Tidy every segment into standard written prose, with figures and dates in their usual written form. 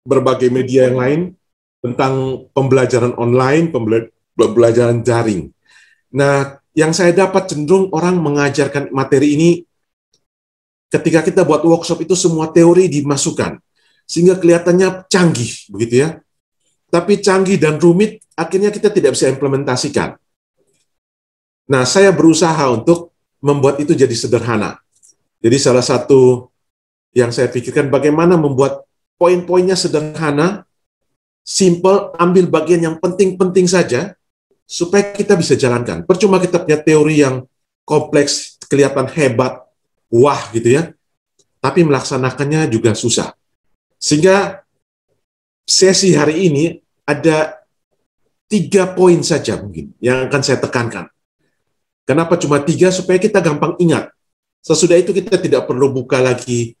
berbagai media yang lain tentang pembelajaran online, pembelajaran daring. Nah, yang saya dapat cenderung orang mengajarkan materi ini ketika kita buat workshop itu semua teori dimasukkan, sehingga kelihatannya canggih, begitu ya. Tapi canggih dan rumit, akhirnya kita tidak bisa implementasikan. Nah, saya berusaha untuk membuat itu jadi sederhana. Jadi salah satu yang saya pikirkan bagaimana membuat poin-poinnya sederhana, simple, ambil bagian yang penting-penting saja, supaya kita bisa jalankan. Percuma kita punya teori yang kompleks, kelihatan hebat, wah gitu ya, tapi melaksanakannya juga susah. Sehingga sesi hari ini ada 3 poin saja mungkin yang akan saya tekankan. Kenapa cuma 3? Supaya kita gampang ingat. Sesudah itu kita tidak perlu buka lagi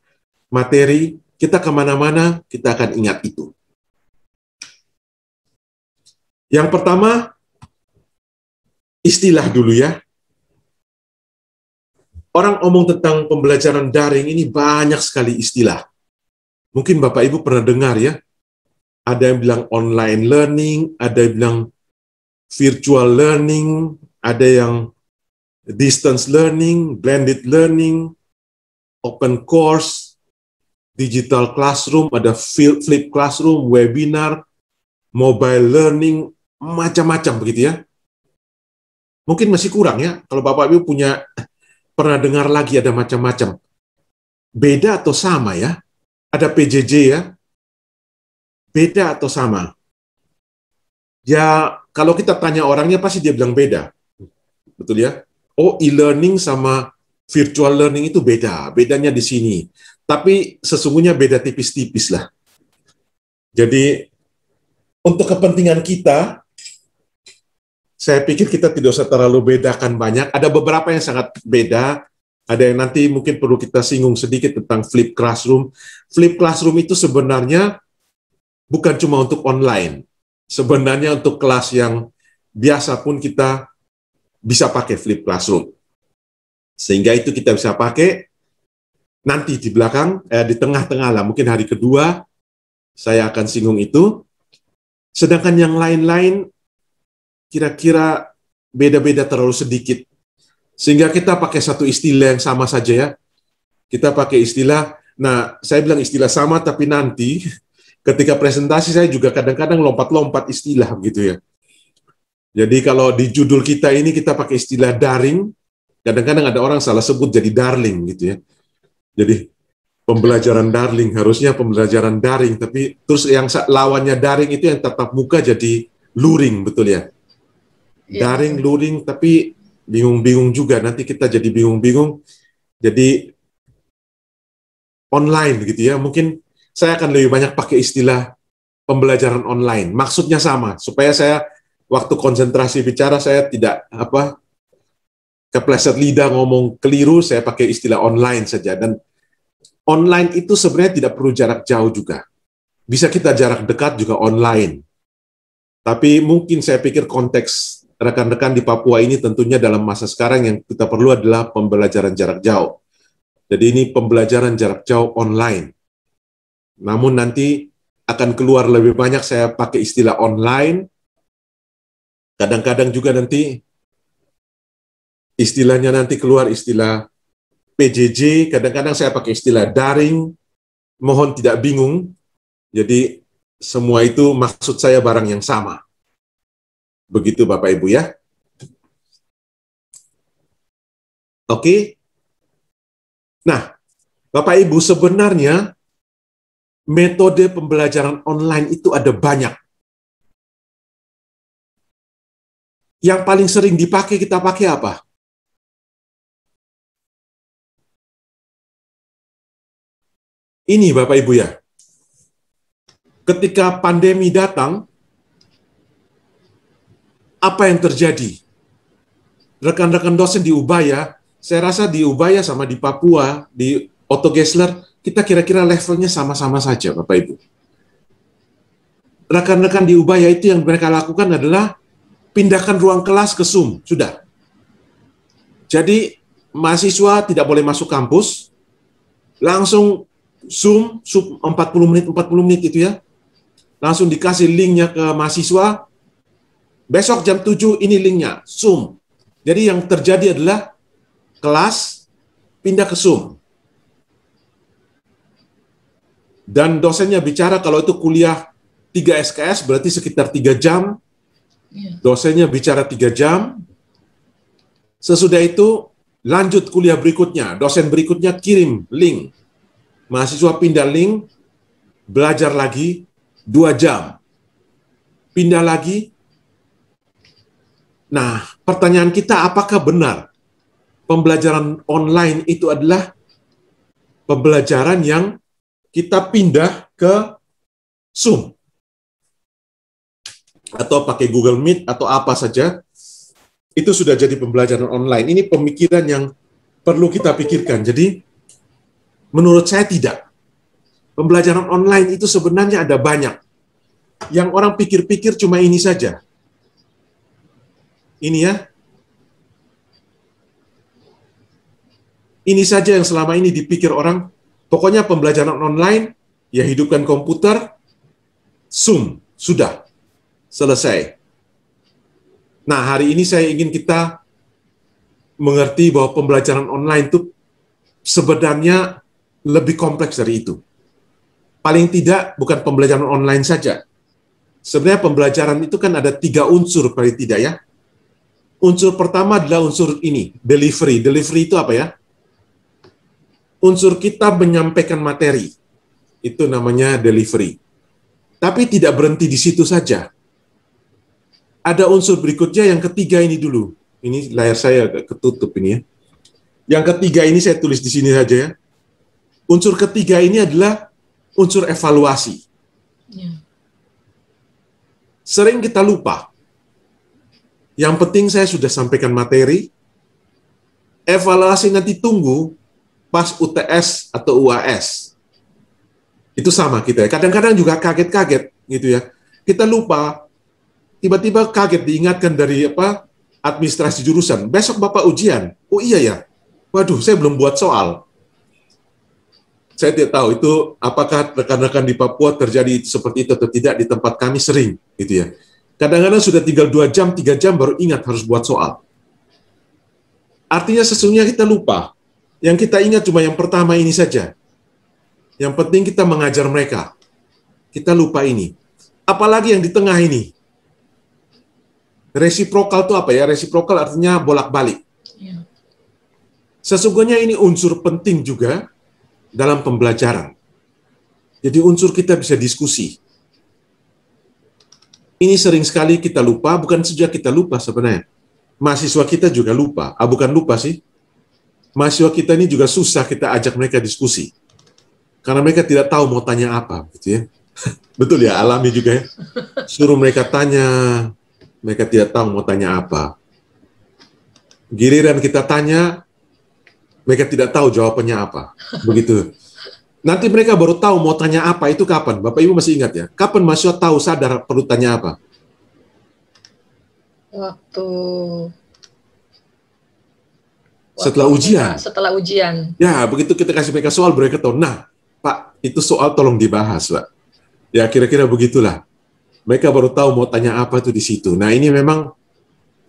materi, kita kemana-mana, kita akan ingat itu. Yang pertama, istilah dulu ya. Orang omong tentang pembelajaran daring ini banyak sekali istilah. Mungkin Bapak Ibu pernah dengar ya, ada yang bilang online learning, ada yang bilang virtual learning, ada yang distance learning, blended learning, open course, digital classroom, ada flip classroom, webinar, mobile learning, macam-macam begitu ya. Mungkin masih kurang ya, kalau Bapak Ibu pernah dengar lagi ada macam-macam. Beda atau sama ya? Ada PJJ ya? Beda atau sama? Ya, kalau kita tanya orangnya pasti dia bilang beda. Betul ya? Oh, e-learning sama virtual learning itu beda. Bedanya di sini. Tapi sesungguhnya beda tipis-tipis lah. Jadi, untuk kepentingan kita, saya pikir kita tidak usah terlalu bedakan banyak. Ada beberapa yang sangat beda. Ada yang nanti mungkin perlu kita singgung sedikit tentang flip classroom. Flip classroom itu sebenarnya bukan cuma untuk online. Sebenarnya untuk kelas yang biasa pun kita bisa pakai flip classroom. Sehingga itu kita bisa pakai nanti di belakang, di tengah-tengah lah, mungkin hari kedua saya akan singgung itu. Sedangkan yang lain-lain kira-kira beda-beda terlalu sedikit. Sehingga kita pakai satu istilah yang sama saja ya. Kita pakai istilah, nah saya bilang istilah sama tapi nanti ketika presentasi saya juga kadang-kadang lompat-lompat istilah gitu ya. Jadi kalau di judul kita ini kita pakai istilah daring, kadang-kadang ada orang salah sebut jadi darling gitu ya. Jadi pembelajaran darling, harusnya pembelajaran daring, tapi terus yang lawannya daring itu yang tatap muka jadi luring, betul ya? Daring, luring, tapi bingung-bingung juga, nanti kita jadi bingung-bingung, jadi online gitu ya. Mungkin saya akan lebih banyak pakai istilah pembelajaran online. Maksudnya sama, supaya saya waktu konsentrasi bicara saya tidak kepleset lidah ngomong keliru, saya pakai istilah online saja. Dan online itu sebenarnya tidak perlu jarak jauh juga. Bisa kita jarak dekat juga online. Tapi mungkin saya pikir konteks rekan-rekan di Papua ini tentunya dalam masa sekarang yang kita perlu adalah pembelajaran jarak jauh. Jadi ini pembelajaran jarak jauh online. Namun nanti akan keluar lebih banyak saya pakai istilah online. Kadang-kadang juga nanti istilahnya nanti keluar istilah PJJ, kadang-kadang saya pakai istilah daring. Mohon tidak bingung. Jadi semua itu maksud saya barang yang sama. Begitu Bapak Ibu ya. Oke. Nah, Bapak Ibu sebenarnya metode pembelajaran online itu ada banyak. Yang paling sering dipakai kita pakai apa? Ini Bapak Ibu ya. Ketika pandemi datang, apa yang terjadi? Rekan-rekan dosen di Ubaya, saya rasa di Ubaya sama di Papua, di Otto Gessler, kita kira-kira levelnya sama-sama saja, Bapak Ibu. Rekan-rekan di Ubaya itu yang mereka lakukan adalah pindahkan ruang kelas ke Zoom, sudah. Jadi, mahasiswa tidak boleh masuk kampus, langsung Zoom 40 menit itu ya. langsung dikasih linknya ke mahasiswa, besok jam 7 ini linknya, Zoom. Jadi yang terjadi adalah kelas pindah ke Zoom. Dan dosennya bicara kalau itu kuliah 3 SKS berarti sekitar 3 jam. Dosennya bicara 3 jam. Sesudah itu lanjut kuliah berikutnya. Dosen berikutnya kirim link. Mahasiswa pindah link, belajar lagi 2 jam. Pindah lagi. Nah, pertanyaan kita apakah benar pembelajaran online itu adalah pembelajaran yang kita pindah ke Zoom atau pakai Google Meet atau apa saja, itu sudah jadi pembelajaran online. Ini pemikiran yang perlu kita pikirkan. Jadi, menurut saya tidak. Pembelajaran online itu sebenarnya ada banyak. Yang orang pikir-pikir cuma ini saja. Ini ya. Ini saja yang selama ini dipikir orang, pokoknya pembelajaran online, ya hidupkan komputer, Zoom, sudah, selesai. Nah, hari ini saya ingin kita mengerti bahwa pembelajaran online itu sebenarnya lebih kompleks dari itu. Paling tidak, bukan pembelajaran online saja. Sebenarnya pembelajaran itu kan ada 3 unsur paling tidak ya. Unsur pertama adalah unsur ini, delivery. Delivery itu apa ya? Unsur kita menyampaikan materi. Itu namanya delivery. Tapi tidak berhenti di situ saja. Ada unsur berikutnya yang ketiga ini dulu. Ini layar saya agak ketutup ini ya. Yang ketiga ini saya tulis di sini saja ya. Unsur ketiga ini adalah unsur evaluasi. Sering kita lupa. Yang penting saya sudah sampaikan materi. Evaluasi nanti tunggu pas UTS atau UAS. Itu sama kita ya. Kadang-kadang juga kaget-kaget gitu ya. Kita lupa, tiba-tiba kaget diingatkan dari administrasi jurusan. Besok Bapak ujian. Oh iya ya. Waduh, saya belum buat soal. Saya tidak tahu itu apakah rekan-rekan di Papua terjadi seperti itu atau tidak. Di tempat kami sering gitu ya. Kadang-kadang sudah tinggal 2 jam, 3 jam baru ingat harus buat soal. Artinya sesungguhnya kita lupa. Yang kita ingat cuma yang pertama ini saja. Yang penting kita mengajar mereka. Kita lupa ini. Apalagi yang di tengah ini. Resiprokal itu apa ya? Resiprokal artinya bolak-balik. Sesungguhnya ini unsur penting juga dalam pembelajaran. Jadi unsur kita bisa diskusi. Ini sering sekali kita lupa, bukan saja kita lupa sebenarnya. Mahasiswa kita juga lupa. Bukan lupa sih. Mahasiswa kita ini juga susah kita ajak mereka diskusi. Karena mereka tidak tahu mau tanya apa. Gitu ya. Betul ya, alami juga ya. Suruh mereka tanya, mereka tidak tahu mau tanya apa. Giliran kita tanya, mereka tidak tahu jawabannya apa. Begitu. Nanti mereka baru tahu mau tanya apa, itu kapan? Bapak Ibu masih ingat ya? Kapan mahasiswa tahu sadar perlu tanya apa? Waktu setelah ujian. Setelah ujian. Ya, begitu kita kasih mereka soal, mereka tahu, nah, Pak, itu soal tolong dibahas, Pak. Ya, kira-kira begitulah. Mereka baru tahu mau tanya apa itu di situ. Nah, ini memang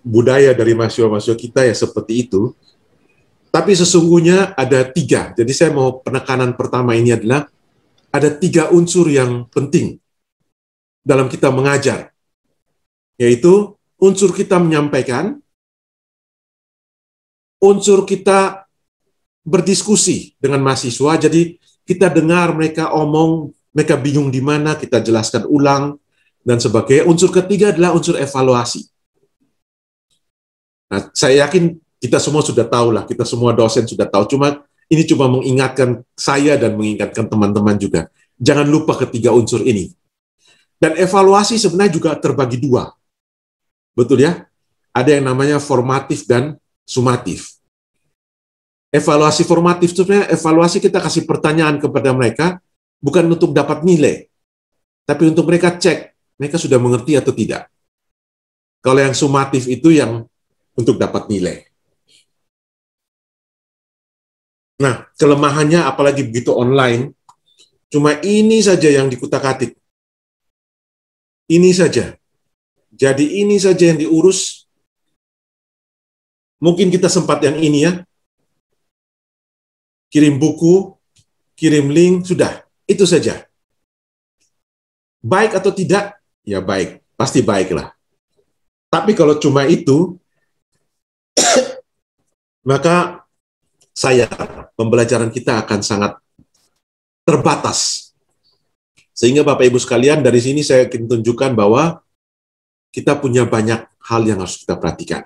budaya dari mahasiswa-mahasiswa kita ya seperti itu. Tapi sesungguhnya ada 3. Jadi saya mau penekanan pertama ini adalah ada 3 unsur yang penting dalam kita mengajar. Yaitu unsur kita menyampaikan, unsur kita berdiskusi dengan mahasiswa, jadi kita dengar mereka omong, mereka bingung di mana, kita jelaskan ulang, dan sebagainya. Unsur ketiga adalah unsur evaluasi. Nah, saya yakin kita semua sudah tahu lah, kita semua dosen sudah tahu, cuma ini cuma mengingatkan saya dan mengingatkan teman-teman juga. Jangan lupa ketiga unsur ini. Dan evaluasi sebenarnya juga terbagi 2. Betul ya? Ada yang namanya formatif dan sumatif. Evaluasi formatif sebenarnya evaluasi kita kasih pertanyaan kepada mereka bukan untuk dapat nilai, tapi untuk mereka cek mereka sudah mengerti atau tidak. Kalau yang sumatif itu yang untuk dapat nilai. Nah, kelemahannya apalagi begitu online, cuma ini saja yang dikutak-atik. Ini saja. Jadi ini saja yang diurus. Mungkin kita sempat yang ini ya. Kirim buku, kirim link, sudah. Itu saja. Baik atau tidak? Ya baik. Pasti baiklah. Tapi kalau cuma itu, maka pembelajaran kita akan sangat terbatas. Sehingga Bapak Ibu sekalian, dari sini saya ingin tunjukkan bahwa kita punya banyak hal yang harus kita perhatikan.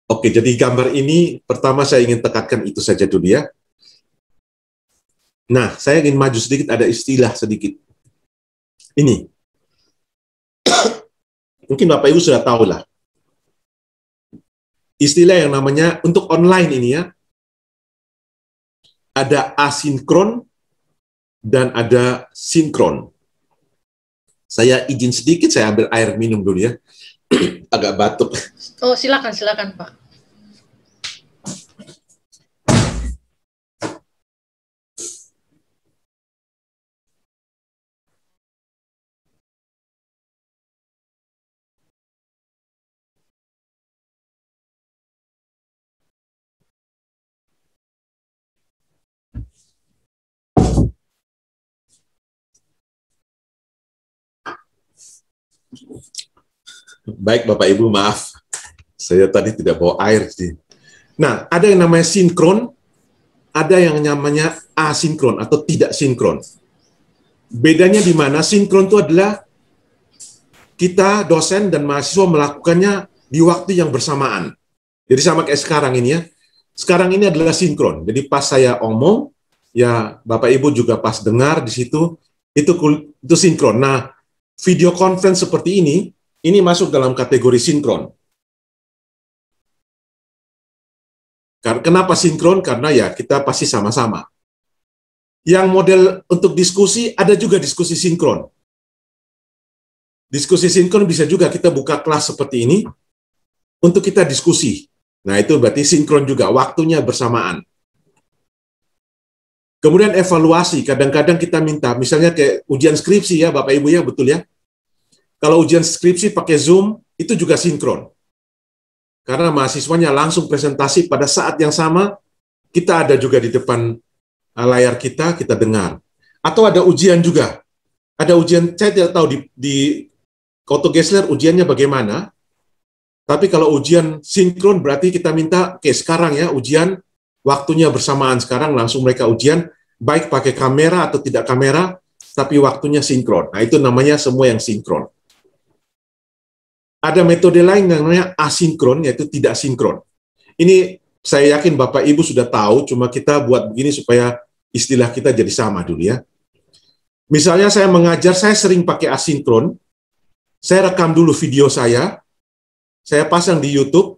Oke, jadi gambar ini pertama saya ingin tekankan itu saja dulu ya. Nah, saya ingin maju sedikit, ada istilah sedikit. Ini. Mungkin Bapak Ibu sudah tahu lah. Istilah yang namanya, untuk online ini ya, ada asinkron dan ada sinkron. Saya izin sedikit, saya ambil air minum dulu ya. Agak batuk. Oh, silakan Pak. Baik Bapak Ibu, maaf. Saya tadi tidak bawa air sih. Nah, ada yang namanya sinkron, ada yang namanya asinkron atau tidak sinkron. Bedanya di mana? Sinkron itu adalah kita dosen dan mahasiswa melakukannya di waktu yang bersamaan. Jadi sama kayak sekarang ini ya. Sekarang ini adalah sinkron. Jadi pas saya omong, ya Bapak Ibu juga pas dengar di situ, itu sinkron. Nah, video conference seperti ini masuk dalam kategori sinkron. Kenapa sinkron? Karena ya kita pasti sama-sama. Yang model untuk diskusi, ada juga diskusi sinkron. Diskusi sinkron bisa juga kita buka kelas seperti ini, untuk kita diskusi. Nah itu berarti sinkron juga, waktunya bersamaan. Kemudian evaluasi, kadang-kadang kita minta, misalnya kayak ujian skripsi ya Bapak Ibu ya, betul ya. Kalau ujian skripsi pakai Zoom, itu juga sinkron. Karena mahasiswanya langsung presentasi pada saat yang sama, kita ada juga di depan layar kita dengar. Atau ada ujian juga. Ada ujian, saya tidak tahu di Koto Gessler ujiannya bagaimana, tapi kalau ujian sinkron berarti kita minta, oke sekarang ya ujian, waktunya bersamaan sekarang, langsung mereka ujian, baik pakai kamera atau tidak kamera, tapi waktunya sinkron. Nah itu namanya semua yang sinkron. Ada metode lain yang namanya asinkron, yaitu tidak sinkron. Ini saya yakin Bapak Ibu sudah tahu, cuma kita buat begini supaya istilah kita jadi sama dulu ya. Misalnya saya mengajar, saya sering pakai asinkron, saya rekam dulu video saya pasang di YouTube,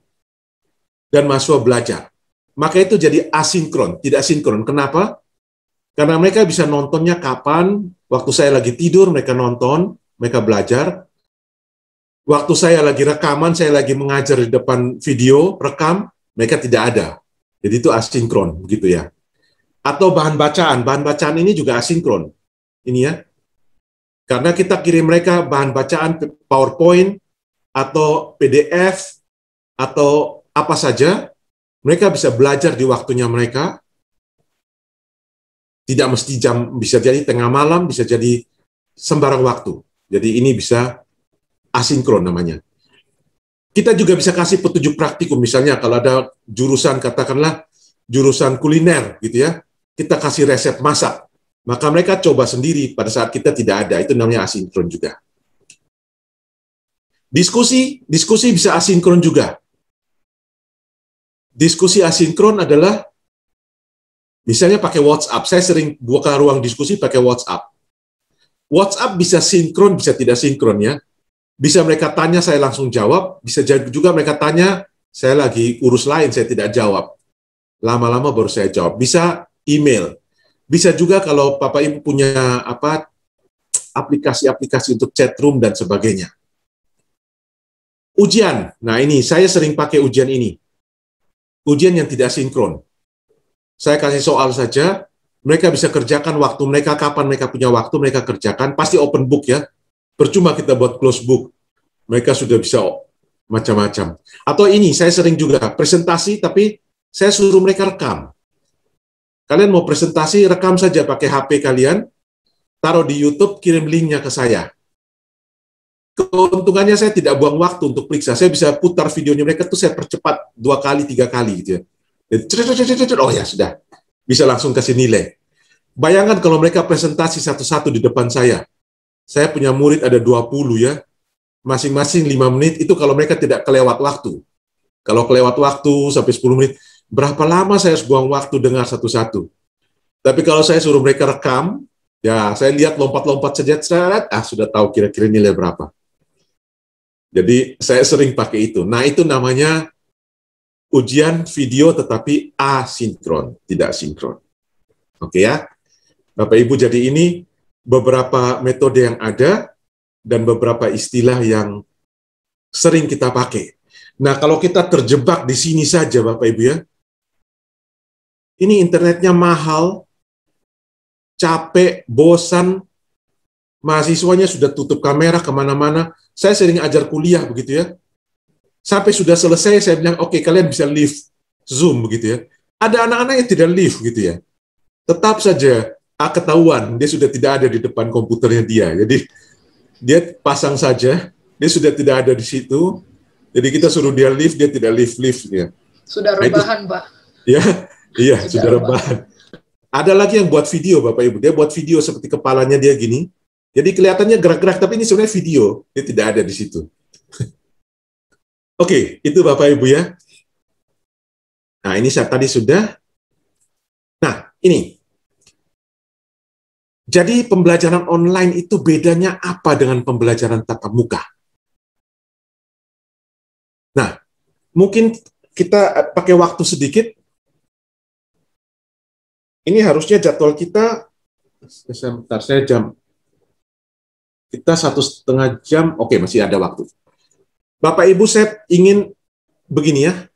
dan mahasiswa belajar. Maka itu jadi asinkron, tidak sinkron. Kenapa? Karena mereka bisa nontonnya kapan, waktu saya lagi tidur mereka nonton, mereka belajar. Waktu saya lagi rekaman, saya lagi mengajar di depan video, rekam, mereka tidak ada. Jadi itu asinkron, begitu ya. Atau bahan bacaan ini juga asinkron. Ini ya. Karena kita kirim mereka bahan bacaan PowerPoint, atau PDF, atau apa saja, mereka bisa belajar di waktunya mereka, tidak mesti jam, bisa jadi tengah malam, bisa jadi sembarang waktu. Jadi ini bisa asinkron namanya. Kita juga bisa kasih petunjuk praktikum, misalnya kalau ada jurusan, katakanlah jurusan kuliner gitu ya, kita kasih resep masak, maka mereka coba sendiri pada saat kita tidak ada, itu namanya asinkron juga. Diskusi bisa asinkron juga. Diskusi asinkron adalah misalnya pakai WhatsApp, saya sering buka ruang diskusi pakai WhatsApp. WhatsApp bisa sinkron, bisa tidak sinkron ya. Bisa mereka tanya, saya langsung jawab. Bisa juga mereka tanya, saya lagi urus lain, saya tidak jawab. Lama-lama baru saya jawab. Bisa email. Bisa juga kalau Bapak Ibu punya aplikasi-aplikasi untuk chat room dan sebagainya. Ujian. Nah ini, saya sering pakai ujian ini. Ujian yang tidak sinkron. Saya kasih soal saja, Mereka bisa kerjakan waktu mereka, kapan mereka punya waktu, mereka kerjakan. Pasti open book ya. Percuma kita buat close book. Mereka sudah bisa macam-macam. Atau ini, saya sering juga presentasi, tapi saya suruh mereka rekam. Kalian mau presentasi, rekam saja pakai HP kalian, taruh di YouTube, kirim linknya ke saya. Keuntungannya saya tidak buang waktu untuk periksa. Saya bisa putar videonya mereka tuh saya percepat 2 kali, 3 kali gitu ya. Oh ya sudah, bisa langsung kasih nilai. Bayangkan kalau mereka presentasi satu-satu di depan saya. Saya punya murid ada 20 ya, masing-masing 5 menit, itu kalau mereka tidak kelewat waktu. Kalau kelewat waktu sampai 10 menit, berapa lama saya harus buang waktu dengar satu-satu. Tapi kalau saya suruh mereka rekam, ya saya lihat lompat-lompat saja, sudah tahu kira-kira nilai berapa. Jadi saya sering pakai itu. Nah itu namanya ujian video tetapi asinkron, tidak sinkron. Oke ya, Bapak Ibu, jadi ini beberapa metode yang ada dan beberapa istilah yang sering kita pakai. Nah kalau kita terjebak di sini saja Bapak Ibu ya, ini internetnya mahal, capek, bosan, mahasiswanya sudah tutup kamera kemana-mana. Saya sering ajar kuliah begitu ya. Sampai sudah selesai saya bilang, oke, kalian bisa live Zoom begitu ya. Ada anak-anak yang tidak live gitu ya. Tetap saja ketahuan dia sudah tidak ada di depan komputernya dia. Jadi dia pasang saja, dia sudah tidak ada di situ. Jadi kita suruh dia live, dia tidak live ya. Sudah rebahan, Pak. Ya, iya, sudah rebahan. Ada lagi yang buat video Bapak Ibu. Dia buat video seperti kepalanya dia gini. Jadi kelihatannya gerak-gerak, tapi ini sebenarnya video. Dia tidak ada di situ. Oke, itu Bapak Ibu ya. Nah, ini saya tadi sudah. Nah, ini. Jadi pembelajaran online itu bedanya apa dengan pembelajaran tatap muka? Nah, mungkin kita pakai waktu sedikit. Ini harusnya jadwal kita, sebentar, saya jam. Kita 1,5 jam, oke, masih ada waktu. Bapak Ibu, saya ingin begini ya,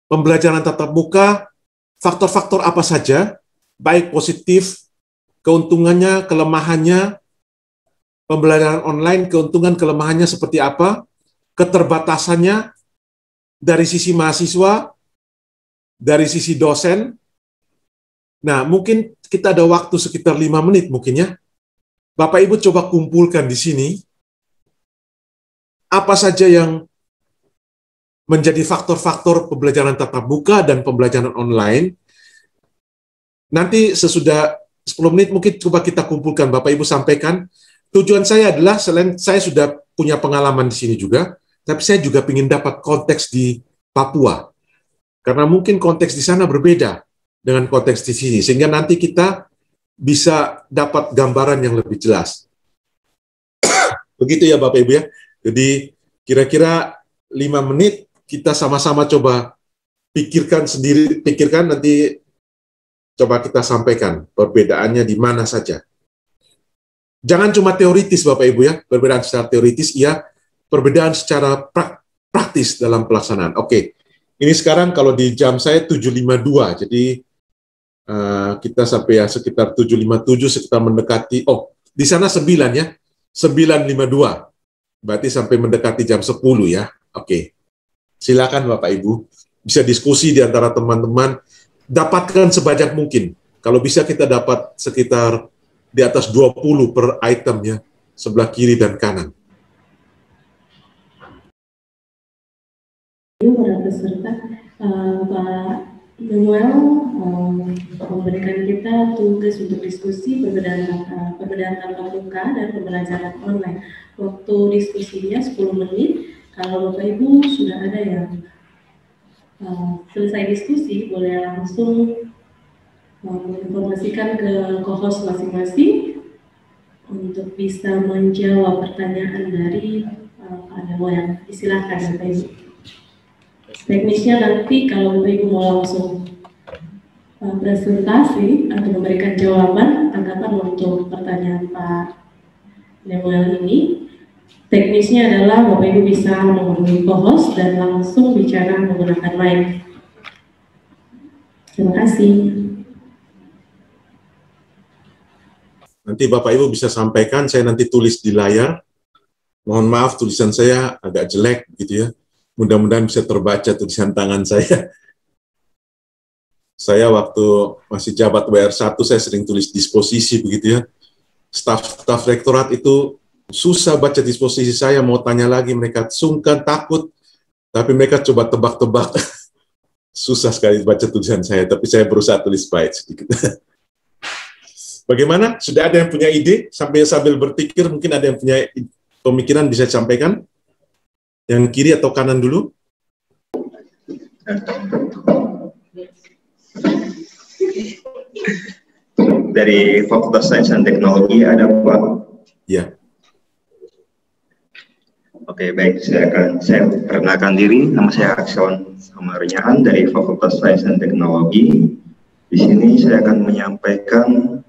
pembelajaran tatap muka, faktor-faktor apa saja, baik positif, keuntungannya, kelemahannya, pembelajaran online, keuntungan, kelemahannya seperti apa, keterbatasannya, dari sisi mahasiswa, dari sisi dosen. Nah, mungkin kita ada waktu sekitar 5 menit mungkin ya. Bapak Ibu coba kumpulkan di sini, apa saja yang menjadi faktor-faktor pembelajaran tatap muka dan pembelajaran online. Nanti sesudah 10 menit mungkin coba kita kumpulkan, Bapak Ibu sampaikan. Tujuan saya adalah, selain saya sudah punya pengalaman di sini juga, tapi saya juga ingin dapat konteks di Papua. Karena mungkin konteks di sana berbeda dengan konteks di sini, sehingga nanti kita bisa dapat gambaran yang lebih jelas. Begitu ya Bapak Ibu ya. Jadi kira-kira 5 menit kita sama-sama coba pikirkan sendiri, nanti coba kita sampaikan perbedaannya di mana saja. Jangan cuma teoritis Bapak Ibu ya, perbedaan secara teoritis, iya, perbedaan secara praktis dalam pelaksanaan. Oke, ini sekarang kalau di jam saya 7.52, jadi kita sampai ya sekitar 7.57, sekitar mendekati, di sana 9 ya, 9.52, berarti sampai mendekati jam 10 ya. Oke, silakan Bapak Ibu, bisa diskusi di antara teman-teman, dapatkan sebanyak mungkin. Kalau bisa kita dapat sekitar di atas 20 per item ya, sebelah kiri dan kanan. Para peserta, Pak Manuel memberikan kita tugas untuk diskusi perbedaan tatap muka dan pembelajaran online. Waktu diskusinya 10 menit. Kalau Bapak Ibu sudah ada yang selesai diskusi, boleh langsung menginformasikan ke co-host masing-masing untuk bisa menjawab pertanyaan dari Pak Manuel. Silakan Bapak Ibu. Teknisnya nanti kalau Bapak Ibu mau langsung presentasi atau memberikan jawaban tanggapan untuk pertanyaan Pak Manuel ini, teknisnya adalah Bapak Ibu bisa menghubungi co-host dan langsung bicara menggunakan mic. Terima kasih. Nanti Bapak Ibu bisa sampaikan, saya nanti tulis di layar. Mohon maaf tulisan saya agak jelek gitu ya. Mudah-mudahan bisa terbaca tulisan tangan saya. Saya waktu masih jabat WR1 saya sering tulis disposisi begitu ya. Staf rektorat itu susah baca disposisi saya, mau tanya lagi mereka sungkan, takut, tapi mereka coba tebak-tebak. Susah sekali baca tulisan saya, tapi saya berusaha tulis baik sedikit. Bagaimana? Sudah ada yang punya ide? Sambil berpikir, mungkin ada yang punya pemikiran bisa disampaikan? Yang kiri atau kanan dulu? Dari Fakultas Sains dan Teknologi ada Pak? Ya. Oke, baik. Saya perkenalkan diri. Nama saya Akson Samarnyahan dari Fakultas Sains dan Teknologi. Di sini saya akan menyampaikan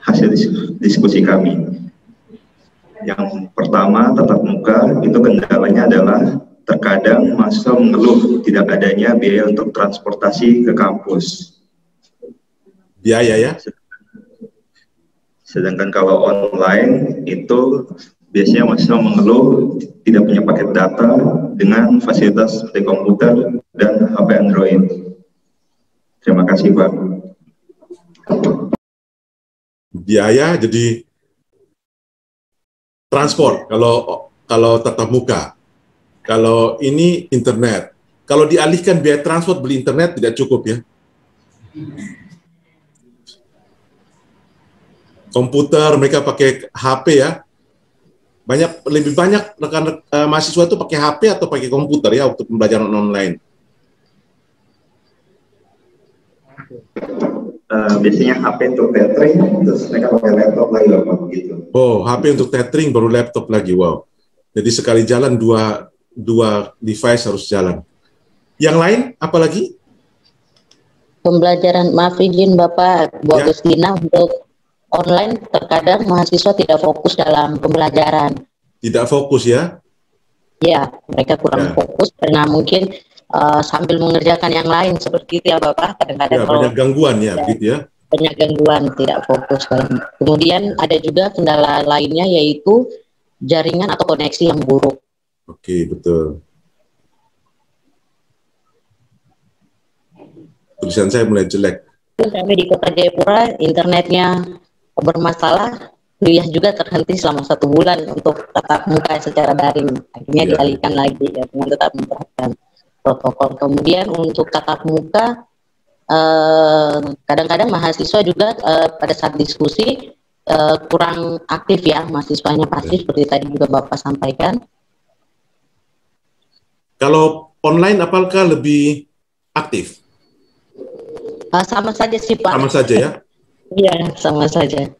hasil diskusi kami. Yang pertama, tatap muka itu kendalanya adalah terkadang mahasiswa mengeluh tidak adanya biaya untuk transportasi ke kampus. Biaya ya? Sedangkan kalau online itu biasanya mahasiswa mengeluh tidak punya paket data dengan fasilitas seperti komputer dan HP Android. Terima kasih, Pak. Biaya jadi transport kalau tatap muka. Kalau ini internet. Kalau dialihkan biaya transport beli internet tidak cukup ya. Komputer mereka pakai HP ya. Lebih banyak rekan mahasiswa itu pakai HP atau pakai komputer ya untuk pembelajaran online. Biasanya HP untuk tethering, terus mereka pakai laptop lagi loh, begitu. Oh, HP untuk tethering baru laptop lagi, wow. Jadi sekali jalan dua device harus jalan. Yang lain apa lagi? Pembelajaran, maaf izin Bapak, Bu Agustina, untuk online terkadang mahasiswa tidak fokus dalam pembelajaran. Tidak fokus ya? Ya, mereka kurang fokus karena mungkin sambil mengerjakan yang lain seperti itu ya Bapak. Kadang-kadang banyak gangguan ya, gitu ya? Banyak gangguan, tidak fokus. Kemudian ada juga kendala lainnya yaitu jaringan atau koneksi yang buruk. Oke, betul. Tulisan saya mulai jelek. Kami di Kota Jayapura internetnya bermasalah, kuliah juga terhenti selama 1 bulan untuk tatap muka secara daring. Akhirnya dialihkan lagi ya, dengan tetap menerapkan protokol. Kemudian untuk tatap muka, kadang-kadang mahasiswa juga pada saat diskusi kurang aktif ya, mahasiswanya pasif seperti tadi juga Bapak sampaikan. Kalau online apakah lebih aktif? Sama saja sih Pak. Sama saja ya? Iya, sama saja.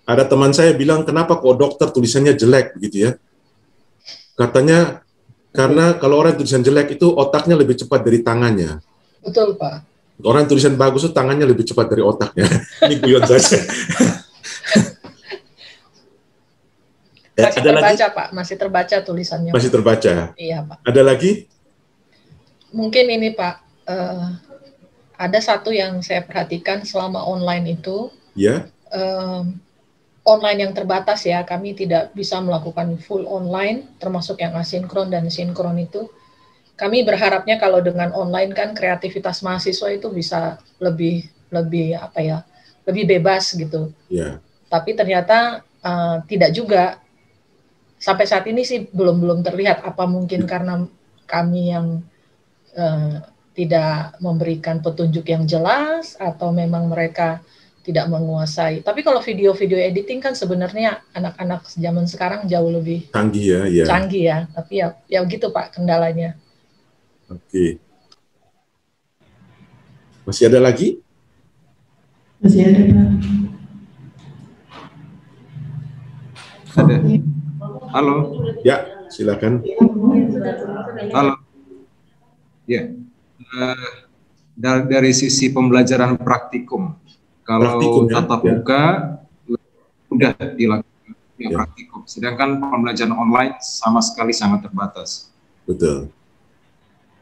Ada teman saya bilang, kenapa kok dokter tulisannya jelek begitu ya? Katanya, karena kalau orang tulisan jelek itu otaknya lebih cepat dari tangannya. Betul, Pak. Orang tulisan bagus itu tangannya lebih cepat dari otaknya. Ini guyon saja. Masih terbaca, Pak. Masih terbaca tulisannya. Masih terbaca? Iya, Pak. Ada lagi? Mungkin ini, Pak. Ada satu yang saya perhatikan selama online itu. Ya. Online yang terbatas ya, kami tidak bisa melakukan full online, termasuk yang asinkron dan sinkron itu. Kami berharapnya kalau dengan online kan kreativitas mahasiswa itu bisa lebih bebas gitu. Yeah. Tapi ternyata tidak juga. Sampai saat ini sih belum terlihat, apa mungkin karena kami yang tidak memberikan petunjuk yang jelas atau memang mereka tidak menguasai. Tapi kalau video-video editing kan sebenarnya anak-anak zaman sekarang jauh lebih canggih ya. Canggih ya. Tapi ya gitu Pak kendalanya. Oke. Masih ada lagi? Masih ada Pak. Ada. Halo. Ya, silakan. Halo. Ya. Dari sisi pembelajaran praktikum. Kalau tatap muka sudah dilakukan praktikum, sedangkan pembelajaran online sama sekali sangat terbatas. Betul.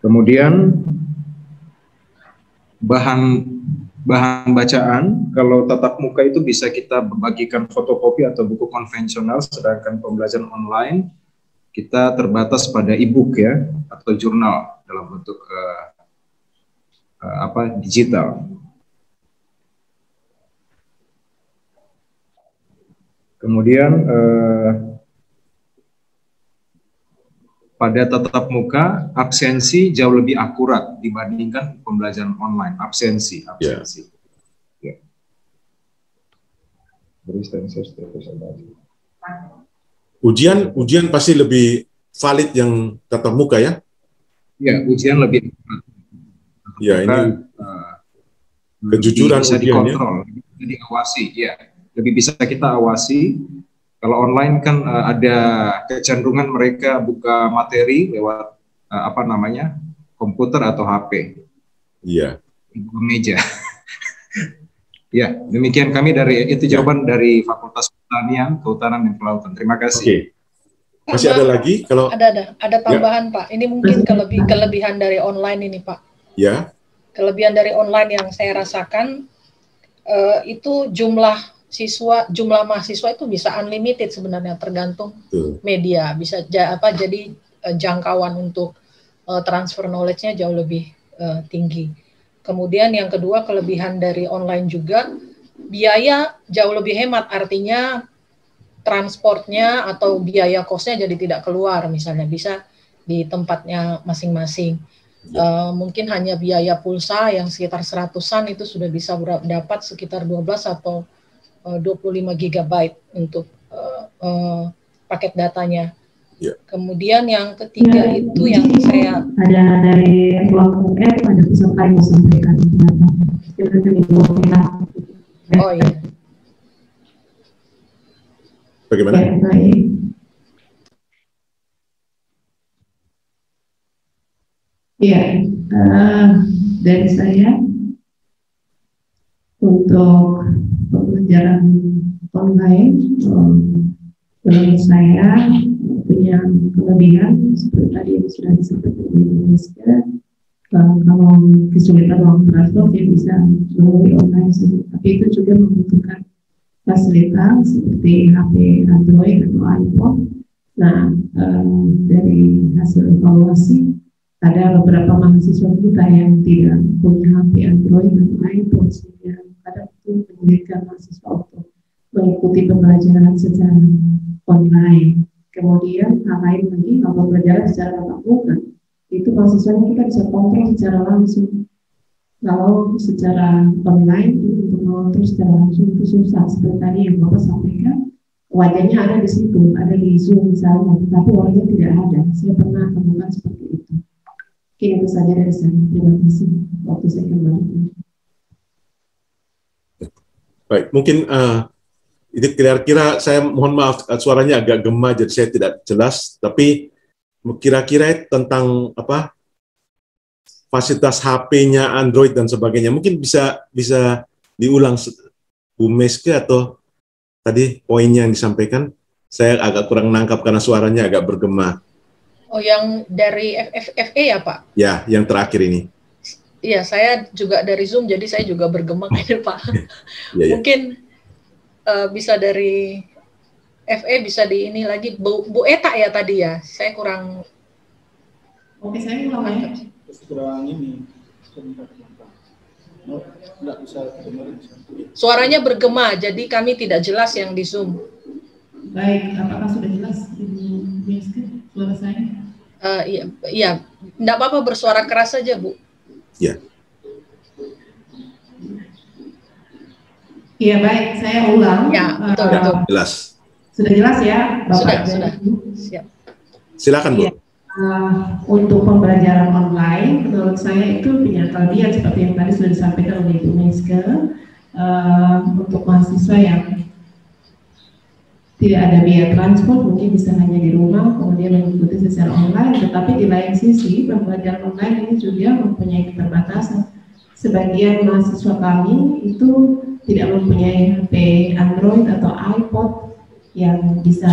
Kemudian bahan bacaan. Kalau tatap muka itu bisa kita bagikan fotokopi atau buku konvensional, sedangkan pembelajaran online kita terbatas pada e-book ya, atau jurnal dalam bentuk digital. Kemudian pada tatap muka absensi jauh lebih akurat dibandingkan pembelajaran online. Absensi. Yeah. Ujian pasti lebih valid yang tatap muka ya? Ya, ujian lebih akurat. Ya, ini kejujuran bisa ujian dikontrol, bisa diawasi, ya. Lebih bisa kita awasi. Kalau online kan ada kecenderungan mereka buka materi lewat komputer atau HP. Iya. Di meja. Ya, demikian jawaban dari Fakultas Pertanian, Kehutanan dan Kelautan. Terima kasih. Oke. Masih ada lagi kalau ada tambahan Pak. Ini mungkin kelebihan dari online ini Pak. Ya. Kelebihan dari online yang saya rasakan itu jumlah mahasiswa itu bisa unlimited sebenarnya, tergantung media, bisa jadi jangkauan untuk transfer knowledge-nya jauh lebih tinggi. Kemudian yang kedua, kelebihan dari online juga biaya jauh lebih hemat, artinya transportnya atau biaya kosnya jadi tidak keluar, misalnya bisa di tempatnya masing-masing. Mungkin hanya biaya pulsa yang sekitar 100-an itu sudah bisa dapat sekitar 12 atau 25 GB untuk paket datanya. Ya. Kemudian yang ketiga itu yang saya ada dari ruang UM, ada peserta yang sampaikan. Oh iya. Bagaimana? Ya, baik. Ya, dari saya untuk pembelajaran online, menurut saya punya kelebihan seperti tadi yang sudah disampaikan oleh Indonesia. Kalau kesulitan ruang transport dia bisa melalui online saja, tapi itu juga membutuhkan fasilitas seperti HP Android atau iPhone. Nah, dari hasil evaluasi ada beberapa mahasiswa kita yang tidak punya HP Android atau iPhone, sehingga kadang itu menyulitkan mahasiswa untuk mengikuti pembelajaran secara online. Kemudian hal lain lagi, kalau pembelajaran secara tatap muka, itu mahasiswanya kita bisa kontrol secara langsung. Kalau secara online untuk mengontrol secara langsung itu susah. Seperti tadi yang Bapak sampaikan, wajahnya ada di situ, ada di Zoom misalnya, tapi orangnya tidak ada. Saya pernah temukan seperti itu. Oke, itu saja dari saya. Terima kasih. Waktu saya kembali. Baik, mungkin ini kira-kira saya mohon maaf suaranya agak gema jadi saya tidak jelas, tapi kira-kira tentang fasilitas HP-nya Android dan sebagainya mungkin bisa diulang Bu Meske, atau tadi poinnya yang disampaikan saya agak kurang nangkap karena suaranya agak bergema. Oh, yang dari FFE ya Pak? Ya, yang terakhir ini. Iya, saya juga dari Zoom, jadi saya juga bergema ini Pak. Ya. Mungkin bisa dari FE, bisa di ini lagi Bu Eta ya tadi ya. Saya kurang. Oke, saya ulang ya. Kurang ini. Nggak bisa dengerin. Suaranya bergema, jadi kami tidak jelas yang di Zoom. Baik, apakah sudah jelas Ibu Meske suara saya? Iya, enggak apa-apa, bersuara keras saja, Bu. Ya. Iya, baik, saya ulang. Ya, betul. Jelas. Sudah jelas ya, Bapak? Sudah. Siap. Silakan, Bu. Ya, untuk pembelajaran online, menurut saya itu punya kelebihan seperti yang tadi sudah disampaikan oleh Ibu Meske. Untuk mahasiswa yang tidak ada biaya transport, mungkin bisa hanya di rumah, kemudian mengikuti secara online. Tetapi di lain sisi, pembelajaran online ini juga mempunyai keterbatasan. Sebagian mahasiswa kami itu tidak mempunyai HP Android atau iPod yang bisa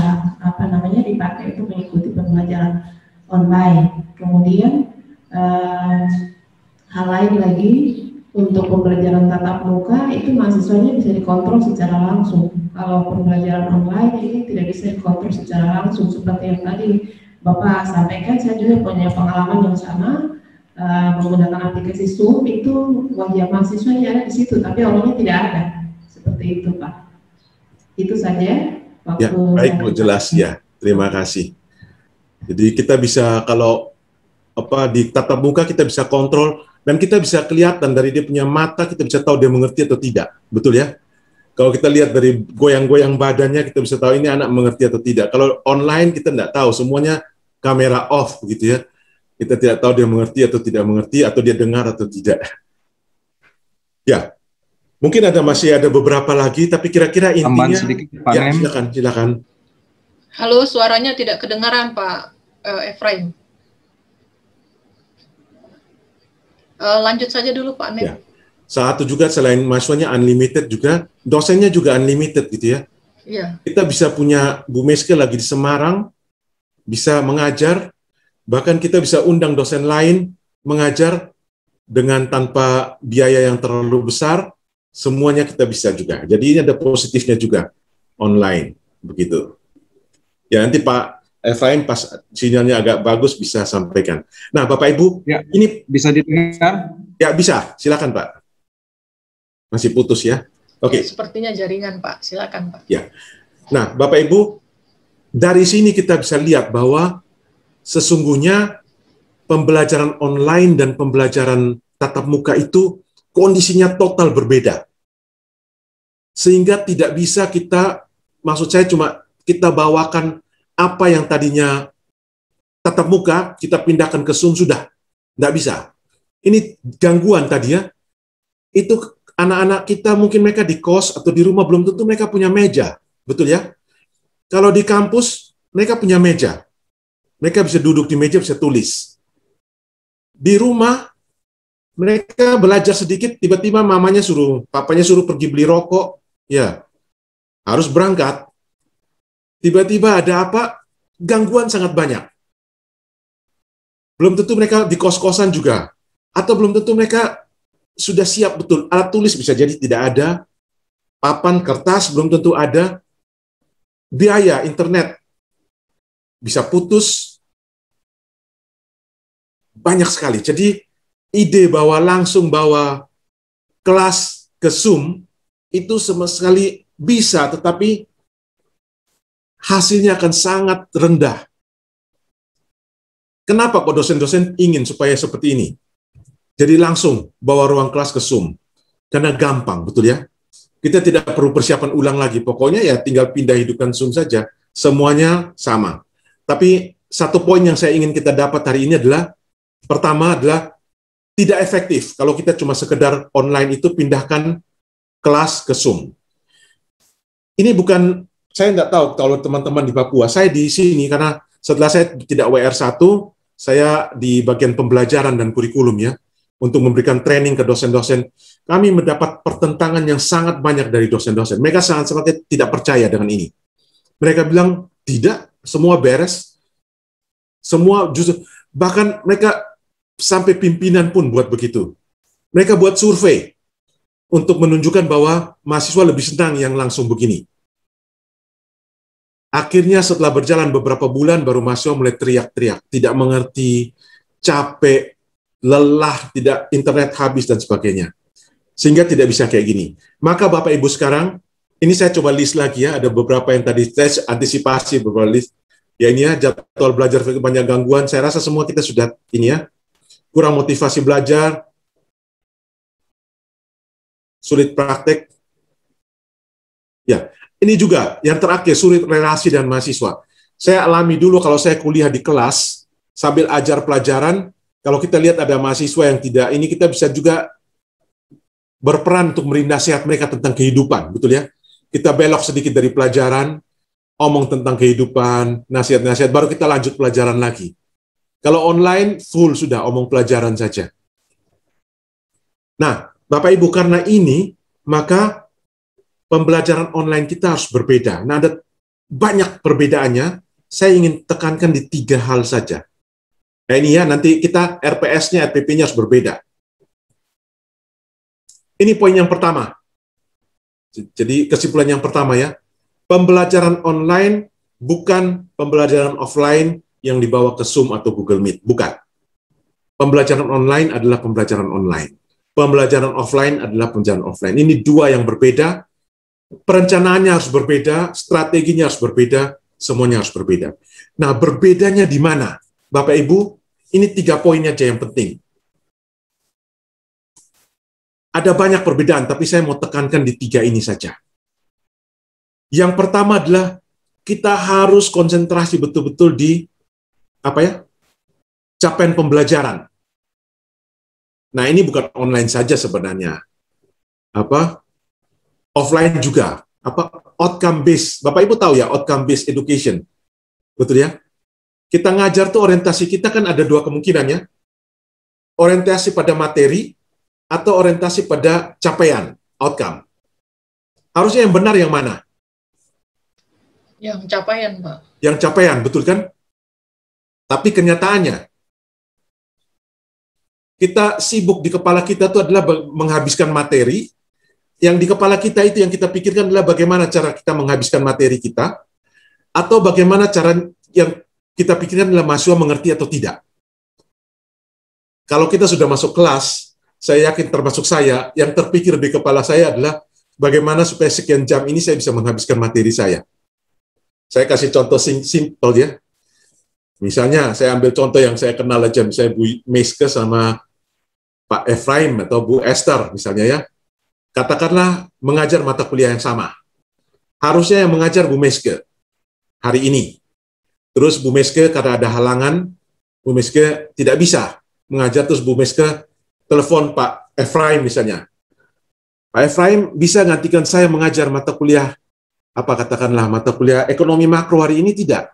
dipakai untuk mengikuti pembelajaran online. Kemudian hal lain lagi, Untuk pembelajaran tatap muka itu mahasiswanya bisa dikontrol secara langsung. Kalau pembelajaran online ini tidak bisa dikontrol secara langsung seperti yang tadi Bapak sampaikan. Saya juga punya pengalaman yang sama menggunakan aplikasi Zoom. Itu wajah mahasiswanya ada di situ, tapi orangnya tidak ada. Seperti itu, Pak. Itu saja. Ya, baik Bu, jelas ya. Terima kasih. Jadi kita bisa kalau di tatap muka kita bisa kontrol dan kita bisa kelihatan dari dia punya mata, kita bisa tahu dia mengerti atau tidak. Betul ya? Kalau kita lihat dari goyang-goyang badannya, kita bisa tahu ini anak mengerti atau tidak. Kalau online kita tidak tahu, semuanya kamera off gitu ya. Kita tidak tahu dia mengerti atau tidak mengerti, atau dia dengar atau tidak. Ya, mungkin masih ada beberapa lagi, tapi kira-kira intinya. Sedikit, Pak ya, silakan. Halo, suaranya tidak kedengaran Pak Efraim. Lanjut saja dulu Pak Nem. Ya. Satu juga selain mahasiswanya unlimited juga, dosennya juga unlimited gitu ya. Iya. Kita bisa punya Bu Meske lagi di Semarang, bisa mengajar, bahkan kita bisa undang dosen lain mengajar dengan tanpa biaya yang terlalu besar, semuanya kita bisa juga. Jadi ini ada positifnya juga online, begitu. Ya nanti Pak Efraim pas sinyalnya agak bagus bisa sampaikan. Nah Bapak Ibu, ya, ini bisa didengar? Ya bisa, silakan Pak. Masih putus ya? Oke. Ya, sepertinya jaringan Pak, silakan Pak. Ya. Nah Bapak Ibu, dari sini kita bisa lihat bahwa sesungguhnya pembelajaran online dan pembelajaran tatap muka itu kondisinya total berbeda. Sehingga tidak bisa kita, maksud saya cuma kita bawakan apa yang tadinya tatap muka, kita pindahkan ke Zoom sudah. Nggak bisa. Ini gangguan tadi ya. Itu anak-anak kita mungkin mereka di kos atau di rumah belum tentu mereka punya meja. Betul ya? Kalau di kampus, mereka punya meja. Mereka bisa duduk di meja, bisa tulis. Di rumah, mereka belajar sedikit, tiba-tiba papanya suruh pergi beli rokok, ya, harus berangkat. Tiba-tiba ada apa? Gangguan sangat banyak. Belum tentu mereka di kos-kosan juga. Atau belum tentu mereka sudah siap betul. Alat tulis bisa jadi tidak ada. Papan, kertas belum tentu ada. Biaya internet bisa putus. Banyak sekali. Jadi ide langsung bawa kelas ke Zoom itu sama sekali bisa, tetapi hasilnya akan sangat rendah. Kenapa kok dosen-dosen ingin supaya seperti ini? Jadi langsung bawa ruang kelas ke Zoom. Karena gampang, betul ya? Kita tidak perlu persiapan ulang lagi. Pokoknya ya tinggal pindah hidupkan Zoom saja. Semuanya sama. Tapi satu poin yang saya ingin kita dapat hari ini adalah, pertama adalah tidak efektif kalau kita cuma sekedar online itu pindahkan kelas ke Zoom. Ini bukan, saya nggak tahu kalau teman-teman di Papua, saya di sini karena setelah saya tidak WR1, saya di bagian pembelajaran dan kurikulum ya, untuk memberikan training ke dosen-dosen. Kami mendapat pertentangan yang sangat banyak dari dosen-dosen. Mereka sangat-sangat tidak percaya dengan ini. Mereka bilang, tidak, semua beres, semua justru, bahkan mereka sampai pimpinan pun buat begitu. Mereka buat survei untuk menunjukkan bahwa mahasiswa lebih senang yang langsung begini. Akhirnya setelah berjalan beberapa bulan, baru mahasiswa mulai teriak-teriak, tidak mengerti, capek, lelah, tidak internet habis, dan sebagainya. Sehingga tidak bisa kayak gini. Maka Bapak Ibu sekarang, ini saya coba list lagi ya, ada beberapa yang tadi saya antisipasi beberapa list. Ya ini ya, jadwal belajar banyak gangguan, saya rasa semua kita sudah ini ya, kurang motivasi belajar, sulit praktek. Ya, ini juga yang terakhir, sulit relasi dan mahasiswa. Saya alami dulu kalau saya kuliah di kelas, sambil ajar pelajaran, kalau kita lihat ada mahasiswa yang tidak, ini kita bisa juga berperan untuk memberi nasihat mereka tentang kehidupan, betul ya? Kita belok sedikit dari pelajaran, omong tentang kehidupan, nasihat-nasihat, baru kita lanjut pelajaran lagi. Kalau online, full sudah, omong pelajaran saja. Nah, Bapak Ibu, karena ini, maka pembelajaran online kita harus berbeda. Nah, ada banyak perbedaannya, saya ingin tekankan di 3 hal saja. Nah, ini ya, nanti kita RPS-nya, RPP-nya harus berbeda. Ini poin yang pertama. Jadi kesimpulan yang pertama ya, pembelajaran online bukan pembelajaran offline yang dibawa ke Zoom atau Google Meet, bukan. Pembelajaran online adalah pembelajaran online. Pembelajaran offline adalah pembelajaran offline. Ini dua yang berbeda, perencanaannya harus berbeda, strateginya harus berbeda, semuanya harus berbeda. Nah, berbedanya di mana? Bapak Ibu, ini 3 poin aja yang penting. Ada banyak perbedaan, tapi saya mau tekankan di 3 ini saja. Yang pertama adalah kita harus konsentrasi betul-betul di capaian pembelajaran. Nah, ini bukan online saja sebenarnya. Offline juga. Outcome based. Bapak Ibu tahu ya, outcome based education. Betul ya? Kita ngajar tuh orientasi kita kan ada 2 kemungkinan ya. Orientasi pada materi atau orientasi pada capaian, outcome. Harusnya yang benar yang mana? Yang capaian, Pak. Yang capaian, betul kan? Tapi kenyataannya, kita sibuk di kepala kita itu adalah menghabiskan materi, yang di kepala kita itu yang kita pikirkan adalah bagaimana cara kita menghabiskan materi kita, atau bagaimana cara yang kita pikirkan adalah mahasiswa mengerti atau tidak. Kalau kita sudah masuk kelas, saya yakin termasuk saya, yang terpikir di kepala saya adalah bagaimana supaya sekian jam ini saya bisa menghabiskan materi saya. Saya kasih contoh simpel ya. Misalnya, saya ambil contoh yang saya kenal aja, misalnya Bu Meske sama Pak Efraim atau Bu Esther misalnya ya. Katakanlah mengajar mata kuliah yang sama. Harusnya yang mengajar Bu Meske hari ini. Terus Bu Meske karena ada halangan, Bu Meske tidak bisa mengajar, terus Bu Meske telepon Pak Efraim misalnya. Pak Efraim bisa gantikan saya mengajar mata kuliah, katakanlah mata kuliah ekonomi makro hari ini tidak?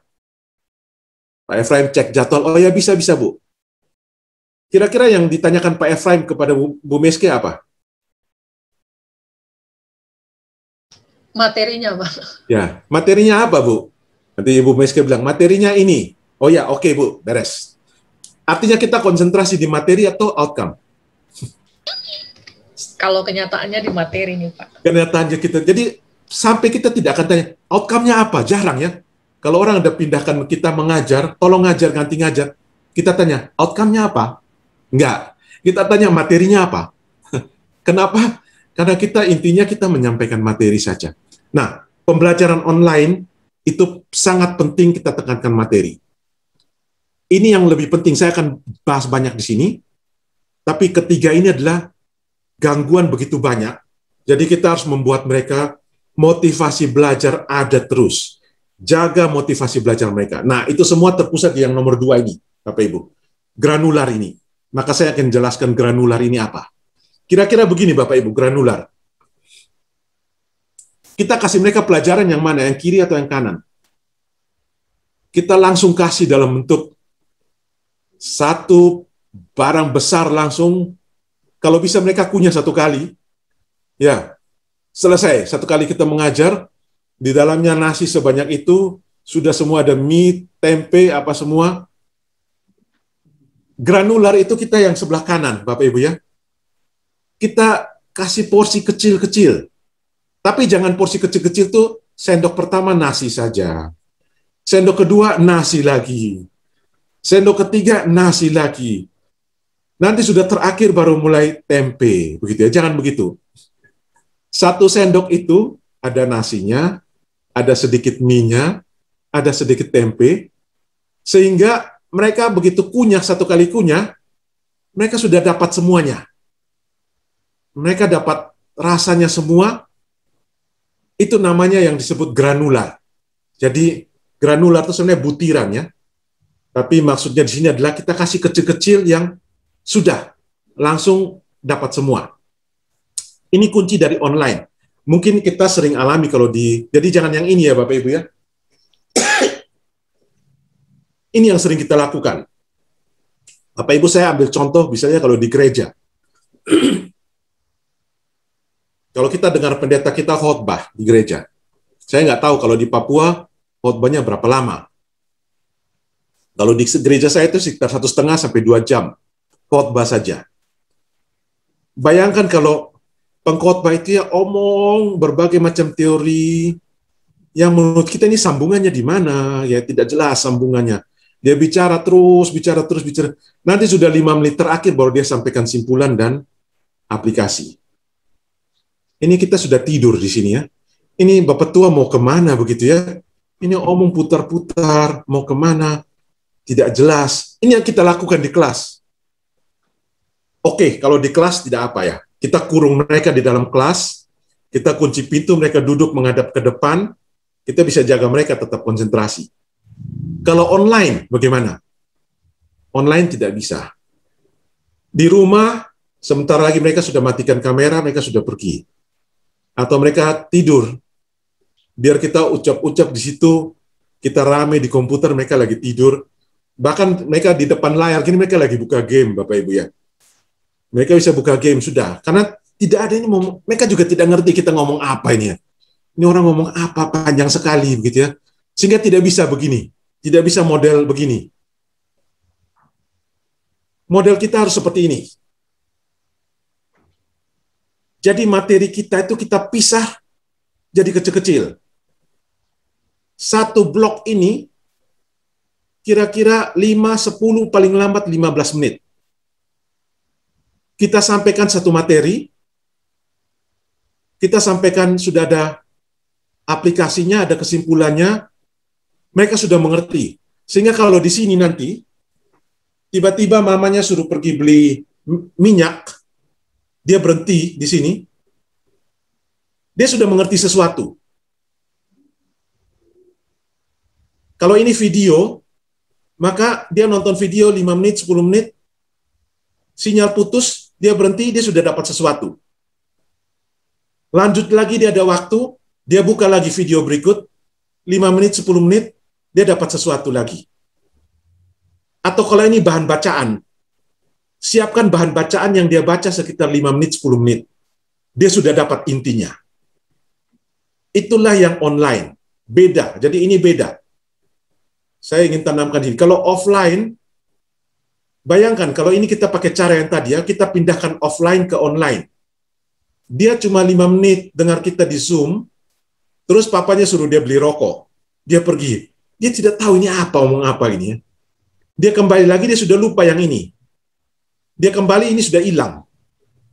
Pak Efraim cek jadwal, oh ya bisa Bu. Kira-kira yang ditanyakan Pak Efraim kepada Bu Meske apa? Materinya, Pak. Ya, materinya apa Bu? Nanti Ibu Meske bilang, materinya ini. Oh ya, oke Bu, beres. Artinya kita konsentrasi di materi atau outcome? Kalau kenyataannya di materi nih, Pak. Kenyataannya kita, jadi sampai kita tidak akan tanya, outcome-nya apa? Jarang ya. Kalau orang ada pindahkan kita mengajar, tolong ngajar, ganti ngajar, kita tanya, outcome-nya apa? Enggak. Kita tanya materinya apa? Kenapa? Karena intinya kita menyampaikan materi saja. Nah, pembelajaran online itu sangat penting kita tekankan materi. Ini yang lebih penting, saya akan bahas banyak di sini, tapi ketiga ini adalah gangguan begitu banyak, jadi kita harus membuat mereka motivasi belajar ada terus. Jaga motivasi belajar mereka. Nah, itu semua terpusat di yang nomor 2 ini, Bapak Ibu. Granular ini. Maka saya akan jelaskan granular ini apa. Kira-kira begini, Bapak Ibu, granular. Kita kasih mereka pelajaran yang mana, yang kiri atau yang kanan? Kita langsung kasih dalam bentuk satu barang besar langsung. Kalau bisa mereka kunyah 1 kali, ya, selesai. 1 kali kita mengajar, di dalamnya nasi sebanyak itu, sudah semua ada mie, tempe, apa semua. Granular itu kita yang sebelah kanan, Bapak Ibu ya. Kita kasih porsi kecil-kecil. Tapi jangan porsi kecil-kecil tuh, sendok pertama nasi saja. Sendok kedua, nasi lagi. Sendok ketiga, nasi lagi. Nanti sudah terakhir baru mulai tempe, begitu ya. Jangan begitu. 1 sendok itu ada nasinya, ada sedikit mie-nya, ada sedikit tempe, sehingga mereka begitu kunyah 1 kali kunyah, mereka sudah dapat semuanya. Mereka dapat rasanya semua. Itu namanya yang disebut granular. Jadi granular itu sebenarnya butiran ya. Tapi maksudnya di sini adalah kita kasih kecil-kecil yang sudah langsung dapat semua. Ini kunci dari online. Mungkin kita sering alami kalau jadi jangan yang ini ya Bapak Ibu ya. Ini yang sering kita lakukan. Bapak Ibu, saya ambil contoh misalnya kalau di gereja. Kalau kita dengar pendeta kita khotbah di gereja. Saya nggak tahu kalau di Papua khotbahnya berapa lama. Kalau di gereja saya itu sekitar 1,5 sampai 2 jam khotbah saja. Bayangkan kalau Pengkhotbah itu ya omong berbagai macam teori yang menurut kita ini sambungannya di mana, ya tidak jelas sambungannya. Dia bicara terus, bicara terus, bicara. Nanti sudah 5 menit terakhir baru dia sampaikan simpulan dan aplikasi. Ini kita sudah tidur di sini ya. Ini Bapak Tua mau kemana begitu ya? Ini omong putar-putar, mau kemana? Tidak jelas. Ini yang kita lakukan di kelas. Oke, kalau di kelas tidak apa ya. Kita kurung mereka di dalam kelas, kita kunci pintu, mereka duduk menghadap ke depan, kita bisa jaga mereka tetap konsentrasi. Kalau online, bagaimana? Online tidak bisa. Di rumah, sebentar lagi mereka sudah matikan kamera, mereka sudah pergi. Atau mereka tidur. Biar kita ucap-ucap di situ, kita rame di komputer, mereka lagi tidur. Bahkan mereka di depan layar, kini mereka lagi buka game, Bapak Ibu ya. Mereka bisa buka game, sudah. Karena tidak ada ini, mereka juga tidak ngerti kita ngomong apa ini ya. Ini orang ngomong apa, panjang sekali, begitu ya. Sehingga tidak bisa begini. Tidak bisa model begini. Model kita harus seperti ini. Jadi materi kita itu kita pisah jadi kecil-kecil. Satu blok ini kira-kira 5, 10, paling lambat 15 menit. Kita sampaikan satu materi, kita sampaikan sudah ada aplikasinya, ada kesimpulannya, mereka sudah mengerti. Sehingga kalau di sini nanti, tiba-tiba mamanya suruh pergi beli minyak, dia berhenti di sini, dia sudah mengerti sesuatu. Kalau ini video, maka dia nonton video 5 menit, 10 menit, sinyal putus, dia berhenti, dia sudah dapat sesuatu. Lanjut lagi, dia ada waktu, dia buka lagi video berikut, 5 menit, 10 menit, dia dapat sesuatu lagi. Atau kalau ini bahan bacaan, siapkan bahan bacaan yang dia baca sekitar 5 menit, 10 menit. Dia sudah dapat intinya. Itulah yang online. Beda, jadi ini beda. Saya ingin tanamkan ini. Kalau offline, bayangkan kalau ini kita pakai cara yang tadi ya, kita pindahkan offline ke online. Dia cuma 5 menit dengar kita di Zoom, terus papanya suruh dia beli rokok. Dia pergi. Dia tidak tahu ini apa, omong apa ini ya. Dia kembali lagi, dia sudah lupa yang ini. Dia kembali, ini sudah hilang.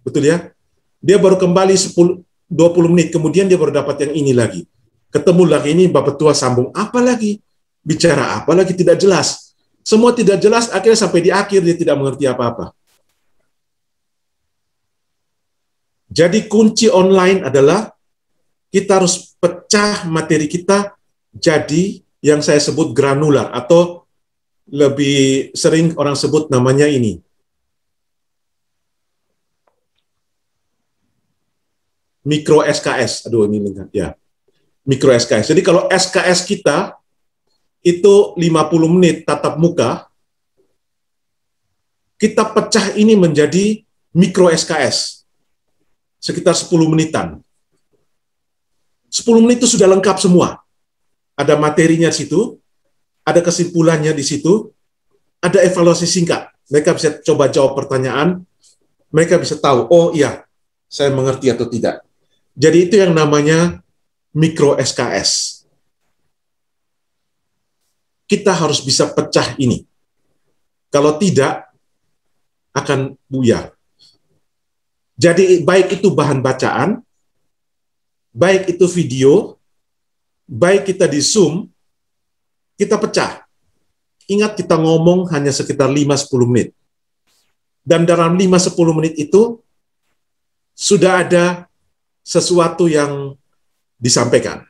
Betul ya? Dia baru kembali 10-20 menit, kemudian dia baru dapat yang ini lagi. Ketemu lagi ini, Bapak Tua sambung, apa lagi? Bicara apa lagi? Tidak jelas. Semua tidak jelas, akhirnya sampai di akhir dia tidak mengerti apa-apa. Jadi kunci online adalah kita harus pecah materi kita jadi yang saya sebut granular, atau lebih sering orang sebut namanya ini. Mikro SKS. Aduh, ini ya. Mikro SKS. Jadi kalau SKS kita itu 50 menit tatap muka, kita pecah ini menjadi mikro SKS. Sekitar 10 menitan. 10 menit itu sudah lengkap semua. Ada materinya di situ, ada kesimpulannya di situ, ada evaluasi singkat. Mereka bisa coba jawab pertanyaan, mereka bisa tahu, oh iya, saya mengerti atau tidak. Jadi itu yang namanya mikro SKS. Kita harus bisa pecah ini. Kalau tidak, akan buyar. Jadi baik itu bahan bacaan, baik itu video, baik kita di Zoom, kita pecah. Ingat kita ngomong hanya sekitar 5-10 menit. Dan dalam 5-10 menit itu, sudah ada sesuatu yang disampaikan.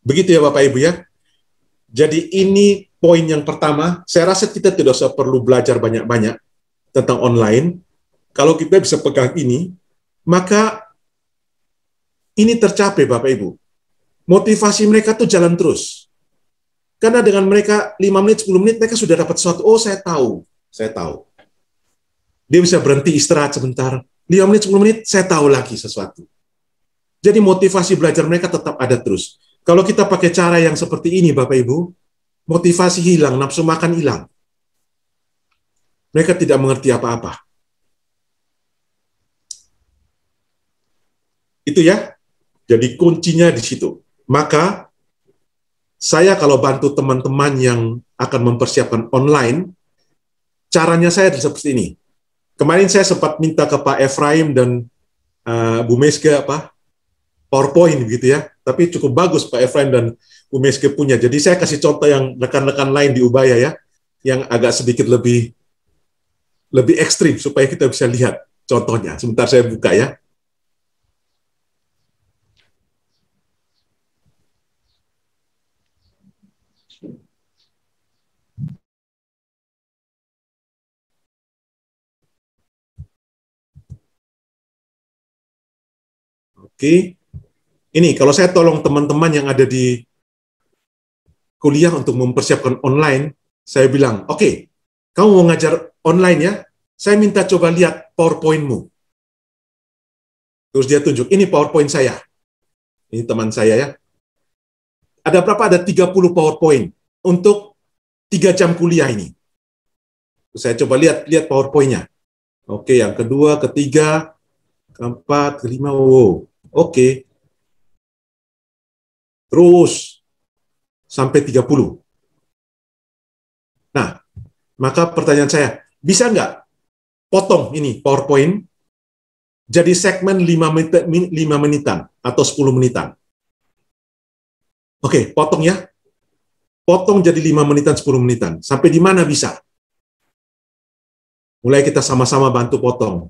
Begitu ya Bapak Ibu ya. Jadi ini poin yang pertama. Saya rasa kita tidak usah perlu belajar banyak-banyak tentang online. Kalau kita bisa pegang ini, maka ini tercapai Bapak Ibu. Motivasi mereka tuh jalan terus. Karena dengan mereka 5 menit, 10 menit, mereka sudah dapat sesuatu. Oh, saya tahu. Dia bisa berhenti istirahat sebentar. 5 menit, 10 menit, saya tahu lagi sesuatu. Jadi motivasi belajar mereka tetap ada terus. Kalau kita pakai cara yang seperti ini, Bapak Ibu, motivasi hilang, nafsu makan hilang. Mereka tidak mengerti apa-apa. Itu ya. Jadi kuncinya di situ. Maka saya kalau bantu teman-teman yang akan mempersiapkan online, caranya saya seperti ini. Kemarin saya sempat minta ke Pak Efraim dan Bu Meske PowerPoint begitu ya. Tapi cukup bagus Pak Efraim dan Bu Meske punya. Jadi saya kasih contoh yang rekan-rekan lain di Ubaya ya, yang agak sedikit lebih ekstrim supaya kita bisa lihat contohnya. Sebentar saya buka ya. Oke. Ini kalau saya tolong teman-teman yang ada di kuliah untuk mempersiapkan online, saya bilang, oke, kamu mau ngajar online ya, saya minta coba lihat PowerPoint-mu. Terus dia tunjuk, ini PowerPoint saya. Ini teman saya ya. Ada berapa? Ada 30 PowerPoint untuk 3 jam kuliah ini. Terus saya coba lihat PowerPoint-nya. Oke, yang kedua, ketiga, keempat, kelima, wow. Oke. Terus sampai 30. Nah, maka pertanyaan saya, bisa nggak potong ini PowerPoint jadi segmen 5 menitan atau 10 menitan? Oke, potong ya. Potong jadi 5 menitan, 10 menitan. Sampai di mana bisa? Mulai kita sama-sama bantu potong.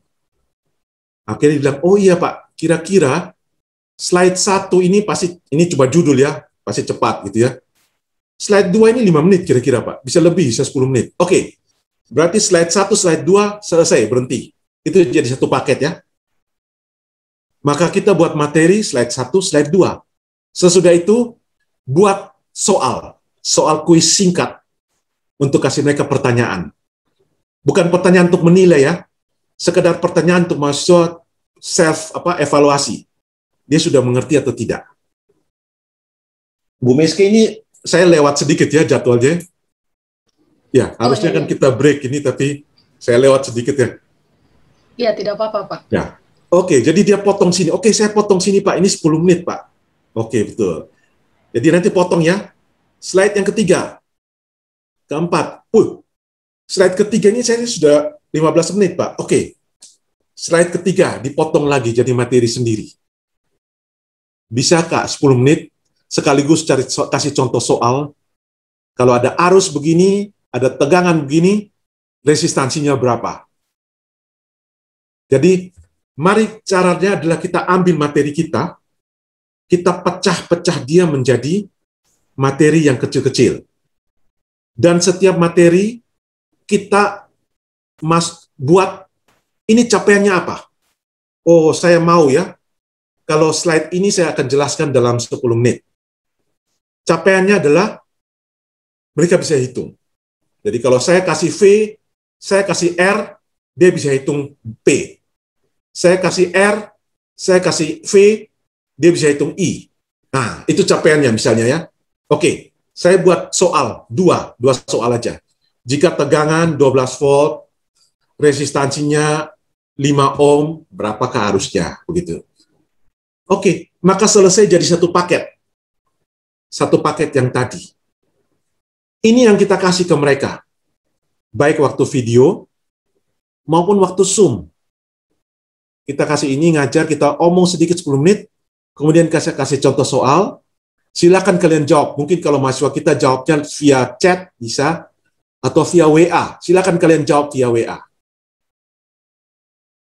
Akhirnya bilang, oh iya Pak, kira-kira slide 1 ini pasti, ini coba judul ya, pasti cepat gitu ya. Slide 2 ini 5 menit kira-kira Pak, bisa lebih, bisa 10 menit. Oke, berarti slide 1, slide 2, selesai, berhenti. Itu jadi satu paket ya. Maka kita buat materi slide 1, slide 2. Sesudah itu, buat soal kuis singkat untuk kasih mereka pertanyaan. Bukan pertanyaan untuk menilai ya, sekedar pertanyaan untuk mahasiswa evaluasi. Dia sudah mengerti atau tidak. Bu Meske ini saya lewat sedikit ya jadwalnya. Ya, harusnya kan kita break ini, tapi saya lewat sedikit ya. Iya, tidak apa-apa, Pak. Ya. Oke, jadi dia potong sini. Oke, saya potong sini, Pak. Ini 10 menit, Pak. Oke, betul. Jadi nanti potong ya. Slide yang ketiga. Keempat. Slide ketiga ini saya sudah 15 menit, Pak. Oke. Slide ketiga dipotong lagi jadi materi sendiri. Bisa, Kak, 10 menit sekaligus kasih contoh soal. Kalau ada arus begini, ada tegangan begini, resistansinya berapa? Jadi, mari caranya adalah kita ambil materi kita pecah-pecah dia menjadi materi yang kecil-kecil. Dan setiap materi kita buat, ini capaiannya apa? Oh, saya mau ya, kalau slide ini saya akan jelaskan dalam 10 menit. Capaiannya adalah mereka bisa hitung. Jadi kalau saya kasih V, saya kasih R, dia bisa hitung P. Saya kasih R, saya kasih V, dia bisa hitung I. Nah, itu capaiannya misalnya ya. Oke, saya buat soal, dua soal aja. Jika tegangan 12 volt, resistansinya 5 ohm, berapakah arusnya? Begitu. Oke, maka selesai jadi satu paket. Satu paket yang tadi. Ini yang kita kasih ke mereka. Baik waktu video, maupun waktu Zoom. Kita kasih ini, ngajar, kita omong sedikit 10 menit, kemudian kasih contoh soal, silakan kalian jawab. Mungkin kalau mahasiswa kita jawabnya via chat, bisa, atau via WA. Silakan kalian jawab via WA.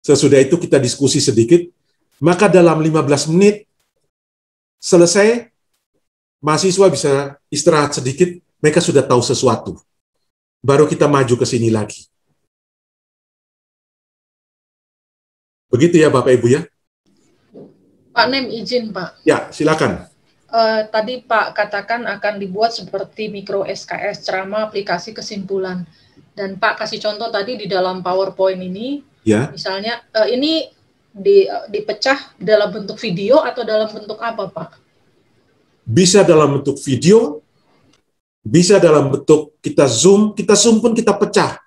Sesudah itu kita diskusi sedikit, maka dalam 15 menit, selesai, mahasiswa bisa istirahat sedikit, mereka sudah tahu sesuatu. Baru kita maju ke sini lagi. Begitu ya Bapak Ibu ya? Pak Nem izin Pak. Ya, silakan. Tadi Pak katakan akan dibuat seperti mikro SKS, ceramah aplikasi kesimpulan. Dan Pak kasih contoh tadi di dalam PowerPoint ini, ya. Misalnya ini dipecah dalam bentuk video atau dalam bentuk apa Pak? Bisa dalam bentuk video, bisa dalam bentuk kita zoom pun kita pecah.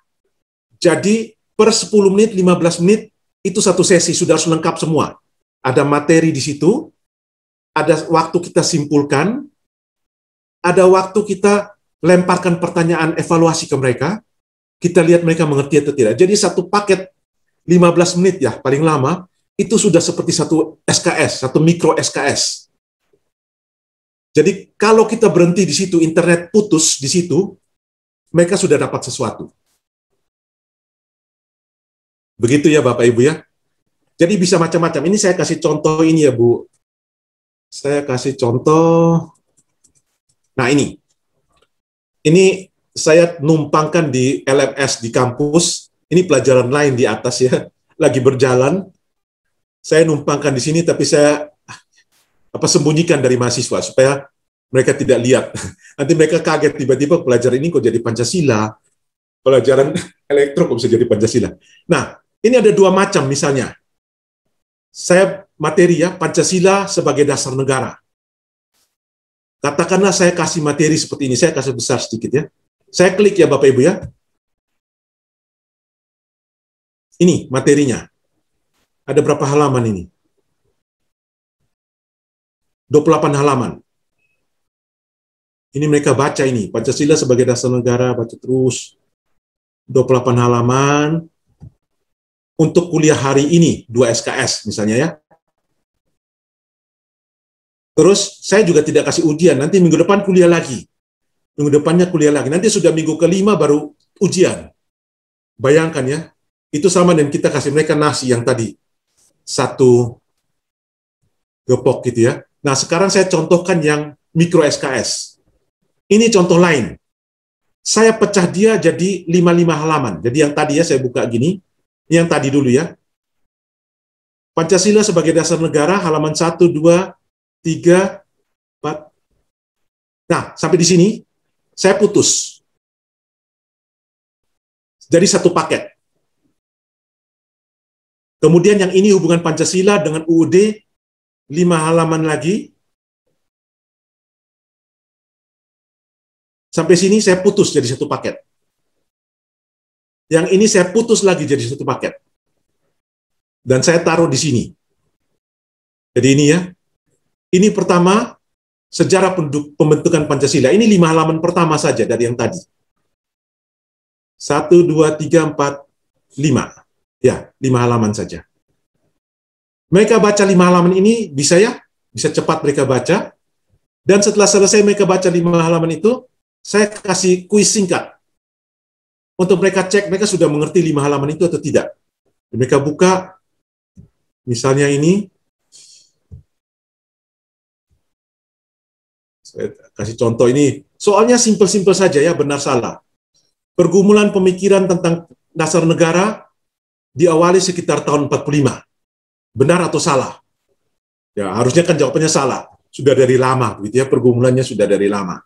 Jadi per 10 menit, 15 menit, itu satu sesi, sudah lengkap semua. Ada materi di situ, ada waktu kita simpulkan, ada waktu kita lemparkan pertanyaan evaluasi ke mereka, kita lihat mereka mengerti atau tidak. Jadi satu paket 15 menit ya, paling lama, itu sudah seperti satu SKS, satu mikro SKS. Jadi kalau kita berhenti di situ, internet putus di situ, mereka sudah dapat sesuatu. Begitu ya Bapak Ibu ya. Jadi bisa macam-macam. Ini saya kasih contoh ini ya Bu. Saya kasih contoh. Nah ini. Ini saya numpangkan di LMS di kampus. Ini pelajaran lain di atas ya. Lagi berjalan. Saya numpangkan di sini tapi saya sembunyikan dari mahasiswa supaya mereka tidak lihat. Nanti mereka kaget tiba-tiba pelajaran ini kok jadi Pancasila. Pelajaran elektro kok bisa jadi Pancasila. Nah, ini ada dua macam misalnya. Saya materi ya, Pancasila sebagai dasar negara. Katakanlah saya kasih materi seperti ini, saya kasih besar sedikit ya. Saya klik ya Bapak Ibu ya. Ini materinya. Ada berapa halaman ini? 28 halaman. Ini mereka baca ini, Pancasila sebagai dasar negara, baca terus. 28 halaman. Untuk kuliah hari ini, 2 SKS misalnya ya. Terus saya juga tidak kasih ujian, nanti minggu depan kuliah lagi. Minggu depannya kuliah lagi, nanti sudah minggu kelima baru ujian. Bayangkan ya, itu sama dengan kita kasih mereka nasi yang tadi. Satu gepok gitu ya. Nah sekarang saya contohkan yang mikro SKS. Ini contoh lain. Saya pecah dia jadi 5 halaman. Jadi yang tadi ya saya buka gini, yang tadi dulu ya. Pancasila sebagai dasar negara, halaman 1, 2, 3, 4. Nah, sampai di sini, saya putus. Jadi satu paket. Kemudian yang ini hubungan Pancasila dengan UUD, 5 halaman lagi. Sampai sini saya putus jadi satu paket. Yang ini saya putus lagi jadi satu paket. Dan saya taruh di sini. Jadi ini ya. Ini pertama, sejarah pembentukan Pancasila. Ini 5 halaman pertama saja dari yang tadi. 1, 2, 3, 4, 5. Ya, 5 halaman saja. Mereka baca 5 halaman ini, bisa ya? Bisa cepat mereka baca. Dan setelah selesai mereka baca 5 halaman itu, saya kasih kuis singkat. Untuk mereka cek, mereka sudah mengerti 5 halaman itu atau tidak. Mereka buka, misalnya ini, saya kasih contoh ini, soalnya simpel-simpel saja ya, benar salah. Pergumulan pemikiran tentang dasar negara diawali sekitar tahun 45. Benar atau salah? Ya, harusnya kan jawabannya salah. Sudah dari lama, begitu ya, pergumulannya sudah dari lama.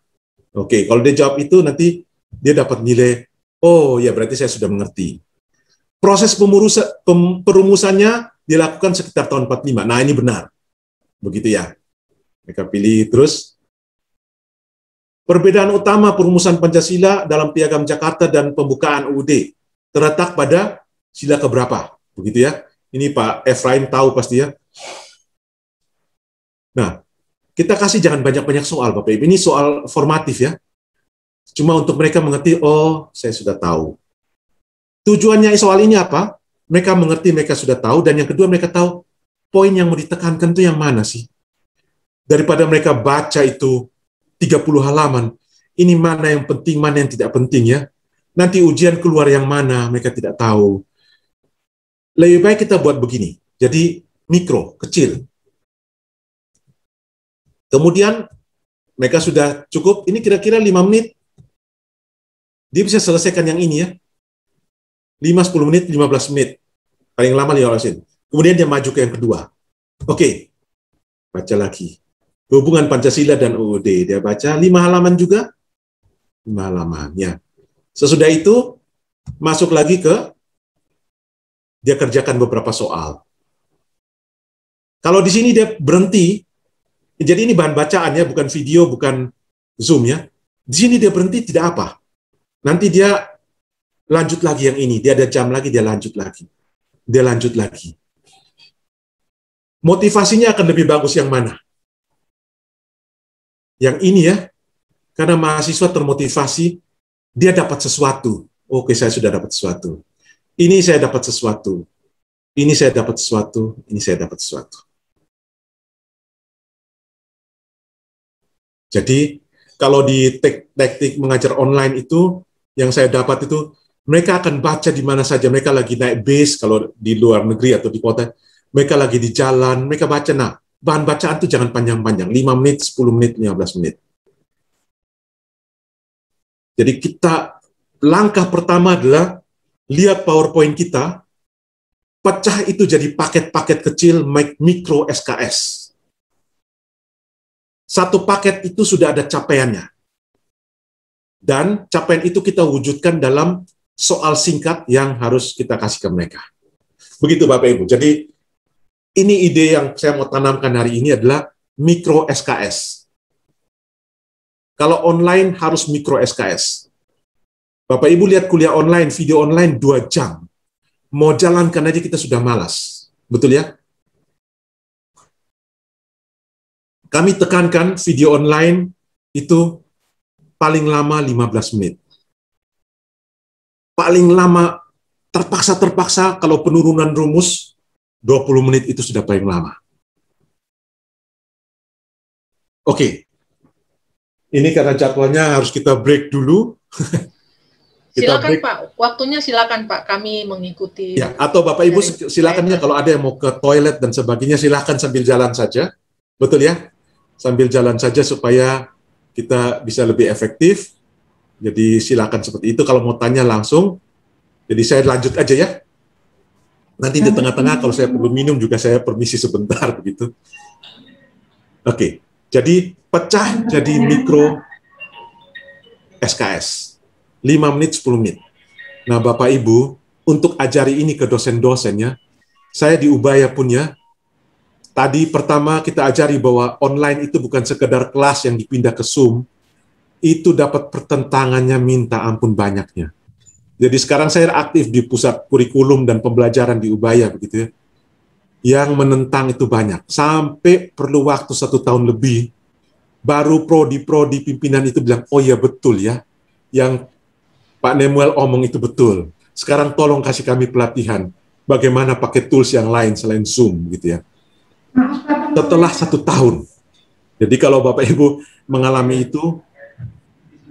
Oke, kalau dia jawab itu, nanti dia dapat nilai, oh ya berarti saya sudah mengerti. Proses perumusannya dilakukan sekitar tahun 45. Nah ini benar. Begitu ya. Mereka pilih terus. Perbedaan utama perumusan Pancasila dalam Piagam Jakarta dan pembukaan UUD terletak pada sila keberapa. Begitu ya. Ini Pak Efraim tahu pasti ya. Nah, kita kasih jangan banyak-banyak soal Bapak Ibu. Ini soal formatif ya. Cuma untuk mereka mengerti, oh saya sudah tahu. Tujuannya soal ini apa? Mereka mengerti, mereka sudah tahu. Dan yang kedua mereka tahu, poin yang mau ditekankan itu yang mana sih? Daripada mereka baca itu 30 halaman, ini mana yang penting, mana yang tidak penting ya. Nanti ujian keluar yang mana, mereka tidak tahu. Lebih baik kita buat begini. Jadi mikro, kecil. Kemudian mereka sudah cukup, ini kira-kira 5 menit, dia bisa selesaikan yang ini ya. 5-10 menit, 15 menit. Paling lama 15 menit. Kemudian dia maju ke yang kedua. Oke, baca lagi. Hubungan Pancasila dan UUD. Dia baca 5 halaman juga. 5 halaman, ya. Sesudah itu, masuk lagi ke, dia kerjakan beberapa soal. Kalau di sini dia berhenti, jadi ini bahan bacaan ya, bukan video, bukan Zoom ya. Di sini dia berhenti, tidak apa. Nanti dia lanjut lagi yang ini. Dia ada jam lagi, dia lanjut lagi. Dia lanjut lagi. Motivasinya akan lebih bagus yang mana? Yang ini ya, karena mahasiswa termotivasi, dia dapat sesuatu. Oke, saya sudah dapat sesuatu. Ini saya dapat sesuatu. Ini saya dapat sesuatu. Ini saya dapat sesuatu. Jadi, kalau di teknik mengajar online itu, yang saya dapat itu, mereka akan baca di mana saja. Mereka lagi naik bis, kalau di luar negeri atau di kota, mereka lagi di jalan, mereka baca. Nah, bahan bacaan itu jangan panjang-panjang, 5 menit, 10 menit, 15 menit. Jadi kita, langkah pertama adalah lihat PowerPoint kita, pecah itu jadi paket-paket kecil mikro SKS. Satu paket itu sudah ada capaiannya. Dan capaian itu kita wujudkan dalam soal singkat yang harus kita kasih ke mereka. Begitu Bapak Ibu. Jadi ini ide yang saya mau tanamkan hari ini adalah mikro SKS. Kalau online harus mikro SKS. Bapak Ibu lihat kuliah online, video online 2 jam. Mau jalankan aja kita sudah malas. Betul ya? Kami tekankan video online itu paling lama 15 menit. Paling lama terpaksa kalau penurunan rumus 20 menit itu sudah paling lama. Oke. Ini karena jadwalnya harus kita break dulu. Silakan break. Pak, waktunya silakan Pak, kami mengikuti. Ya, atau Bapak Ibu silakan ya, kalau ada yang mau ke toilet dan sebagainya silakan sambil jalan saja. Betul ya? Sambil jalan saja supaya kita bisa lebih efektif. Jadi silakan seperti itu. Kalau mau tanya langsung. Jadi saya lanjut aja ya. Nanti di tengah-tengah kalau saya perlu minum juga saya permisi sebentar begitu. Oke. Jadi pecah jadi mikro SKS. 5 menit, 10 menit. Nah Bapak Ibu, untuk ajari ini ke dosen-dosennya, saya di Ubaya punya, tadi pertama kita ajari bahwa online itu bukan sekedar kelas yang dipindah ke Zoom, itu dapat pertentangannya minta ampun banyaknya. Jadi sekarang saya aktif di pusat kurikulum dan pembelajaran di Ubaya, begitu ya. Yang menentang itu banyak. Sampai perlu waktu 1 tahun lebih, baru prodi pimpinan itu bilang, oh ya betul ya, yang Pak Nemuel omong itu betul. Sekarang tolong kasih kami pelatihan, bagaimana pakai tools yang lain selain Zoom, gitu ya. Setelah 1 tahun. Jadi kalau Bapak Ibu mengalami itu,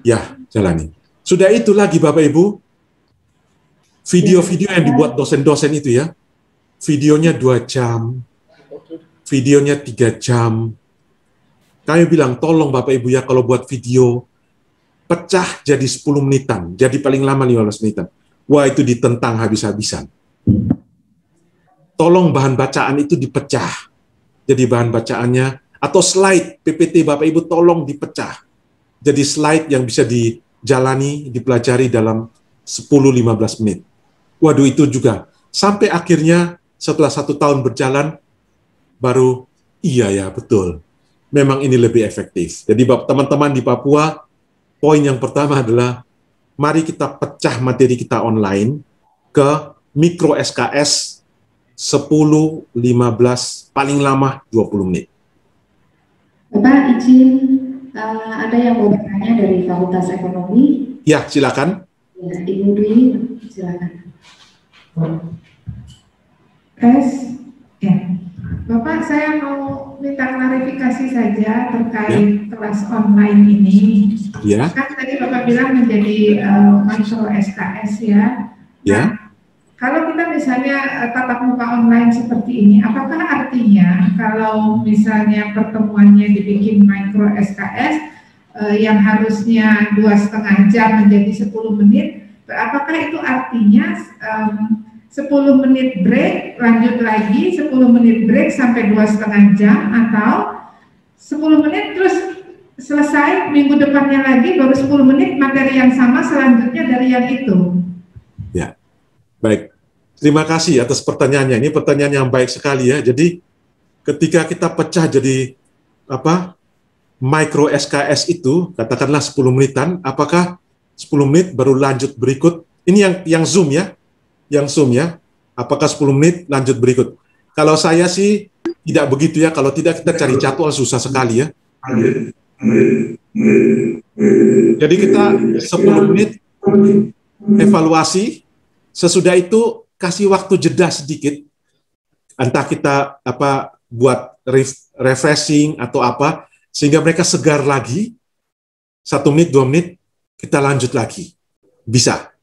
ya jalani. Sudah itu lagi Bapak Ibu, video-video yang dibuat dosen-dosen itu ya, videonya 2 jam, videonya 3 jam. Kami bilang, tolong Bapak Ibu ya, kalau buat video, pecah jadi 10 menitan, jadi paling lama 15 menitan. Wah, itu ditentang habis-habisan. Tolong bahan bacaan itu dipecah. Jadi bahan bacaannya, atau slide, PPT Bapak Ibu tolong dipecah. Jadi slide yang bisa dijalani, dipelajari dalam 10-15 menit. Waduh, itu juga. Sampai akhirnya setelah 1 tahun berjalan, baru iya ya, betul. Memang ini lebih efektif. Jadi teman-teman di Papua, poin yang pertama adalah, mari kita pecah materi kita online ke mikro SKS 10, 15, paling lama 20 menit. Bapak izin, ada yang mau bertanya dari Fakultas Ekonomi? Ya, silakan. Ya, Ibu Dwi, silakan. Ya. Bapak, saya mau minta klarifikasi saja terkait kelas online ini. Ya. Kan tadi Bapak bilang menjadi mikro SKS ya. Ya. Nah, kalau kita misalnya tatap muka online seperti ini, apakah artinya kalau misalnya pertemuannya dibikin mikro SKS yang harusnya 2,5 jam menjadi 10 menit, apakah itu artinya 10 menit break, lanjut lagi 10 menit break sampai 2,5 jam, atau 10 menit terus selesai, minggu depannya lagi baru 10 menit materi yang sama selanjutnya dari yang itu? Ya, baik. Terima kasih atas pertanyaannya. Ini pertanyaan yang baik sekali ya. Jadi ketika kita pecah jadi micro SKS itu, katakanlah 10 menitan, apakah 10 menit baru lanjut berikut? Ini yang Zoom ya. Yang Zoom ya, apakah 10 menit lanjut berikut? Kalau saya sih Tidak begitu ya, kalau tidak kita cari jadwal susah sekali ya. Jadi kita 10 menit evaluasi, sesudah itu kasih waktu jeda sedikit, entah kita buat refreshing atau apa, sehingga mereka segar lagi. 1 menit, 2 menit, kita lanjut lagi. Bisa.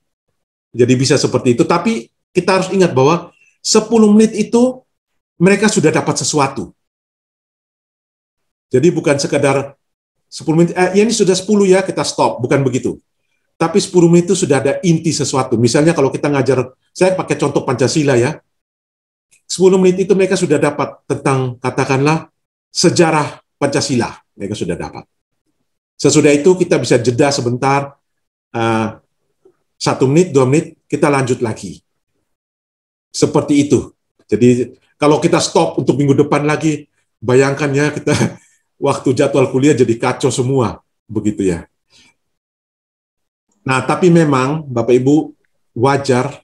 Jadi bisa seperti itu. Tapi kita harus ingat bahwa 10 menit itu mereka sudah dapat sesuatu. Jadi bukan sekadar 10 menit, ya ini sudah 10 ya, kita stop. Bukan begitu. Tapi 10 menit itu sudah ada inti sesuatu. Misalnya kalau kita ngajar, saya pakai contoh Pancasila ya, 10 menit itu mereka sudah dapat tentang, katakanlah, sejarah Pancasila. Mereka sudah dapat. Sesudah itu kita bisa jeda sebentar, 1 menit, 2 menit, kita lanjut lagi. Seperti itu. Jadi kalau kita stop untuk minggu depan lagi, bayangkan ya, kita waktu jadwal kuliah jadi kacau semua. Begitu ya. Nah, tapi memang, Bapak Ibu, wajar.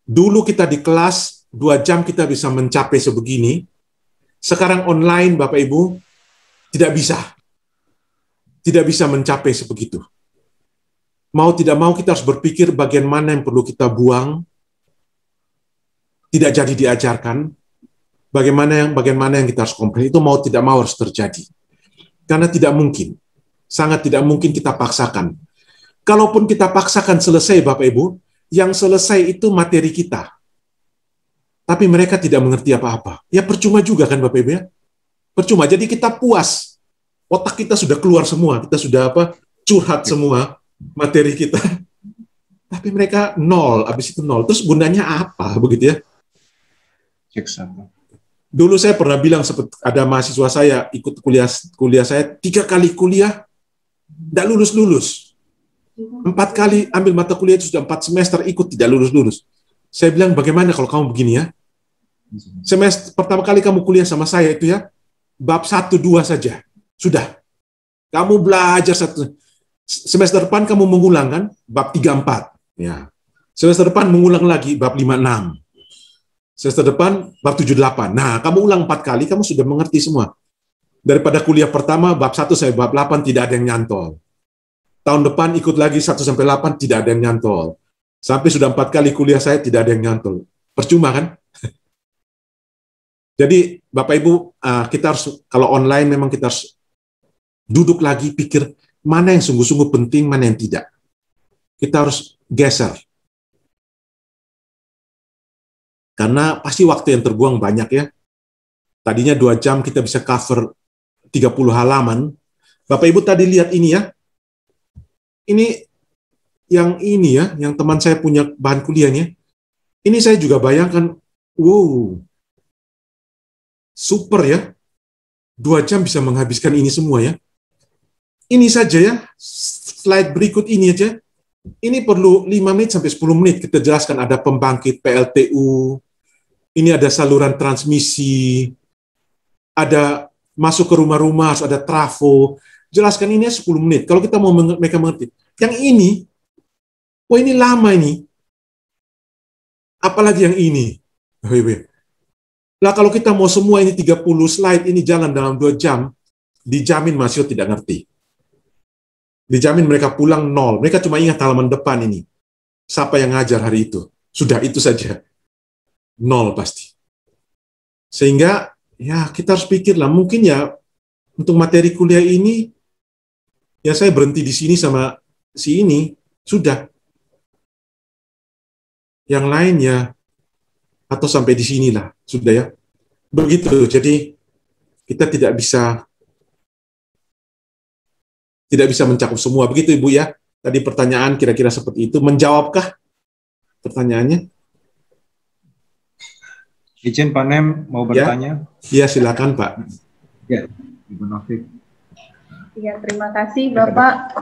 Dulu kita di kelas, 2 jam kita bisa mencapai sebegini. Sekarang online, Bapak Ibu, tidak bisa. Tidak bisa mencapai sebegitu. Mau tidak mau kita harus berpikir bagian mana yang perlu kita buang, tidak jadi diajarkan, bagian mana yang kita harus komplain, itu mau tidak mau harus terjadi. Karena tidak mungkin, sangat tidak mungkin kita paksakan. Kalaupun kita paksakan selesai, Bapak Ibu, yang selesai itu materi kita. Tapi mereka tidak mengerti apa-apa. Ya percuma juga kan Bapak Ibu ya? Percuma, jadi kita puas. Otak kita sudah keluar semua, kita sudah curhat semua materi kita. Tapi mereka nol, habis itu nol. Terus gunanya apa, begitu ya? Dulu saya pernah bilang, ada mahasiswa saya ikut kuliah saya, 3 kali kuliah, tidak lulus-lulus. 4 kali ambil mata kuliah itu sudah 4 semester ikut, tidak lulus-lulus. Saya bilang, bagaimana kalau kamu begini ya? Semester pertama kali kamu kuliah sama saya itu ya, bab 1, 2 saja. Sudah. Kamu belajar semester depan kamu mengulang kan, bab 3, 4. Ya. Semester depan mengulang lagi, bab 5, 6. Semester depan, bab 7, 8. Nah, kamu ulang 4 kali, kamu sudah mengerti semua. Daripada kuliah pertama, bab 1 sampai bab 8, tidak ada yang nyantol. Tahun depan ikut lagi 1 sampai 8, tidak ada yang nyantol. Sampai sudah 4 kali kuliah saya, tidak ada yang nyantol. Percuma kan? Jadi, Bapak Ibu, kita harus, kalau online memang kita harus duduk lagi, pikir mana yang sungguh-sungguh penting, mana yang tidak. Kita harus geser. Karena pasti waktu yang terbuang banyak ya. Tadinya 2 jam kita bisa cover 30 halaman. Bapak Ibu tadi lihat ini ya. Ini ya, yang teman saya punya bahan kuliahnya. Ini saya juga bayangkan, wow, super ya. 2 jam bisa menghabiskan ini semua ya. Ini saja ya, slide berikut ini aja. Ini perlu 5 menit sampai 10 menit. Kita jelaskan ada pembangkit PLTU, ini ada saluran transmisi, ada masuk ke rumah-rumah, harus ada trafo. Jelaskan ini 10 menit. Kalau kita mau mereka mengerti. Yang ini, wah ini lama ini. Apalagi yang ini. Nah kalau kita mau semua ini 30 slide, ini jalan dalam 2 jam, dijamin mahasiswa tidak ngerti. Dijamin mereka pulang 0. Mereka cuma ingat halaman depan ini. Siapa yang ngajar hari itu? Sudah itu saja. 0 pasti. Sehingga ya kita harus pikirlah, mungkin ya untuk materi kuliah ini ya saya berhenti di sini sama si ini, sudah. Yang lain ya atau sampai di sinilah, sudah ya. Begitu. Jadi kita tidak bisa mencakup semua. Begitu Ibu ya. Tadi pertanyaan kira-kira seperti itu. Menjawabkah pertanyaannya? Izin Pak Nem mau bertanya? Iya, silakan Pak. Ya, Ibu Novik. Ya, terima kasih Bapak.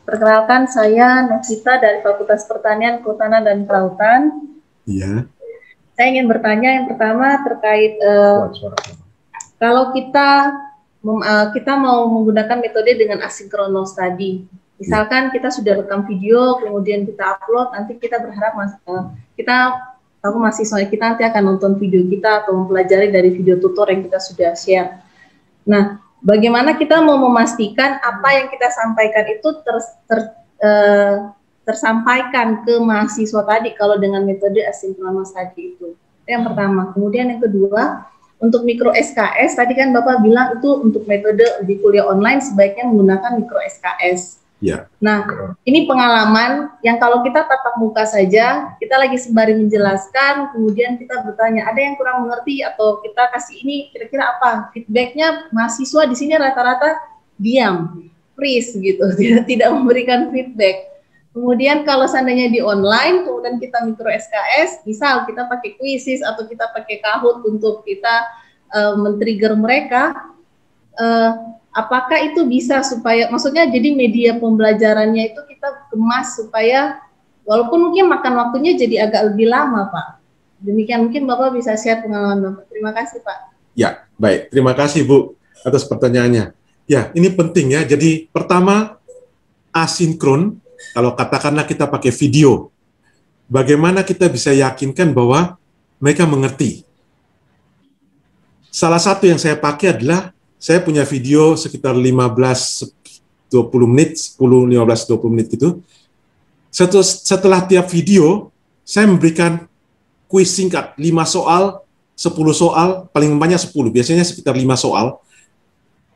Perkenalkan saya Novita dari Fakultas Pertanian, Kehutanan dan Kelautan. Iya. Saya ingin bertanya yang pertama terkait kalau kita mau menggunakan metode dengan asinkronus tadi. Misalkan kita sudah rekam video, kemudian kita upload, nanti kita berharap kita Aku mahasiswa kita nanti akan nonton video kita atau mempelajari dari video tutor yang kita sudah share. Nah, bagaimana kita mau memastikan apa yang kita sampaikan itu tersampaikan ke mahasiswa tadi kalau dengan metode asinkronus tadi itu. Yang pertama. Kemudian yang kedua, untuk mikro SKS tadi kan Bapak bilang itu untuk metode di kuliah online sebaiknya menggunakan mikro SKS. Ya. Nah, ini pengalaman yang kalau kita tatap muka saja, kita lagi sembari menjelaskan, kemudian kita bertanya, ada yang kurang mengerti atau kita kasih ini kira-kira apa? Feedbacknya mahasiswa di sini rata-rata diam, freeze gitu, tidak memberikan feedback. Kemudian kalau seandainya di online, kemudian kita mikro SKS, misal kita pakai quizzes atau kita pakai Kahoot untuk kita men-trigger mereka, apakah itu bisa supaya, maksudnya jadi media pembelajarannya itu kita kemas supaya walaupun mungkin makan waktunya jadi agak lebih lama, Pak. Demikian, mungkin Bapak bisa share pengalaman Bapak. Terima kasih, Pak. Ya, baik. Terima kasih, Bu, atas pertanyaannya. Ya, ini penting ya. Jadi pertama, asinkron, kalau katakanlah kita pakai video, bagaimana kita bisa yakinkan bahwa mereka mengerti? Salah satu yang saya pakai adalah saya punya video sekitar 15-20 menit, 10-15-20 menit gitu. Setelah tiap video, saya memberikan kuis singkat, 5 soal, 10 soal, paling banyak 10, biasanya sekitar 5 soal,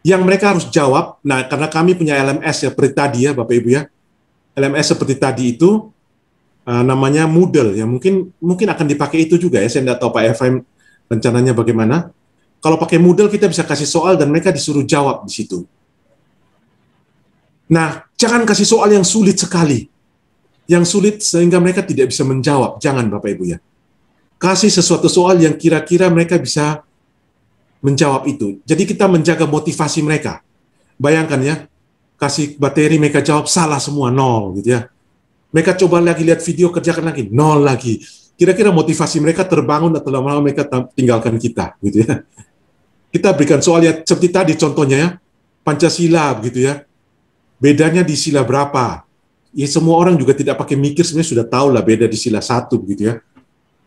yang mereka harus jawab. Nah, karena kami punya LMS ya, seperti tadi ya, Bapak Ibu ya, LMS seperti tadi itu, namanya Moodle, ya mungkin akan dipakai itu juga ya, saya tidak tahu Pak Efraim rencananya bagaimana. Kalau pakai Moodle kita bisa kasih soal dan mereka disuruh jawab di situ. Nah, jangan kasih soal yang sulit sekali. Yang sulit sehingga mereka tidak bisa menjawab. Jangan Bapak Ibu ya. Kasih sesuatu soal yang kira-kira mereka bisa menjawab itu. Jadi kita menjaga motivasi mereka. Bayangkan ya, kasih materi mereka jawab salah semua, 0 gitu ya. Mereka coba lagi lihat video, kerjakan lagi, 0 lagi. Kira-kira motivasi mereka terbangun atau lama-lama mereka tinggalkan kita gitu ya. Kita berikan soalnya seperti tadi contohnya ya, Pancasila begitu ya. Bedanya di sila berapa? Ya semua orang juga tidak pakai mikir sebenarnya sudah tahu lah beda di sila 1 begitu ya.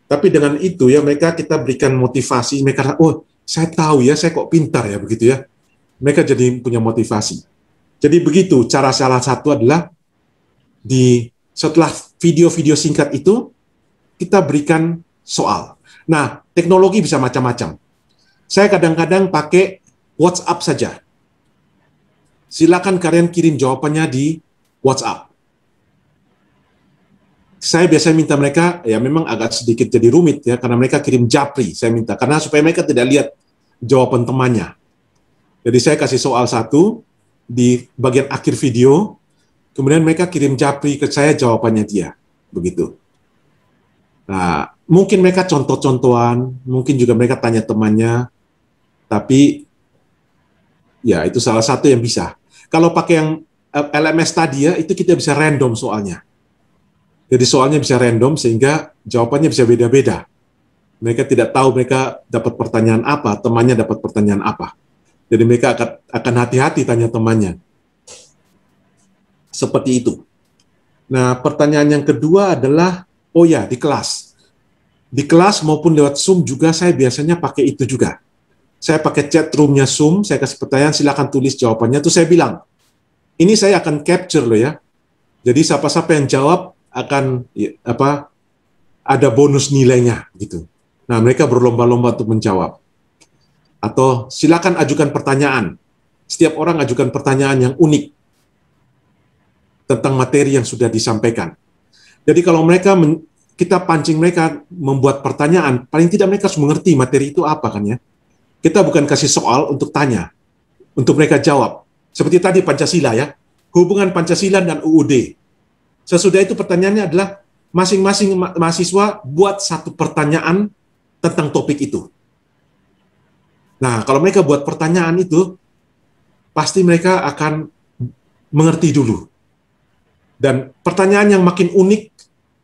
Tapi dengan itu ya mereka kita berikan motivasi, mereka oh saya tahu ya, saya kok pintar ya begitu ya. Mereka jadi punya motivasi. Jadi begitu cara salah satu adalah setelah video-video singkat itu kita berikan soal. Nah, teknologi bisa macam-macam. Saya kadang-kadang pakai WhatsApp saja. Silakan kalian kirim jawabannya di WhatsApp. Saya biasanya minta mereka, ya memang agak sedikit jadi rumit ya, karena mereka kirim japri, saya minta. Karena supaya mereka tidak lihat jawaban temannya. Jadi saya kasih soal satu, di bagian akhir video, kemudian mereka kirim japri ke saya jawabannya dia. Begitu. Nah, mungkin mereka contoh-contohan, mungkin juga mereka tanya temannya, tapi ya itu salah satu yang bisa. Kalau pakai yang LMS tadi ya, itu kita bisa random soalnya. Jadi soalnya bisa random sehingga jawabannya bisa beda-beda. Mereka tidak tahu mereka dapat pertanyaan apa, temannya dapat pertanyaan apa. Jadi mereka akan hati-hati tanya temannya. Seperti itu. Nah, pertanyaan yang kedua adalah, oh ya, di kelas. Di kelas maupun lewat Zoom juga saya biasanya pakai itu juga. Saya pakai chat room-nya Zoom, saya kasih pertanyaan, silakan tulis jawabannya. Terus saya bilang, ini saya akan capture loh ya. Jadi siapa-siapa yang jawab akan ada bonus nilainya gitu. Nah, mereka berlomba-lomba untuk menjawab. Atau silakan ajukan pertanyaan. Setiap orang ajukan pertanyaan yang unik tentang materi yang sudah disampaikan. Jadi kalau kita pancing mereka membuat pertanyaan, paling tidak mereka harus mengerti materi itu apa kan ya. Kita bukan kasih soal untuk tanya, untuk mereka jawab. Seperti tadi Pancasila ya, hubungan Pancasila dan UUD. Sesudah itu pertanyaannya adalah masing-masing mahasiswa buat satu pertanyaan tentang topik itu. Nah, kalau mereka buat pertanyaan itu, pasti mereka akan mengerti dulu. Dan pertanyaan yang makin unik,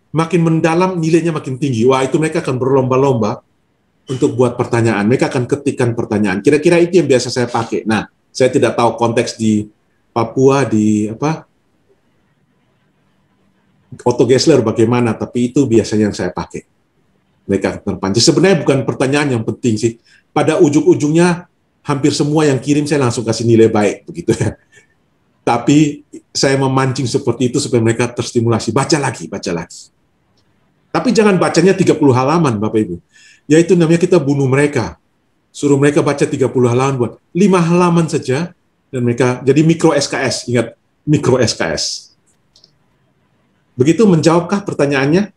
makin mendalam, nilainya makin tinggi. Wah, itu mereka akan berlomba-lomba untuk buat pertanyaan. Mereka akan ketikkan pertanyaan. Kira-kira itu yang biasa saya pakai. Nah, saya tidak tahu konteks di Papua, di Otto Gessler bagaimana, tapi itu biasanya yang saya pakai. mereka terpancing. Sebenarnya bukan pertanyaan yang penting sih. Pada ujung-ujungnya hampir semua yang kirim saya langsung kasih nilai baik begitu ya. Tapi saya memancing seperti itu supaya mereka terstimulasi. Baca lagi, baca lagi. Tapi jangan bacanya 30 halaman, Bapak Ibu. Yaitu namanya kita bunuh mereka. Suruh mereka baca 30 halaman buat 5 halaman saja. Dan mereka jadi mikro SKS. Ingat, mikro SKS. Begitu menjawabkah pertanyaannya?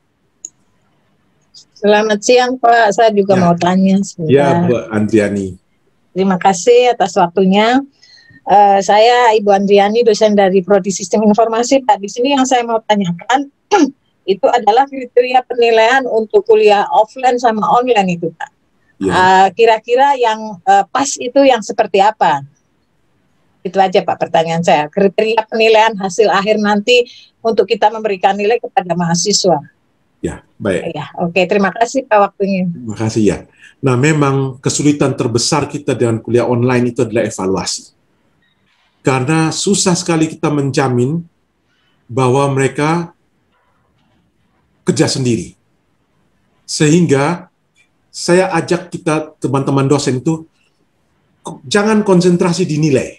Selamat siang Pak, saya juga mau tanya sebentar. Ya, Bu Andriani. Terima kasih atas waktunya. Saya Ibu Andriani, dosen dari Prodi Sistem Informasi. Pak, di sini yang saya mau tanyakan itu adalah kriteria penilaian untuk kuliah offline sama online itu, Pak. Ya. Kira-kira yang pas itu yang seperti apa? Itu aja Pak pertanyaan saya. Kriteria penilaian hasil akhir nanti untuk kita memberikan nilai kepada mahasiswa. Ya, baik. Ya, oke, terima kasih Pak waktunya. Terima kasih ya. Nah, memang kesulitan terbesar kita dengan kuliah online itu adalah evaluasi. Karena susah sekali kita menjamin bahwa mereka kerja sendiri. Sehingga saya ajak kita teman-teman dosen itu jangan konsentrasi di nilai,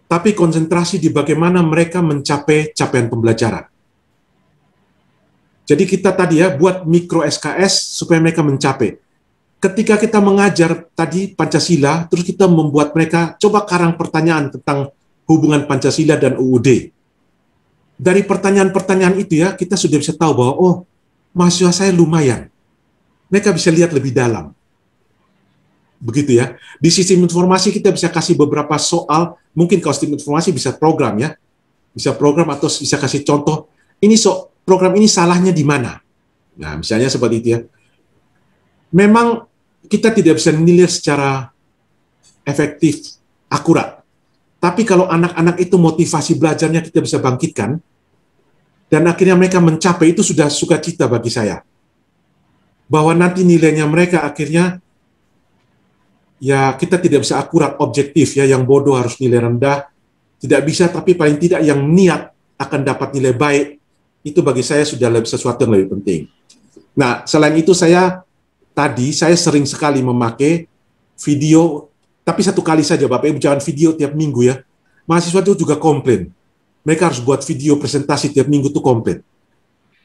tapi konsentrasi di bagaimana mereka mencapai capaian pembelajaran. Jadi kita tadi ya buat mikro SKS supaya mereka mencapai. Ketika kita mengajar tadi Pancasila, terus kita membuat mereka coba karang pertanyaan tentang hubungan Pancasila dan UUD. Dari pertanyaan-pertanyaan itu ya, kita sudah bisa tahu bahwa, oh, mahasiswa saya lumayan. Mereka bisa lihat lebih dalam. Begitu ya. Di sistem informasi kita bisa kasih beberapa soal, mungkin kalau sistem informasi bisa program ya. Bisa program atau bisa kasih contoh, ini program ini salahnya di mana. Nah, misalnya seperti itu ya. Memang kita tidak bisa menilai secara efektif, akurat. Tapi kalau anak-anak itu motivasi belajarnya kita bisa bangkitkan, dan akhirnya mereka mencapai, itu sudah sukacita bagi saya. Bahwa nanti nilainya mereka akhirnya, ya kita tidak bisa akurat, objektif, ya yang bodoh harus nilai rendah, tidak bisa, tapi paling tidak yang niat akan dapat nilai baik, itu bagi saya sudah sesuatu yang lebih penting. Nah, selain itu saya sering sekali memakai video, tapi satu kali saja Bapak Ibu, jangan video tiap minggu ya. Mahasiswa itu juga komplain. Mereka harus buat video presentasi tiap minggu itu komplain.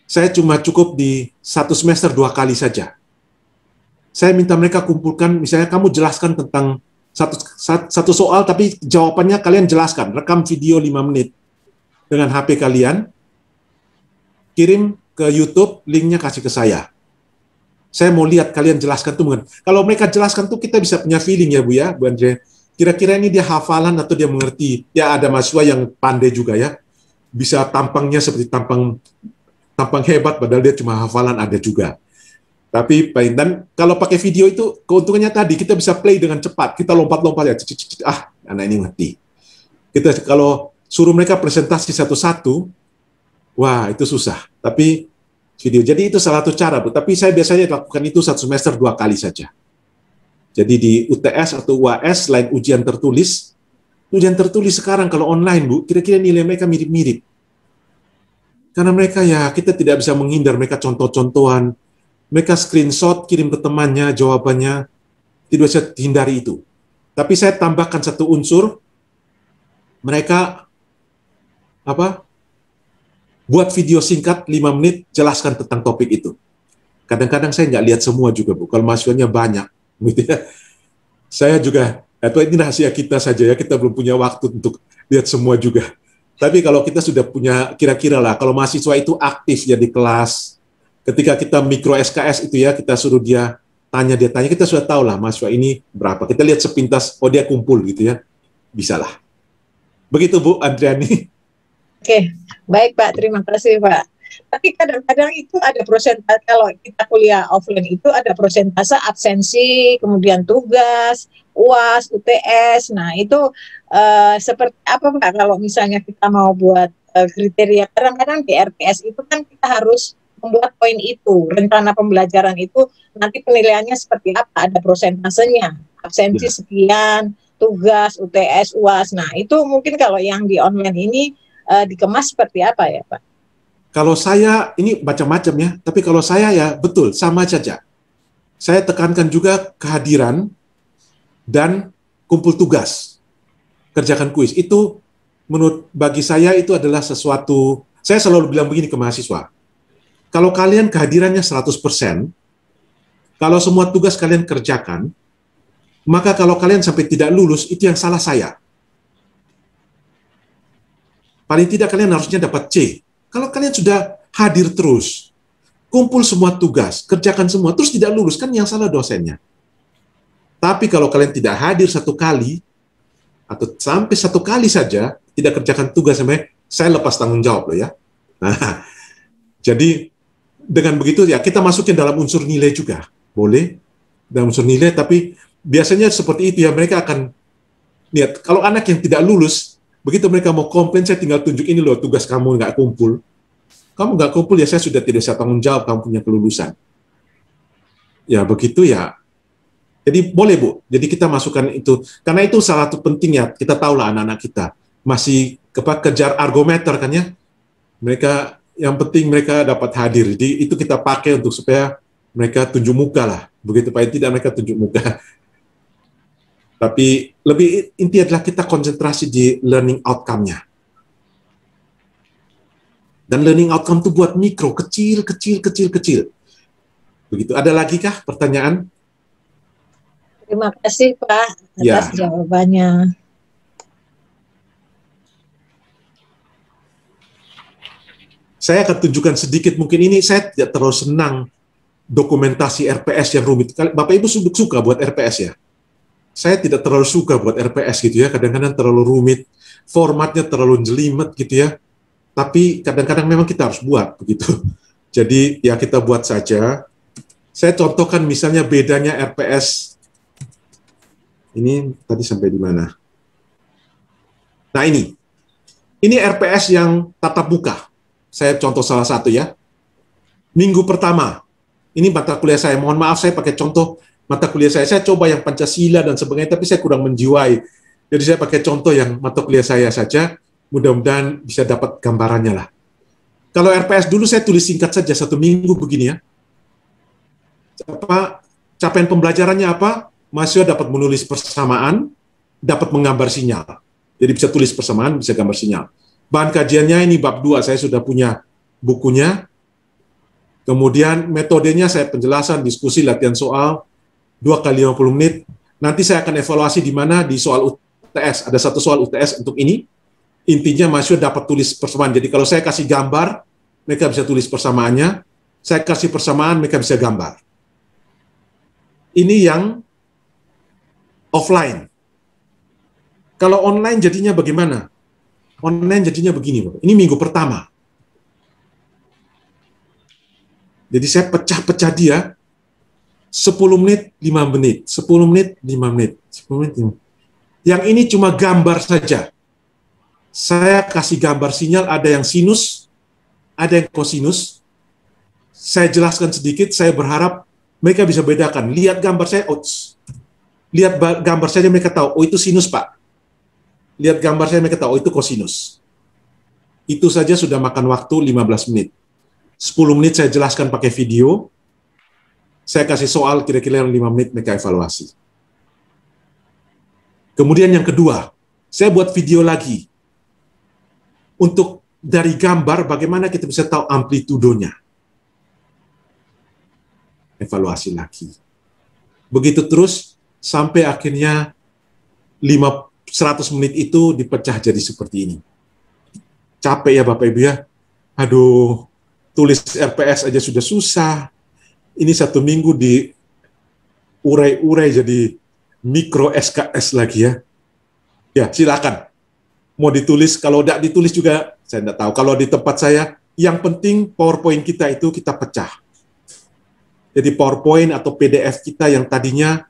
Saya cuma cukup di 1 semester 2 kali saja. Saya minta mereka kumpulkan, misalnya kamu jelaskan tentang satu soal, tapi jawabannya kalian jelaskan. Rekam video 5 menit dengan HP kalian, kirim ke YouTube, linknya kasih ke saya. Saya mau lihat kalian jelaskan tuh. Kalau mereka jelaskan tuh kita bisa punya feeling ya Bu ya, Bu Andre. Kira-kira ini dia hafalan atau dia mengerti. Ya ada mahasiswa yang pandai juga ya. Bisa tampangnya seperti tampang hebat padahal dia cuma hafalan, ada juga. Tapi dan kalau pakai video itu keuntungannya tadi kita bisa play dengan cepat. Kita lompat-lompat ya. Anak ini ngerti. Kita kalau suruh mereka presentasi satu-satu, wah itu susah. Tapi video. Jadi itu salah satu cara, Bu. Tapi saya biasanya lakukan itu 1 semester 2 kali saja. Jadi di UTS atau UAS, selain ujian tertulis sekarang kalau online, Bu, kira-kira nilai mereka mirip-mirip. Karena mereka ya, kita tidak bisa menghindar mereka contoh-contohan. Mereka screenshot, kirim ke temannya, jawabannya. Tidak bisa dihindari itu. Tapi saya tambahkan satu unsur, mereka buat video singkat 5 menit, jelaskan tentang topik itu. Kadang-kadang saya nggak lihat semua juga, Bu. Kalau mahasiswanya banyak. Gitu ya. Saya juga, ini rahasia kita saja ya, kita belum punya waktu untuk lihat semua juga. Tapi kalau kita sudah punya, kira-kira lah, kalau mahasiswa itu aktif ya di kelas, ketika kita mikro SKS itu ya, kita suruh dia tanya, kita sudah tahu lah mahasiswa ini berapa. Kita lihat sepintas, oh dia kumpul gitu ya. Bisa lah. Begitu Bu Andriani. Oke, baik Pak, terima kasih Pak. Tapi kadang-kadang itu ada persentase, kalau kita kuliah offline itu ada persentase absensi, kemudian tugas, UAS, UTS. Nah itu seperti apa Pak kalau misalnya kita mau buat kriteria, kadang-kadang di RTS itu kan kita harus membuat poin itu, rencana pembelajaran itu nanti penilaiannya seperti apa, ada prosentasenya, absensi sekian, tugas, UTS, UAS. Nah itu mungkin kalau yang di online ini dikemas seperti apa ya Pak? Kalau saya, ini macam-macam ya, tapi kalau saya ya betul, sama saja. Saya tekankan juga kehadiran dan kumpul tugas, kerjakan kuis. Itu bagi saya itu adalah sesuatu, saya selalu bilang begini ke mahasiswa, kalau kalian kehadirannya 100%, kalau semua tugas kalian kerjakan, maka kalau kalian sampai tidak lulus, itu yang salah saya. Paling tidak kalian harusnya dapat C. Kalau kalian sudah hadir terus, kumpul semua tugas, kerjakan semua, terus tidak lulus, kan yang salah dosennya. Tapi kalau kalian tidak hadir satu kali, atau sampai satu kali saja, tidak kerjakan tugas, sampai saya lepas tanggung jawab loh ya. Nah, jadi dengan begitu ya kita masukin dalam unsur nilai juga. Boleh, dalam unsur nilai, tapi biasanya seperti itu ya, mereka akan lihat, kalau anak yang tidak lulus, begitu mereka mau komplain, saya tinggal tunjuk ini loh tugas kamu nggak kumpul. Kamu nggak kumpul ya saya sudah tidak bisa tanggung jawab kamu punya kelulusan. Ya begitu ya. Jadi boleh Bu, jadi kita masukkan itu. Karena itu salah satu penting ya, kita tahulah anak-anak kita masih kejar argometer kan ya. Mereka, yang penting mereka dapat hadir. Jadi itu kita pakai untuk supaya mereka tunjuk muka lah. Begitu paling tidak mereka tunjuk muka. Tapi lebih inti adalah kita konsentrasi di learning outcome-nya. Dan learning outcome itu buat mikro, kecil. Begitu. Ada lagi kah pertanyaan? Terima kasih Pak atas jawabannya. Saya akan tunjukkan sedikit, mungkin ini saya tidak terlalu senang dokumentasi RPS yang rumit. Bapak Ibu suka buat RPS ya? Saya tidak terlalu suka buat RPS gitu ya, kadang-kadang terlalu rumit, formatnya terlalu jelimet gitu ya, tapi kadang-kadang memang kita harus buat begitu. Jadi ya kita buat saja. Saya contohkan misalnya bedanya RPS, ini tadi sampai di mana? Nah ini RPS yang tatap muka. Saya contoh salah satu ya. Minggu pertama, ini mata kuliah saya, mohon maaf saya pakai contoh mata kuliah saya coba yang Pancasila dan sebagainya, tapi saya kurang menjiwai. Jadi saya pakai contoh yang mata kuliah saya saja, mudah-mudahan bisa dapat gambarannya lah. Kalau RPS dulu saya tulis singkat saja, 1 minggu begini ya. Capaian pembelajarannya apa? Mahasiswa dapat menulis persamaan, dapat menggambar sinyal. Jadi bisa tulis persamaan, bisa gambar sinyal. Bahan kajiannya ini bab 2, saya sudah punya bukunya. Kemudian metodenya saya penjelasan, diskusi, latihan soal, 2 kali 50 menit. Nanti saya akan evaluasi di mana di soal UTS. Ada satu soal UTS untuk ini. Intinya mahasiswa dapat tulis persamaan. Jadi kalau saya kasih gambar, mereka bisa tulis persamaannya. Saya kasih persamaan, mereka bisa gambar. Ini yang offline. Kalau online jadinya bagaimana? Online jadinya begini, Bapak. Ini minggu pertama. Jadi saya pecah-pecah dia, 10 menit, 5 menit, 10 menit, 5 menit, 10 menit, 5 menit. Yang ini cuma gambar saja. Saya kasih gambar sinyal, ada yang sinus, ada yang kosinus. Saya jelaskan sedikit, saya berharap mereka bisa bedakan. Lihat gambar saya, lihat gambar saja mereka tahu, oh itu sinus Pak. Lihat gambar saya mereka tahu, oh itu kosinus. Itu saja sudah makan waktu 15 menit. 10 menit saya jelaskan pakai video, saya kasih soal kira-kira 5 menit mereka evaluasi. Kemudian yang kedua, saya buat video lagi. Untuk dari gambar, bagaimana kita bisa tahu amplitudonya. Evaluasi lagi. Begitu terus, sampai akhirnya 100 menit itu dipecah jadi seperti ini. Capek ya Bapak Ibu ya. Aduh, tulis RPS aja sudah susah. Ini 1 minggu di urai-urai jadi mikro SKS lagi ya. Ya, silakan. Mau ditulis, kalau tidak ditulis juga, saya tidak tahu. Kalau di tempat saya, yang penting PowerPoint kita itu kita pecah. Jadi PowerPoint atau PDF kita yang tadinya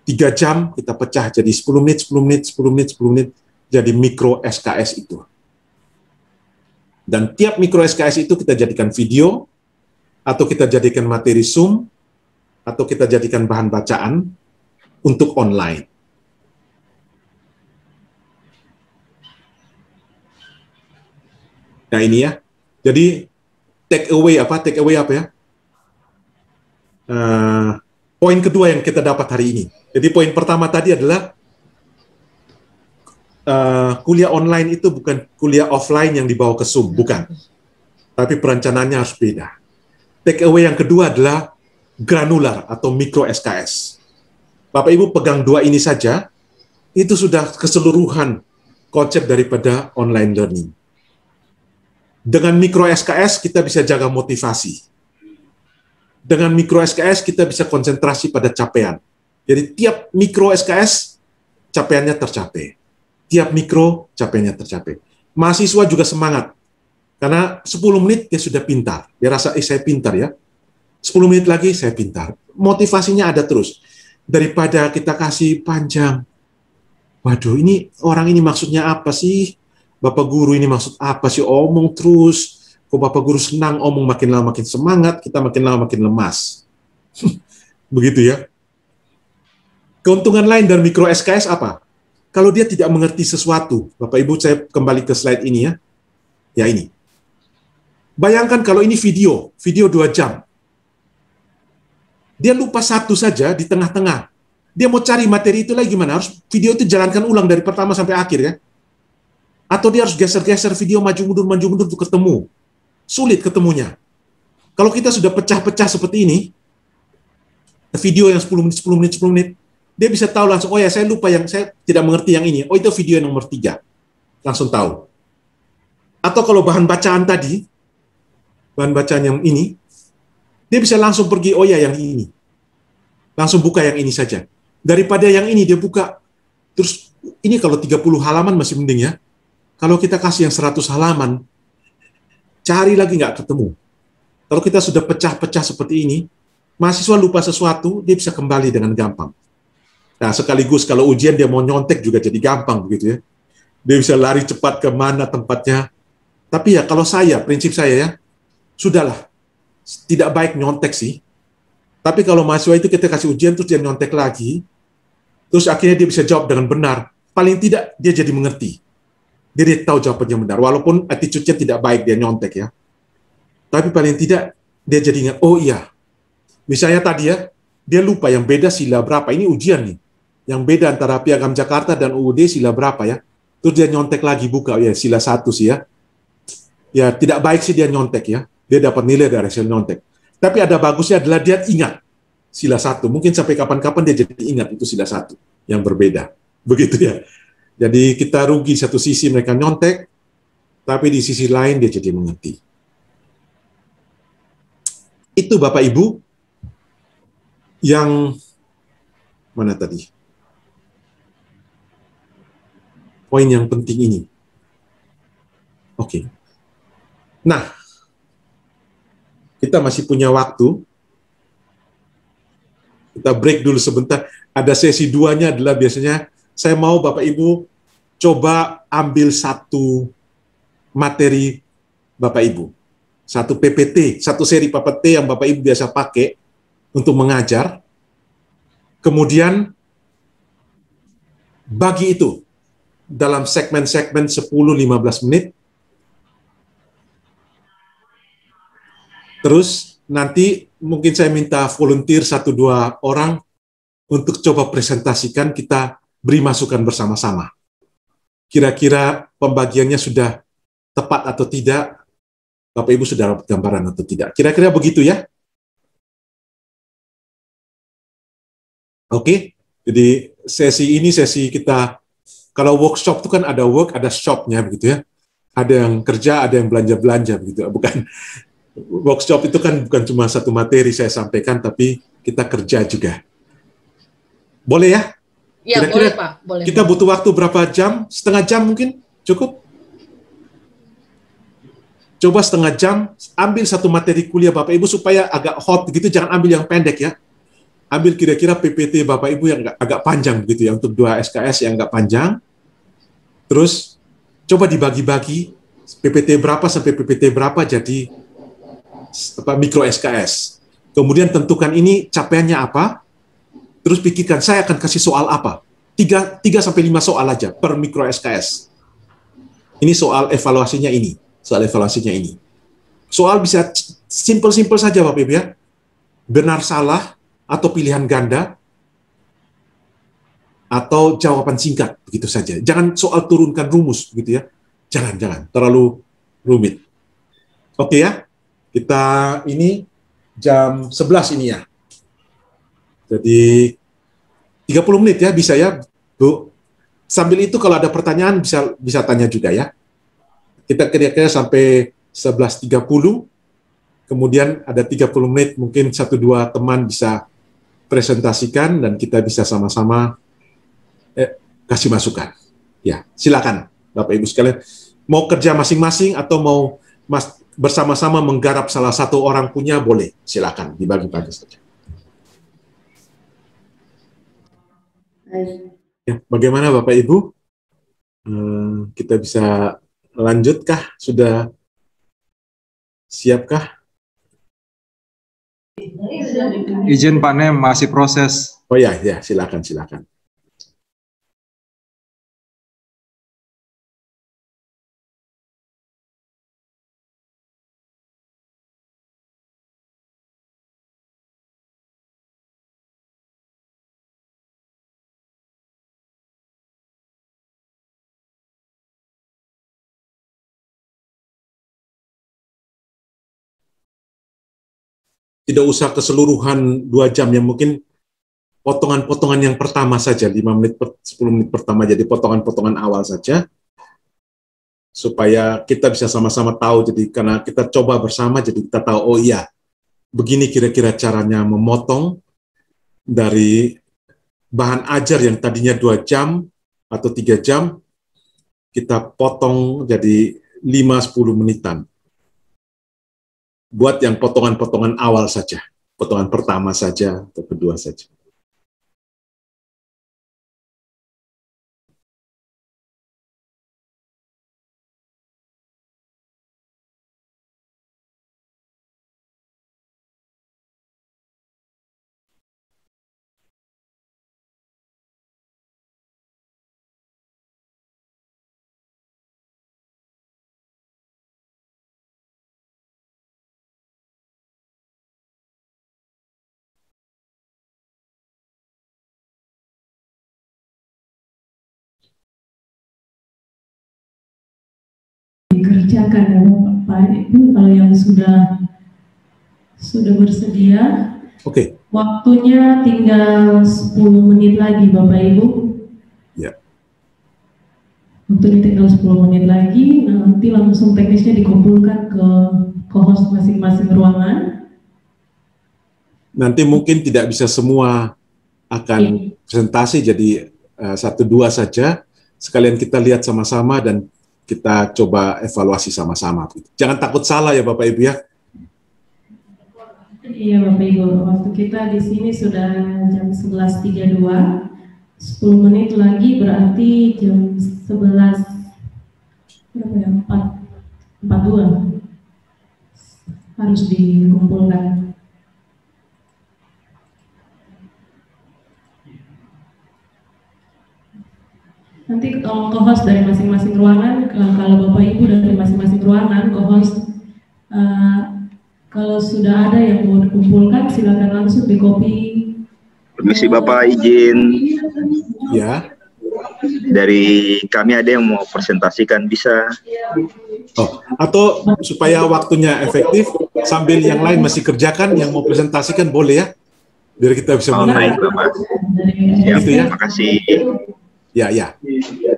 3 jam, kita pecah jadi 10 menit, 10 menit, 10 menit, 10 menit, jadi mikro SKS itu. Dan tiap mikro SKS itu kita jadikan video, atau kita jadikan materi Zoom, atau kita jadikan bahan bacaan untuk online. Nah ini ya, Jadi take away apa ya? Poin kedua yang kita dapat hari ini. Jadi poin pertama tadi adalah kuliah online itu bukan kuliah offline yang dibawa ke Zoom, bukan. Tapi perencanaannya harus beda. Take away yang kedua adalah granular atau mikro SKS. Bapak Ibu pegang dua ini saja, itu sudah keseluruhan konsep daripada online learning. Dengan mikro SKS kita bisa jaga motivasi. Dengan mikro SKS kita bisa konsentrasi pada capaian. Jadi tiap mikro SKS capaiannya tercapai. Tiap mikro capaiannya tercapai. Mahasiswa juga semangat. Karena 10 menit dia sudah pintar. Dia rasa, saya pintar ya. 10 menit lagi saya pintar. Motivasinya ada terus. Daripada kita kasih panjang. Waduh, ini orang ini maksudnya apa sih? Bapak guru ini maksud apa sih? Omong terus. Kok Bapak guru senang, omong makin lama makin semangat, kita makin lama makin lemas. Begitu ya. Keuntungan lain dari mikro SKS apa? Kalau dia tidak mengerti sesuatu, Bapak Ibu saya kembali ke slide ini ya. Ya ini. Bayangkan kalau ini video 2 jam. Dia lupa satu saja di tengah-tengah. Dia mau cari materi itu lagi gimana? Harus video itu jalankan ulang dari pertama sampai akhir ya. Atau dia harus geser-geser video maju mundur untuk ketemu. Sulit ketemunya. Kalau kita sudah pecah-pecah seperti ini, video yang 10 menit, dia bisa tahu langsung, oh ya saya lupa yang saya tidak mengerti yang ini. Oh itu video yang nomor 3. Langsung tahu. Atau kalau bahan bacaan tadi, bahan bacaan yang ini, dia bisa langsung pergi, oh ya yang ini. Langsung buka yang ini saja. Daripada yang ini dia buka, terus ini kalau 30 halaman masih mending ya. Kalau kita kasih yang 100 halaman, cari lagi nggak ketemu. Kalau kita sudah pecah-pecah seperti ini, mahasiswa lupa sesuatu, dia bisa kembali dengan gampang. Nah, sekaligus kalau ujian dia mau nyontek juga jadi gampang begitu ya. Dia bisa lari cepat ke mana tempatnya. Tapi ya kalau prinsip saya ya, sudahlah. Tidak baik nyontek sih. Tapi kalau mahasiswa itu kita kasih ujian terus dia nyontek lagi, terus akhirnya dia bisa jawab dengan benar. Paling tidak dia jadi mengerti. Dia tahu jawabannya benar. Walaupun attitude-nya tidak baik dia nyontek ya. Tapi paling tidak dia jadi ingat, oh iya. Misalnya tadi ya, dia lupa yang beda sila berapa. Ini ujian nih. Yang beda antara Piagam Jakarta dan UUD sila berapa ya. Terus dia nyontek lagi buka, ya sila 1 sih ya. Ya tidak baik sih dia nyontek ya. Dia dapat nilai dari hasil nyontek. Tapi ada bagusnya adalah dia ingat sila 1. Mungkin sampai kapan-kapan dia jadi ingat itu sila 1 yang berbeda. Begitu ya. Jadi kita rugi satu sisi mereka nyontek, tapi di sisi lain dia jadi mengerti. Itu Bapak Ibu yang mana tadi? Poin yang penting ini. Oke. Nah, kita masih punya waktu. Kita break dulu sebentar. Ada sesi 2-nya adalah biasanya saya mau Bapak Ibu coba ambil satu materi Bapak Ibu. Satu PPT, satu seri PPT yang Bapak Ibu biasa pakai untuk mengajar. Kemudian bagi itu dalam segmen-segmen 10-15 menit. Terus nanti mungkin saya minta volunteer 1-2 orang untuk coba presentasikan, kita beri masukan bersama-sama. Kira-kira pembagiannya sudah tepat atau tidak? Bapak Ibu sudah dapat gambaran atau tidak? Kira-kira begitu ya? Oke, jadi sesi ini sesi kita, kalau workshop itu kan ada work, ada shop-nya begitu ya. Ada yang kerja, ada yang belanja-belanja begitu. Bukan workshop itu kan bukan cuma satu materi saya sampaikan, tapi kita kerja juga. Boleh ya? Ya, boleh Pak. Boleh. Kita butuh waktu berapa jam? Setengah jam mungkin? Cukup? Coba setengah jam, ambil satu materi kuliah Bapak Ibu supaya agak hot gitu, jangan ambil yang pendek ya. Ambil kira-kira PPT Bapak Ibu yang agak panjang begitu ya, untuk 2 SKS yang agak panjang. Terus coba dibagi-bagi PPT berapa sampai PPT berapa jadi mikro SKS. Kemudian tentukan ini capaiannya apa. Terus pikirkan, saya akan kasih soal apa? 3-5 soal aja per mikro SKS. Ini soal evaluasinya ini. Soal evaluasinya ini. Soal bisa simpel-simpel saja Bapak Ibu ya. Benar salah atau pilihan ganda atau jawaban singkat begitu saja. Jangan soal turunkan rumus begitu ya. Jangan terlalu rumit. Oke ya. Kita ini jam 11 ini ya. Jadi 30 menit ya bisa ya, Bu. Sambil itu kalau ada pertanyaan bisa tanya juga ya. Kita kira-kira sampai 11.30, kemudian ada 30 menit mungkin 1-2 teman bisa presentasikan dan kita bisa sama-sama kasih masukan. Ya, silakan Bapak Ibu sekalian. Mau kerja masing-masing atau mau bersama-sama menggarap salah satu orang punya boleh. Silakan dibagi-bagi saja. Ya, bagaimana Bapak Ibu? Kita bisa lanjutkah? Sudah siapkah? Izin Pak Nem, masih proses. Oh ya, silakan. Tidak usah keseluruhan 2 jam, yang mungkin potongan-potongan yang pertama saja, 5 menit, 10 menit pertama, jadi potongan-potongan awal saja, supaya kita bisa sama-sama tahu, jadi karena kita coba bersama, jadi kita tahu, oh iya, begini kira-kira caranya memotong dari bahan ajar yang tadinya 2 jam atau 3 jam, kita potong jadi 5-10 menitan. Buat yang potongan-potongan awal saja, potongan pertama saja atau kedua saja. Dikerjakan ya Pak Ibu, kalau yang sudah bersedia. Oke. Waktunya tinggal 10 menit lagi Bapak Ibu. Ya. Waktunya tinggal 10 menit lagi, nanti langsung teknisnya dikumpulkan ke host masing-masing ruangan. Nanti mungkin tidak bisa semua akan presentasi, jadi 1-2 saja. Sekalian kita lihat sama-sama dan kita coba evaluasi sama-sama. Jangan takut salah ya Bapak Ibu ya. Iya Bapak Ibu, waktu kita di sini sudah jam 11.32, 10 menit lagi berarti jam 11, berapa ya, 4.42 harus dikumpulkan. Nanti tolong co-host dari masing-masing ruangan, kalau Bapak Ibu dari masing-masing ruangan, co-host kalau sudah ada yang mau dikumpulkan, silakan langsung di-copy. Permisi Bapak, izin. Ya. Dari kami ada yang mau presentasikan, bisa. Oh, atau supaya waktunya efektif, sambil yang lain masih kerjakan, yang mau presentasikan boleh ya, biar kita bisa mulai. Baik Bapak. Siap, gitu ya. Terima kasih. Ya,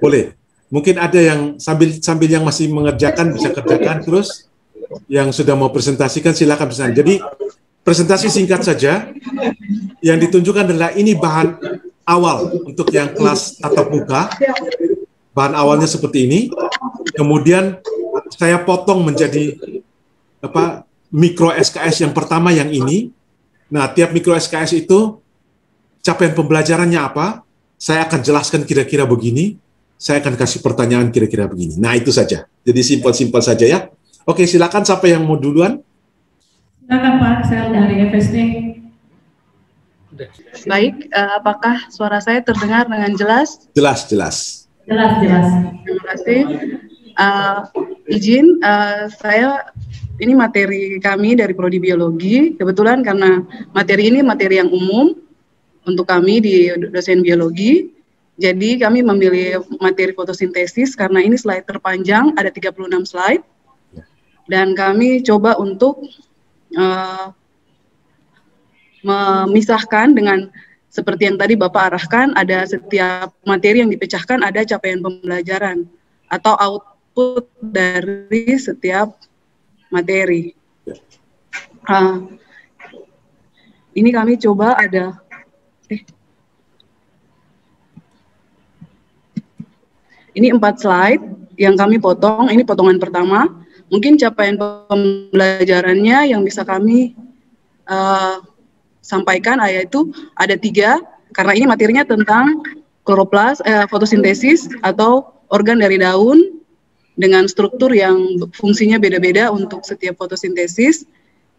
boleh. Mungkin ada yang sambil yang masih mengerjakan bisa kerjakan, terus yang sudah mau presentasikan silakan presentasi. Jadi presentasi singkat saja. Yang ditunjukkan adalah ini bahan awal untuk yang kelas tatap muka. Bahan awalnya seperti ini. Kemudian saya potong menjadi mikro SKS yang pertama yang ini. Nah, tiap mikro SKS itu capaian pembelajarannya apa? Saya akan jelaskan kira-kira begini, saya akan kasih pertanyaan kira-kira begini. Nah, itu saja. Jadi simpel-simpel saja ya. Oke, silakan siapa yang mau duluan? Silakan Pak, saya dari FSD. Baik, apakah suara saya terdengar dengan jelas? Jelas. Jelas. Terima kasih. Izin, saya ini materi kami dari Prodi Biologi. Kebetulan karena materi ini materi yang umum untuk kami di dosen biologi. Jadi kami memilih materi fotosintesis karena ini slide terpanjang, ada 36 slide. Dan kami coba untuk memisahkan dengan seperti yang tadi Bapak arahkan, ada setiap materi yang dipecahkan ada capaian pembelajaran atau output dari setiap materi. Ini kami coba ada ini 4 slide yang kami potong. Ini potongan pertama. Mungkin capaian pembelajarannya yang bisa kami sampaikan yaitu ada 3, karena ini materinya tentang kloroplas, fotosintesis atau organ dari daun dengan struktur yang fungsinya beda-beda untuk setiap fotosintesis.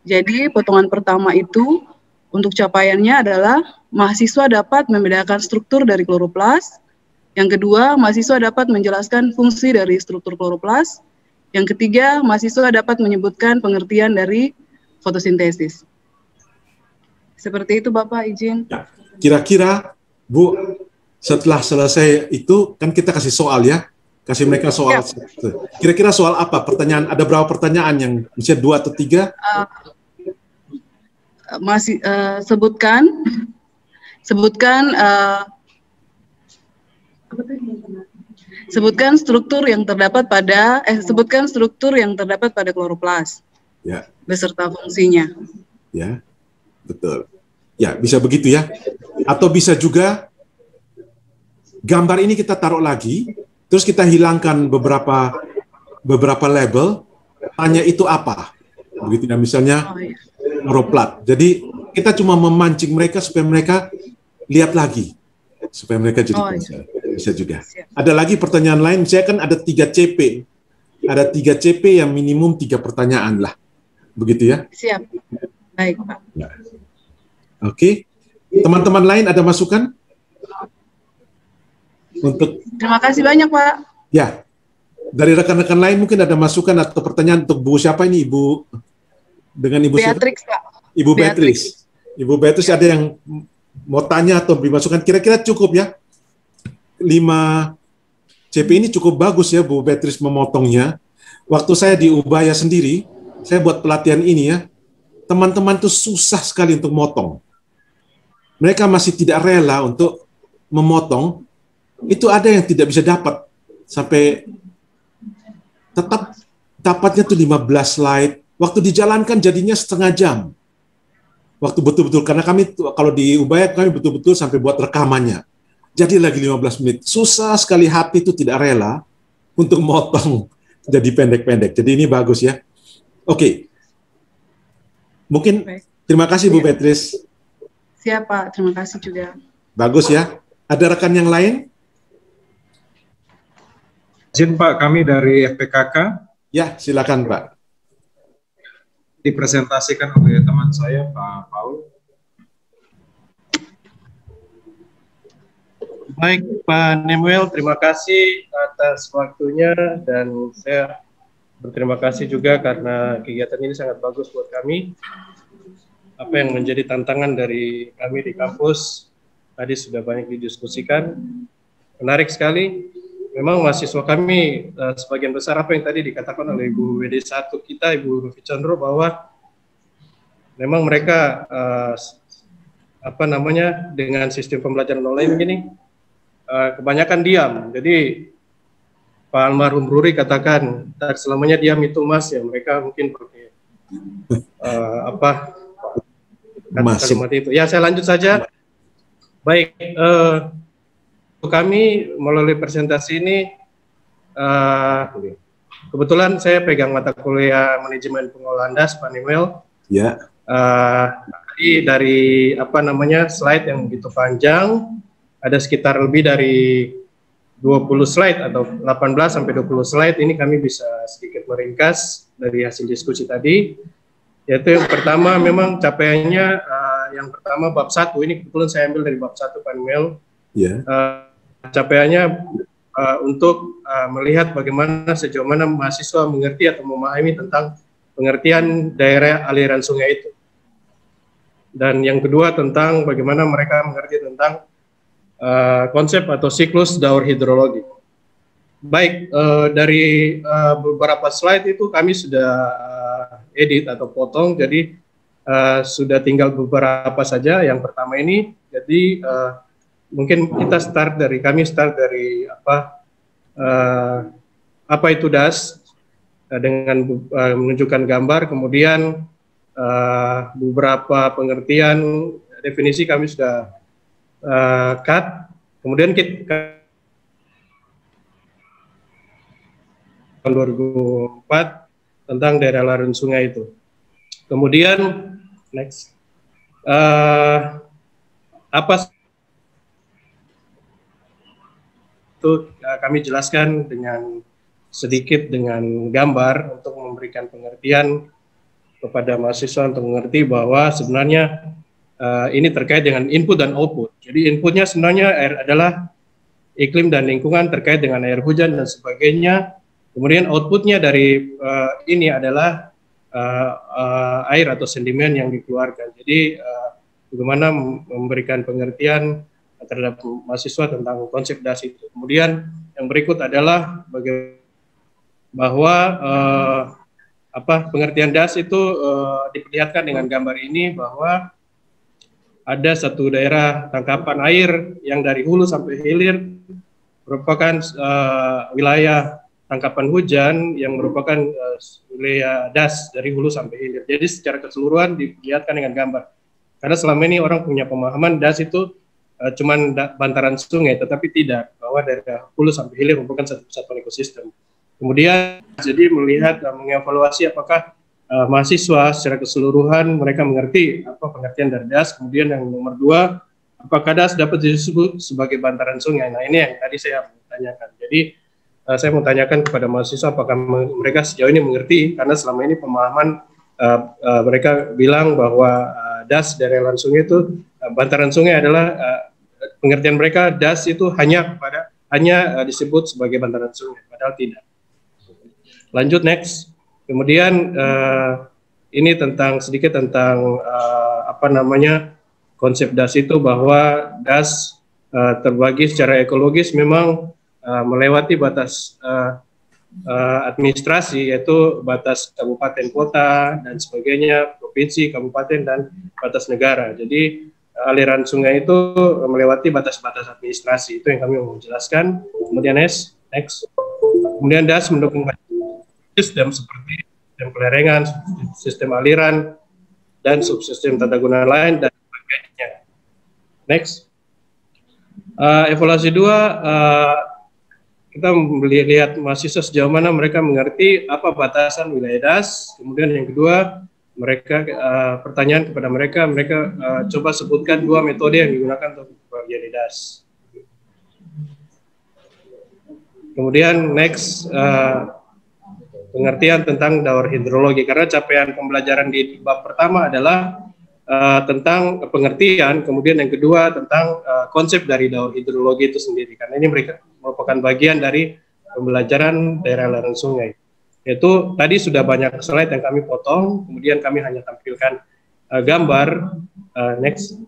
Jadi potongan pertama itu untuk capaiannya adalah mahasiswa dapat membedakan struktur dari kloroplas. Yang kedua, mahasiswa dapat menjelaskan fungsi dari struktur kloroplas. Yang ketiga, mahasiswa dapat menyebutkan pengertian dari fotosintesis. Seperti itu Bapak, izin. Ya. Kira-kira Bu, setelah selesai itu kan kita kasih soal ya. Kasih mereka soal. Kira-kira soal apa? Pertanyaan, ada berapa pertanyaan yang misalnya 2 atau 3? Sebutkan struktur yang terdapat pada kloroplas. Ya. Beserta fungsinya. Ya. Betul. Ya, bisa begitu ya. Atau bisa juga gambar ini kita taruh lagi, terus kita hilangkan beberapa label, tanya itu apa, begitu ya, misalnya kloroplat. Jadi kita cuma memancing mereka supaya mereka lihat lagi, supaya mereka jadi bisa juga. Ada lagi pertanyaan lain, saya kan ada 3 CP, ada 3 CP yang minimum 3 pertanyaan lah, begitu ya? Siap, baik Pak. Ya. Oke, teman-teman lain ada masukan? Terima kasih banyak Pak. Ya, dari rekan-rekan lain mungkin ada masukan atau pertanyaan untuk Bu siapa ini, Ibu dengan Ibu Beatrix siapa? Pak. Ibu Beatrix. Ibu Beatrix ada yang mau tanya atau beri masukan, kira-kira cukup ya? 5 CP ini cukup bagus ya Bu Beatrix memotongnya. Waktu saya di Ubaya sendiri, saya buat pelatihan ini ya, teman-teman tuh susah sekali untuk motong. Mereka masih tidak rela untuk memotong. Itu ada yang tidak bisa dapat sampai tetap dapatnya tuh 15 slide. Waktu dijalankan jadinya setengah jam. Waktu betul-betul, karena kami kalau di Ubaya kami betul-betul sampai buat rekamannya. Jadi lagi 15 menit. Susah sekali, hati itu tidak rela untuk motong jadi pendek-pendek. Jadi ini bagus ya. Oke. Mungkin terima kasih Bu Beatrix. Siap Pak, terima kasih juga. Bagus ya. Ada rekan yang lain? Izin Pak, kami dari FPKK. Ya, silakan Pak. Dipresentasikan oleh teman saya, Pak Paul. Baik, Pak Nemuel, terima kasih atas waktunya dan saya berterima kasih juga karena kegiatan ini sangat bagus buat kami. Apa yang menjadi tantangan dari kami di kampus tadi sudah banyak didiskusikan. Menarik sekali. Memang mahasiswa kami sebagian besar apa yang tadi dikatakan oleh Ibu WD1 kita, Ibu Rufi Chandro, bahwa memang mereka dengan sistem pembelajaran online begini kebanyakan diam. Jadi Pak almarhum Ruri katakan tak selamanya diam itu emas ya, mereka mungkin pakai kalimat itu. Ya, saya lanjut saja. Baik, untuk kami melalui presentasi ini kebetulan saya pegang mata kuliah manajemen pengolahan das, Pak Nemuel. Ya. Tadi dari slide yang begitu panjang, ada sekitar lebih dari 20 slide atau 18 sampai 20 slide. Ini kami bisa sedikit meringkas dari hasil diskusi tadi. Yaitu yang pertama memang capaiannya yang pertama bab 1, ini kebetulan saya ambil dari bab 1 Pak Nemuel. Yeah. Capaiannya untuk melihat bagaimana sejauh mana mahasiswa mengerti atau memahami tentang pengertian daerah aliran sungai itu. Dan yang kedua tentang bagaimana mereka mengerti tentang konsep atau siklus daur hidrologi. Baik, dari beberapa slide itu kami sudah edit atau potong, jadi sudah tinggal beberapa saja. Yang pertama ini, jadi mungkin kita kami start dari apa itu DAS dengan menunjukkan gambar, kemudian beberapa pengertian definisi kami sudah cut, kemudian kita 2004 tentang daerah aliran sungai itu. Kemudian next, apa itu kami jelaskan dengan sedikit dengan gambar untuk memberikan pengertian kepada mahasiswa untuk mengerti bahwa sebenarnya ini terkait dengan input dan output. Jadi inputnya sebenarnya adalah iklim dan lingkungan terkait dengan air hujan dan sebagainya. Kemudian outputnya dari ini adalah air atau sedimen yang dikeluarkan. Jadi bagaimana memberikan pengertian terhadap mahasiswa tentang konsep DAS itu. Kemudian yang berikut adalah bahwa pengertian DAS itu diperlihatkan dengan gambar ini, bahwa ada satu daerah tangkapan air yang dari hulu sampai hilir merupakan wilayah tangkapan hujan yang merupakan wilayah DAS dari hulu sampai hilir. Jadi secara keseluruhan diperlihatkan dengan gambar. Karena selama ini orang punya pemahaman DAS itu cuman bantaran sungai, tetapi tidak, bahwa dari hulu sampai hilir merupakan satu kesatuan ekosistem. Kemudian jadi melihat mengevaluasi apakah mahasiswa secara keseluruhan mereka mengerti apa pengertian dari DAS. Kemudian yang nomor 2, apakah DAS dapat disebut sebagai bantaran sungai. Nah, ini yang tadi saya tanyakan. Jadi saya mau tanyakan kepada mahasiswa apakah mereka sejauh ini mengerti, karena selama ini pemahaman mereka bilang bahwa DAS dari aliran sungai itu bantaran sungai adalah pengertian mereka DAS itu hanya disebut sebagai bantaran sungai, padahal tidak. Lanjut next. Kemudian ini sedikit tentang konsep DAS itu, bahwa DAS terbagi secara ekologis memang melewati batas administrasi, yaitu batas kabupaten kota dan sebagainya, provinsi, kabupaten, dan batas negara. Jadi aliran sungai itu melewati batas-batas administrasi, itu yang kami mau jelaskan. Kemudian next. Kemudian DAS mendukung sistem seperti sistem pelerengan, sistem aliran, dan subsistem tata guna lain dan sebagainya. Next. Evaluasi 2, kita melihat mahasiswa sejauh mana mereka mengerti apa batasan wilayah DAS. Kemudian yang kedua, mereka pertanyaan kepada mereka coba sebutkan 2 metode yang digunakan untuk pembagian di DAS. Kemudian next, pengertian tentang daur hidrologi, karena capaian pembelajaran di bab pertama adalah tentang pengertian, kemudian yang kedua tentang konsep dari daur hidrologi itu sendiri, karena ini mereka merupakan bagian dari pembelajaran daerah aliran sungai. Yaitu tadi sudah banyak slide yang kami potong, kemudian kami hanya tampilkan gambar. Next.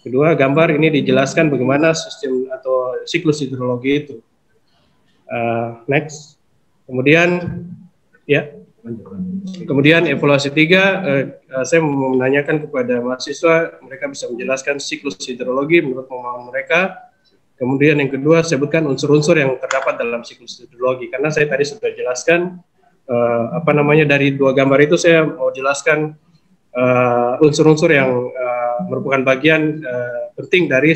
Kedua, gambar ini dijelaskan bagaimana sistem atau siklus hidrologi itu. Next. Kemudian kemudian evaluasi 3, saya mau menanyakan kepada mahasiswa, mereka bisa menjelaskan siklus hidrologi menurut pemahaman mereka. Kemudian yang kedua, sebutkan unsur-unsur yang terdapat dalam siklus hidrologi, karena saya tadi sudah jelaskan dari 2 gambar itu saya mau jelaskan unsur-unsur yang merupakan bagian penting dari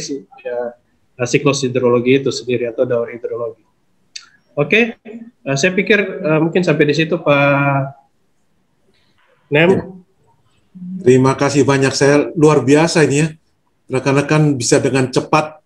siklus hidrologi itu sendiri atau daur hidrologi. Oke, saya pikir mungkin sampai di situ Pak Nem. Terima kasih banyak, saya luar biasa ini ya, rekan-rekan bisa dengan cepat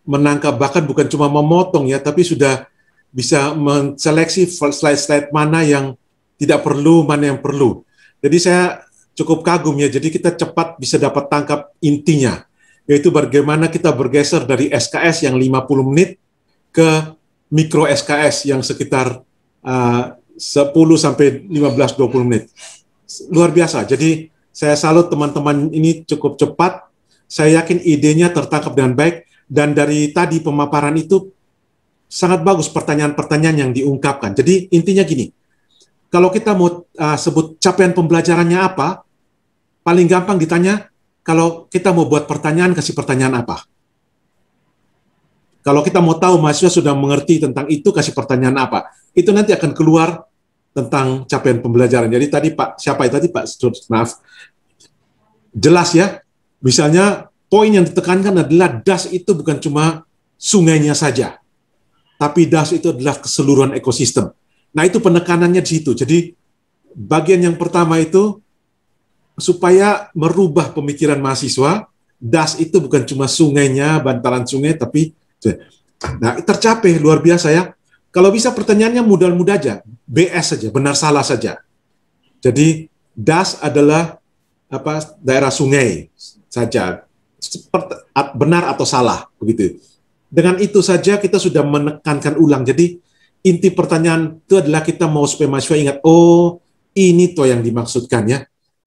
menangkap, bahkan bukan cuma memotong ya, tapi sudah bisa menseleksi slide-slide mana yang tidak perlu, mana yang perlu. Jadi saya cukup kagum ya, jadi kita cepat bisa dapat tangkap intinya, yaitu bagaimana kita bergeser dari SKS yang 50 menit ke mikro SKS yang sekitar 10 sampai 15-20 menit. Luar biasa. Jadi saya salut teman-teman ini cukup cepat. Saya yakin idenya tertangkap dengan baik, dan dari tadi pemaparan itu sangat bagus pertanyaan-pertanyaan yang diungkapkan. Jadi intinya gini, kalau kita mau sebut capaian pembelajarannya apa, paling gampang ditanya, kalau kita mau buat pertanyaan, kasih pertanyaan apa? Kalau kita mau tahu mahasiswa sudah mengerti tentang itu, kasih pertanyaan apa? Itu nanti akan keluar tentang capaian pembelajaran. Jadi tadi Pak, siapa itu tadi Pak? Maaf. Jelas ya. Misalnya poin yang ditekankan adalah DAS itu bukan cuma sungainya saja, tapi DAS itu adalah keseluruhan ekosistem. Nah, itu penekanannya di situ. Jadi bagian yang pertama itu supaya merubah pemikiran mahasiswa, DAS itu bukan cuma sungainya, bantaran sungai, tapi tercapai luar biasa ya. Kalau bisa pertanyaannya mudah-mudah aja, BS saja, benar salah saja. Jadi DAS adalah daerah sungai saja, benar atau salah begitu. Dengan itu saja kita sudah menekankan ulang. Jadi inti pertanyaan itu adalah kita mau supaya mahasiswa ingat, oh ini toh yang dimaksudkan ya,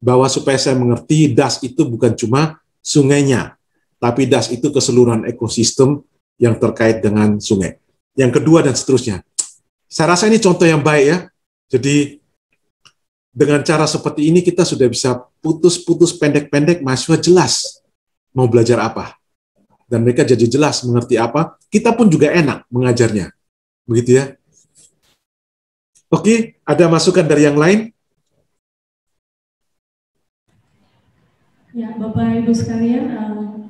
bahwa supaya saya mengerti DAS itu bukan cuma sungainya, tapi DAS itu keseluruhan ekosistem yang terkait dengan sungai. Yang kedua dan seterusnya. Saya rasa ini contoh yang baik ya. Jadi dengan cara seperti ini kita sudah bisa putus-putus pendek-pendek, mahasiswa jelas mau belajar apa. Dan mereka jadi jelas mengerti apa, kita pun juga enak mengajarnya. Begitu ya. Oke, ada masukan dari yang lain? Ya, Bapak Ibu sekalian,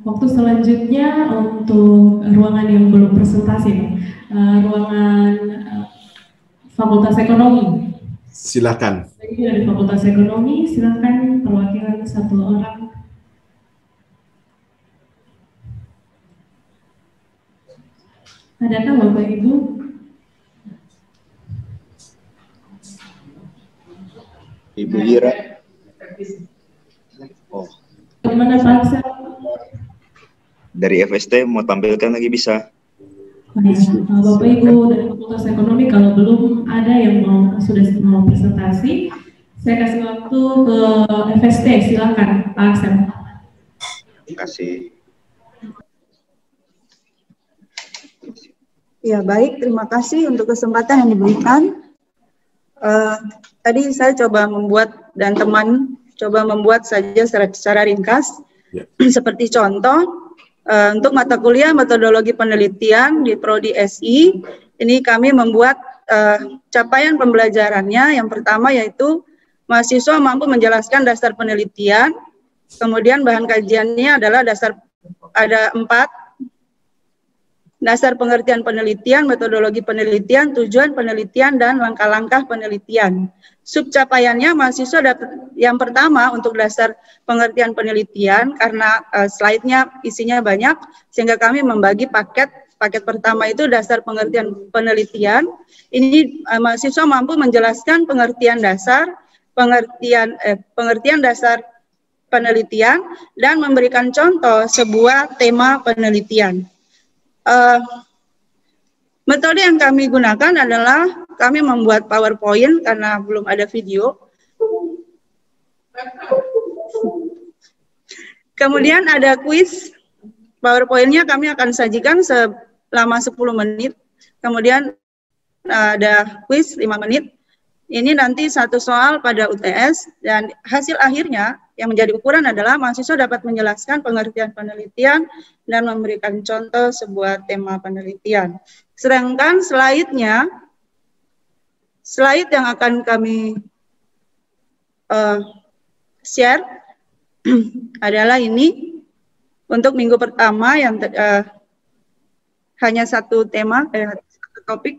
waktu selanjutnya untuk ruangan yang belum presentasi, ruangan Fakultas Ekonomi. Silakan. Dari Fakultas Ekonomi, silakan perwakilan satu orang. Adakah Bapak Ibu? Ibu Ira. Oh. Bagaimana Pak Aksel? Dari FST mau tampilkan lagi bisa. Bapak Ibu dari Fakultas Ekonomi, kalau belum ada yang sudah mau presentasi, saya kasih waktu ke FST, silakan Pak Aksel. Terima kasih. Ya baik, terima kasih untuk kesempatan yang diberikan. Tadi saya coba membuat dan teman coba membuat saja secara ringkas, seperti contoh. Untuk mata kuliah metodologi penelitian di Prodi SI, ini kami membuat capaian pembelajarannya. Yang pertama yaitu mahasiswa mampu menjelaskan dasar penelitian, kemudian bahan kajiannya adalah ada 4, dasar pengertian penelitian, metodologi penelitian, tujuan penelitian, dan langkah-langkah penelitian. Subcapaiannya mahasiswa dapat yang pertama untuk dasar pengertian penelitian, karena slide-nya isinya banyak, sehingga kami membagi paket pertama itu dasar pengertian penelitian. Ini mahasiswa mampu menjelaskan pengertian dasar penelitian dan memberikan contoh sebuah tema penelitian. Metode yang kami gunakan adalah kami membuat PowerPoint karena belum ada video. Kemudian ada kuis. PowerPoint-nya kami akan sajikan selama 10 menit. Kemudian ada kuis 5 menit. Ini nanti 1 soal pada UTS, dan hasil akhirnya yang menjadi ukuran adalah mahasiswa dapat menjelaskan pengertian penelitian dan memberikan contoh sebuah tema penelitian. Sedangkan slide yang akan kami share adalah ini untuk minggu pertama yang hanya satu tema, satu topik.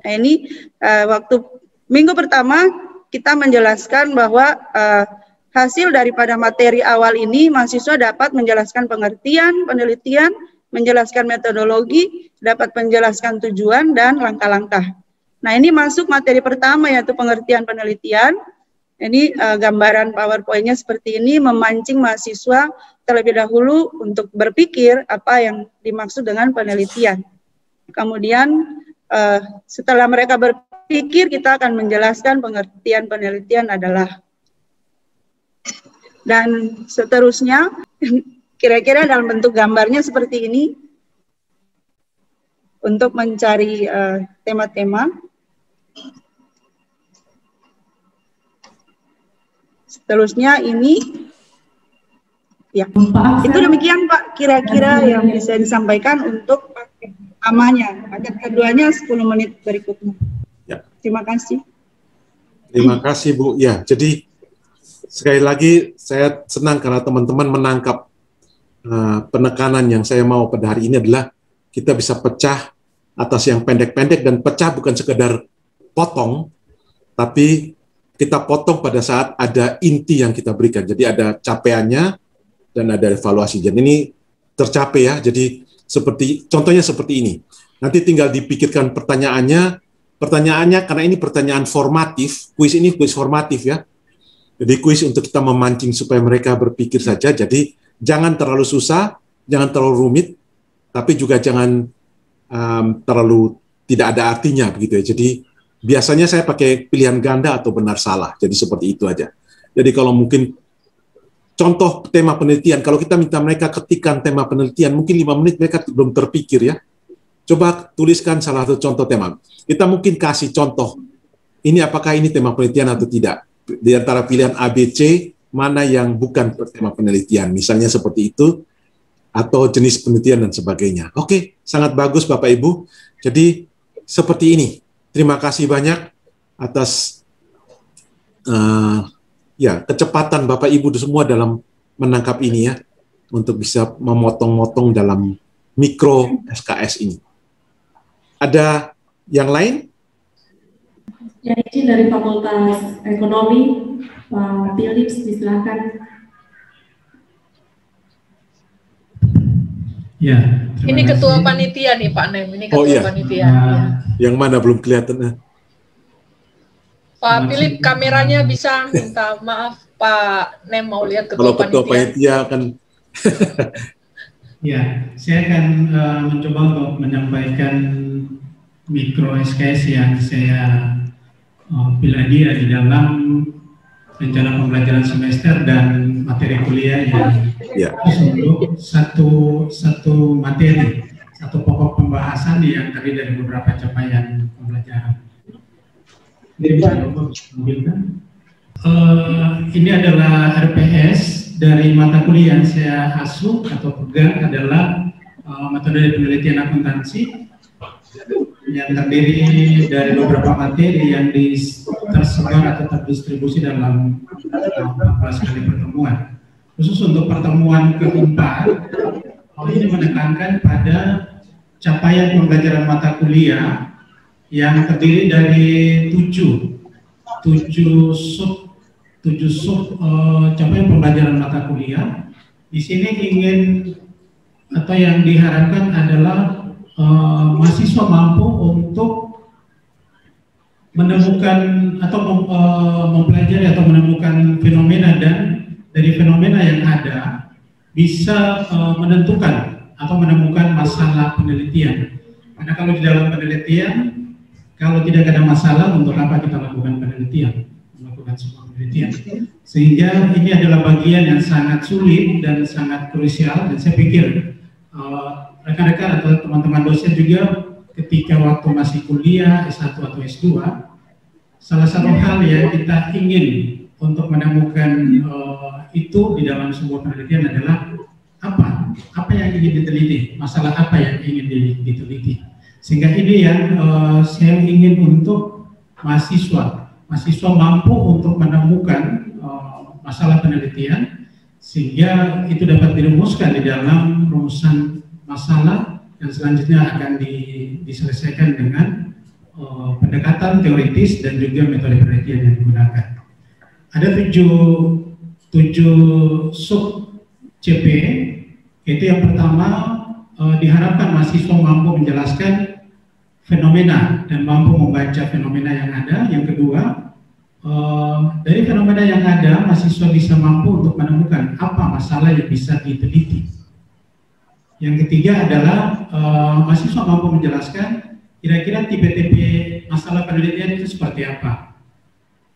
Nah, ini waktu minggu pertama kita menjelaskan bahwa hasil daripada materi awal ini mahasiswa dapat menjelaskan pengertian penelitian, menjelaskan metodologi, dapat menjelaskan tujuan dan langkah-langkah. Nah, ini masuk materi pertama yaitu pengertian penelitian. Ini gambaran PowerPoint-nya seperti ini, memancing mahasiswa terlebih dahulu untuk berpikir apa yang dimaksud dengan penelitian. Kemudian setelah mereka berpikir pikir kita akan menjelaskan pengertian penelitian adalah, dan seterusnya. Kira-kira dalam bentuk gambarnya seperti ini untuk mencari tema-tema. Seterusnya ini, ya, itu demikian Pak kira-kira yang bisa disampaikan untuk paket pertamanya. Paket keduanya 10 menit berikutnya. Ya. Terima kasih. Terima kasih Bu. Ya, jadi sekali lagi saya senang karena teman-teman menangkap penekanan yang saya mau pada hari ini adalah kita bisa pecah atas yang pendek-pendek, dan pecah bukan sekedar potong, tapi kita potong pada saat ada inti yang kita berikan. Jadi ada capaiannya dan ada evaluasi. Jadi ini tercapai ya. Jadi contohnya seperti ini. Nanti tinggal dipikirkan pertanyaannya karena ini pertanyaan formatif. Kuis ini kuis formatif ya. Jadi kuis untuk kita memancing supaya mereka berpikir saja. Jadi jangan terlalu susah, jangan terlalu rumit, tapi juga jangan terlalu tidak ada artinya begitu ya. Jadi biasanya saya pakai pilihan ganda atau benar salah. Jadi seperti itu aja. Jadi kalau mungkin contoh tema penelitian, kalau kita minta mereka ketikkan tema penelitian, mungkin 5 menit mereka belum terpikir ya. Coba tuliskan salah satu contoh tema. Kita mungkin kasih contoh, ini apakah ini tema penelitian atau tidak. Di antara pilihan A, B, C, mana yang bukan tema penelitian, misalnya seperti itu, atau jenis penelitian dan sebagainya. Oke, sangat bagus Bapak Ibu. Jadi seperti ini. Terima kasih banyak atas kecepatan Bapak Ibu semua dalam menangkap ini ya, untuk bisa memotong-motong dalam mikro SKS ini. Ada yang lain? Yang izin dari Fakultas Ekonomi, Pak Philips, silakan. Ya. Ini ketua panitia nih Pak Nem, ini ketua panitia. Yang mana belum kelihatan? Pak Philip, kameranya bisa minta maaf Pak Nem mau lihat ketua panitia. Kalau ketua panitia kan. Ya, saya akan mencoba untuk menyampaikan mikro SKS yang saya pilih dia di dalam rencana pembelajaran semester dan materi kuliah yang untuk satu materi, satu pokok pembahasan yang terdiri dari beberapa capaian pembelajaran. Ini bisa diambilkan. Ini adalah RPS dari mata kuliah yang saya asuh atau pegang adalah metode penelitian akuntansi yang terdiri dari beberapa materi yang tersebar atau terdistribusi dalam 14 kali pertemuan. Khusus untuk pertemuan keempat, ini menekankan pada capaian pembelajaran mata kuliah yang terdiri dari 7 sub capaian pembelajaran mata kuliah. Di sini ingin atau yang diharapkan adalah mahasiswa mampu untuk menemukan atau mempelajari atau menemukan fenomena, dan dari fenomena yang ada bisa menentukan atau menemukan masalah penelitian. Karena kalau di dalam penelitian, kalau tidak ada masalah, untuk apa kita lakukan penelitian, melakukan sebuah penelitian. Sehingga ini adalah bagian yang sangat sulit dan sangat krusial, dan saya pikir rekan-rekan atau teman-teman dosen juga ketika waktu masih kuliah S1 atau S2, salah satu hal yang kita ingin untuk menemukan itu di dalam sebuah penelitian adalah apa yang ingin diteliti, masalah apa yang ingin diteliti. Sehingga ini yang saya ingin untuk mahasiswa mampu untuk menemukan masalah penelitian, sehingga itu dapat dirumuskan di dalam rumusan masalah dan selanjutnya akan diselesaikan dengan pendekatan teoritis dan juga metode penelitian yang digunakan. Ada 7 sub CP, itu yang pertama diharapkan mahasiswa mampu menjelaskan fenomena dan mampu membaca fenomena yang ada. Yang kedua, dari fenomena yang ada, mahasiswa bisa mampu untuk menemukan apa masalah yang bisa diteliti. Yang ketiga adalah mahasiswa mampu menjelaskan kira-kira tipe-tipe masalah penelitian itu seperti apa.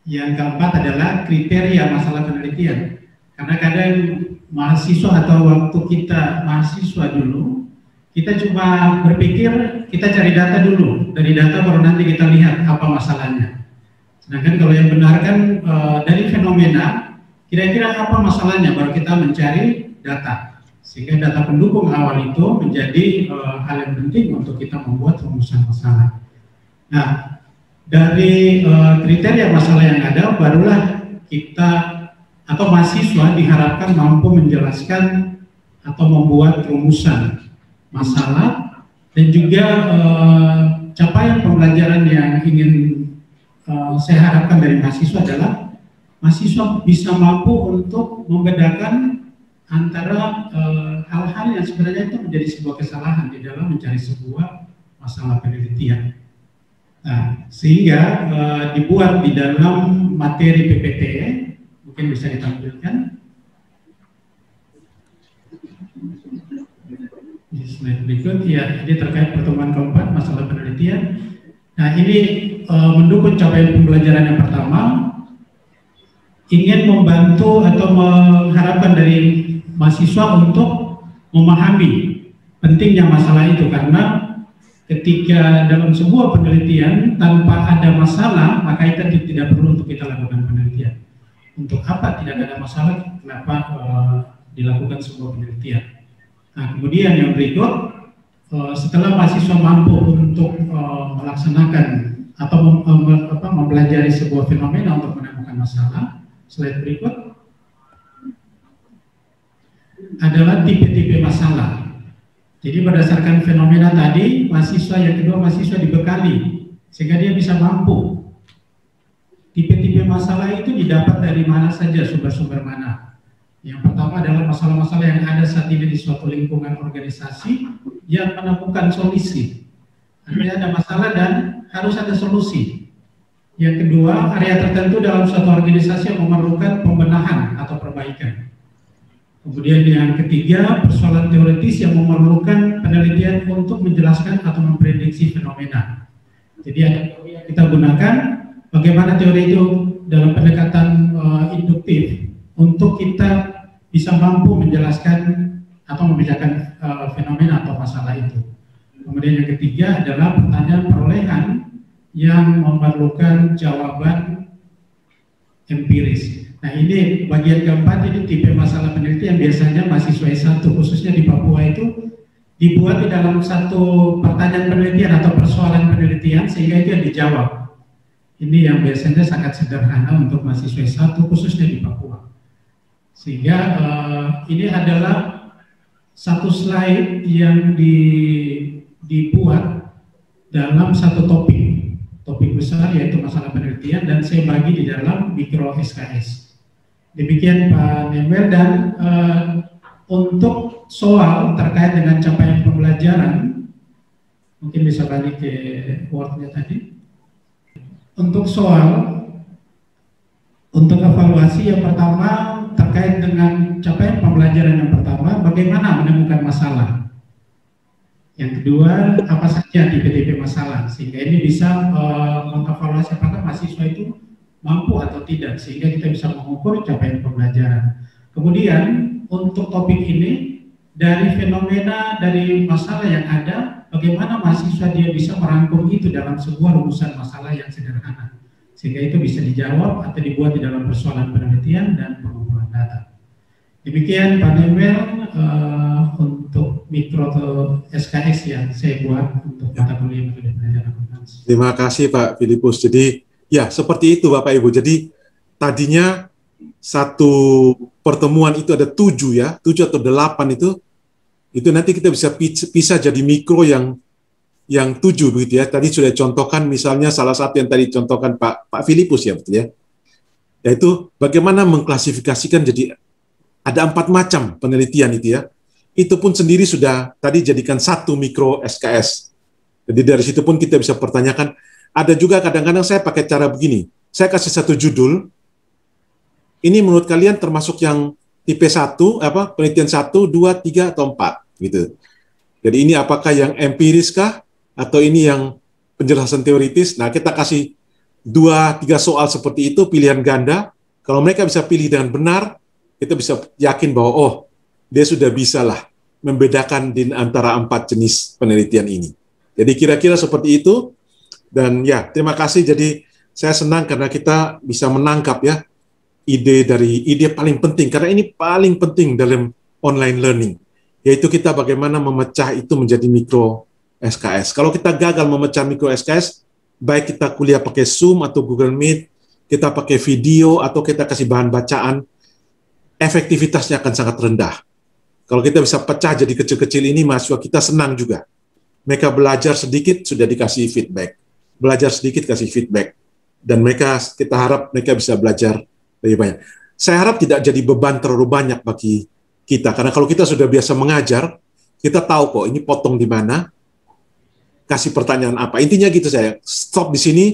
Yang keempat adalah kriteria masalah penelitian. Karena kadang mahasiswa atau waktu kita mahasiswa dulu, kita cuma berpikir kita cari data dulu. Dari data baru nanti kita lihat apa masalahnya. Sedangkan kalau yang benar kan dari fenomena, kira-kira apa masalahnya baru kita mencari data. Sehingga data pendukung awal itu menjadi hal yang penting untuk kita membuat rumusan masalah. Nah, dari kriteria masalah yang ada, barulah kita atau mahasiswa diharapkan mampu menjelaskan atau membuat rumusan masalah dan juga capaian pembelajaran yang ingin saya harapkan dari mahasiswa adalah mahasiswa bisa mampu untuk membedakan antara hal-hal yang sebenarnya itu menjadi sebuah kesalahan di dalam mencari sebuah masalah penelitian. Nah, sehingga dibuat di dalam materi PPT, mungkin bisa ditampilkan. Di slide berikut, ya, ini terkait pertemuan keempat masalah penelitian. Nah, ini mendukung capaian pembelajaran yang pertama, ingin membantu atau mengharapkan dari mahasiswa untuk memahami pentingnya masalah itu, karena ketika dalam sebuah penelitian tanpa ada masalah, maka itu tidak perlu untuk kita lakukan penelitian. Untuk apa tidak ada masalah, kenapa dilakukan sebuah penelitian? Nah, kemudian yang berikut, setelah mahasiswa mampu untuk melaksanakan atau mempelajari sebuah fenomena untuk menemukan masalah, slide berikut adalah tipe-tipe masalah. Jadi berdasarkan fenomena tadi, mahasiswa yang kedua mahasiswa dibekali sehingga dia bisa mampu. Tipe-tipe masalah itu didapat dari mana saja, sumber-sumber mana. Yang pertama adalah masalah-masalah yang ada saat ini di suatu lingkungan organisasi yang menemukan solusi. Artinya ada masalah dan harus ada solusi. Yang kedua, area tertentu dalam suatu organisasi yang memerlukan pembenahan atau perbaikan. Kemudian yang ketiga, persoalan teoritis yang memerlukan penelitian untuk menjelaskan atau memprediksi fenomena. Jadi ada teori yang kita gunakan, bagaimana teori itu dalam pendekatan induktif untuk kita bisa mampu menjelaskan atau membedakan fenomena atau masalah itu. Kemudian yang ketiga adalah pertanyaan perolehan yang memerlukan jawaban empiris. Nah, ini bagian keempat, ini tipe masalah penelitian biasanya mahasiswa S1 khususnya di Papua itu dibuat di dalam satu pertanyaan penelitian atau persoalan penelitian sehingga itu yang dijawab. Ini yang biasanya sangat sederhana untuk mahasiswa S1 khususnya di Papua. Sehingga ini adalah satu slide yang dibuat dalam satu topik besar yaitu masalah penelitian, dan saya bagi di dalam mikro SKS. Demikian Pak Nemel, dan untuk soal terkait dengan capaian pembelajaran, mungkin bisa balik ke Word-nya tadi. Untuk soal, untuk evaluasi yang pertama terkait dengan capaian pembelajaran yang pertama, bagaimana menemukan masalah. Yang kedua, apa saja tipe-tipe masalah, sehingga ini bisa mengevaluasi apakah mahasiswa itu mampu atau tidak, sehingga kita bisa mengukur capaian pembelajaran. Kemudian untuk topik ini, dari fenomena, dari masalah yang ada, bagaimana mahasiswa dia bisa merangkum itu dalam sebuah rumusan masalah yang sederhana, sehingga itu bisa dijawab atau dibuat di dalam persoalan penelitian dan pengumpulan data. Demikian Pak Nemel untuk mikro atau SKS yang saya buat untuk mata kuliah metode penelitian akuntansi. Terima kasih Pak Filipus. Jadi ya seperti itu Bapak Ibu. Jadi tadinya satu pertemuan itu ada 7 ya, 7 atau 8 itu nanti kita bisa pisah jadi mikro yang 7 begitu ya. Tadi sudah contohkan misalnya salah satu yang tadi contohkan Pak Filipus ya, betul ya. Yaitu bagaimana mengklasifikasikan, jadi ada 4 macam penelitian itu ya. Itu pun sendiri sudah tadi jadikan satu mikro SKS. Jadi dari situ pun kita bisa pertanyakan. Ada juga kadang-kadang saya pakai cara begini. Saya kasih satu judul. Ini menurut kalian termasuk yang tipe 1, penelitian 1, 2, 3, atau 4 gitu. Jadi ini apakah yang empiris kah, atau ini yang penjelasan teoritis. Nah, kita kasih 2-3 soal seperti itu, pilihan ganda. Kalau mereka bisa pilih dengan benar, kita bisa yakin bahwa, oh, dia sudah bisa lah membedakan di antara 4 jenis penelitian ini. Jadi kira-kira seperti itu. Dan ya, terima kasih. Jadi saya senang karena kita bisa menangkap ya ide paling penting, karena ini paling penting dalam online learning, yaitu kita bagaimana memecah itu menjadi mikro SKS. Kalau kita gagal memecah mikro SKS, baik kita kuliah pakai Zoom atau Google Meet, kita pakai video atau kita kasih bahan bacaan, efektivitasnya akan sangat rendah. Kalau kita bisa pecah jadi kecil-kecil ini, mahasiswa kita senang juga. Mereka belajar sedikit, sudah dikasih feedback. Belajar sedikit, kasih feedback. Dan kita harap mereka bisa belajar lebih banyak. Saya harap tidak jadi beban terlalu banyak bagi kita, karena kalau kita sudah biasa mengajar, kita tahu kok ini potong di mana, kasih pertanyaan apa. Intinya gitu, saya stop di sini,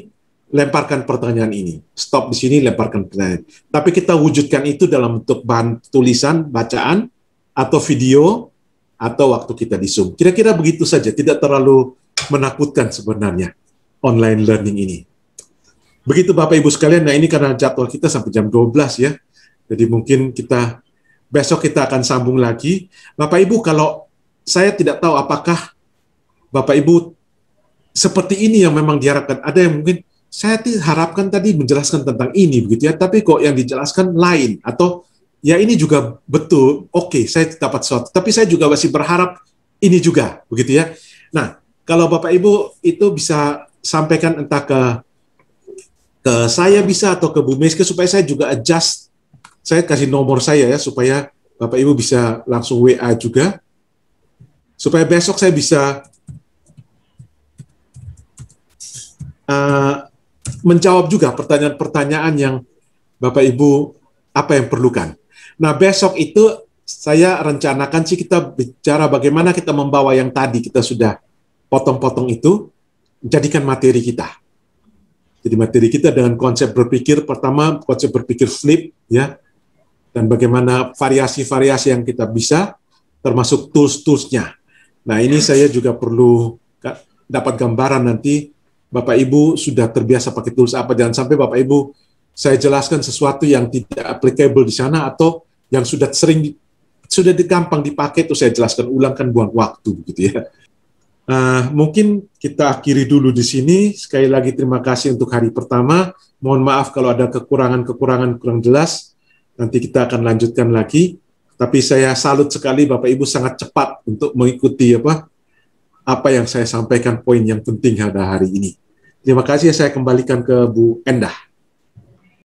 lemparkan pertanyaan ini. Stop di sini, lemparkan pertanyaan. Tapi kita wujudkan itu dalam bentuk bahan tulisan, bacaan, atau video, atau waktu kita di Zoom. Kira-kira begitu saja, tidak terlalu menakutkan sebenarnya online learning ini. Begitu Bapak Ibu sekalian. Nah, ini karena jadwal kita sampai jam 12 ya. Jadi mungkin besok kita akan sambung lagi. Bapak Ibu, kalau saya tidak tahu apakah Bapak Ibu seperti ini yang memang diharapkan. Ada yang mungkin saya harapkan tadi menjelaskan tentang ini begitu ya, tapi kok yang dijelaskan lain, atau ya ini juga betul, oke, saya dapat sesuatu, tapi saya juga masih berharap ini juga begitu ya. Nah, kalau Bapak Ibu itu bisa sampaikan entah ke saya bisa atau ke Bu Meske supaya saya juga adjust. Saya kasih nomor saya ya supaya Bapak Ibu bisa langsung WA juga. Supaya besok saya bisa menjawab juga pertanyaan-pertanyaan yang Bapak Ibu apa yang perlukan. Nah, besok itu saya rencanakan sih kita bicara bagaimana kita membawa yang tadi kita sudah potong-potong itu, jadikan materi kita. Jadi materi kita dengan konsep berpikir, pertama konsep berpikir flip, ya, dan bagaimana variasi-variasi yang kita bisa, termasuk tools-toolsnya. Nah, ini saya juga perlu dapat gambaran nanti, Bapak Ibu sudah terbiasa pakai tools apa, jangan sampai Bapak Ibu saya jelaskan sesuatu yang tidak applicable di sana, atau yang sudah gampang dipakai, itu saya jelaskan ulang, kan buang waktu, gitu ya. Mungkin kita akhiri dulu di sini. Sekali lagi terima kasih untuk hari pertama. Mohon maaf kalau ada kekurangan kurang jelas. Nanti kita akan lanjutkan lagi. Tapi saya salut sekali Bapak Ibu sangat cepat untuk mengikuti apa yang saya sampaikan, poin yang penting pada hari ini. Terima kasih. Saya kembalikan ke Bu Endah.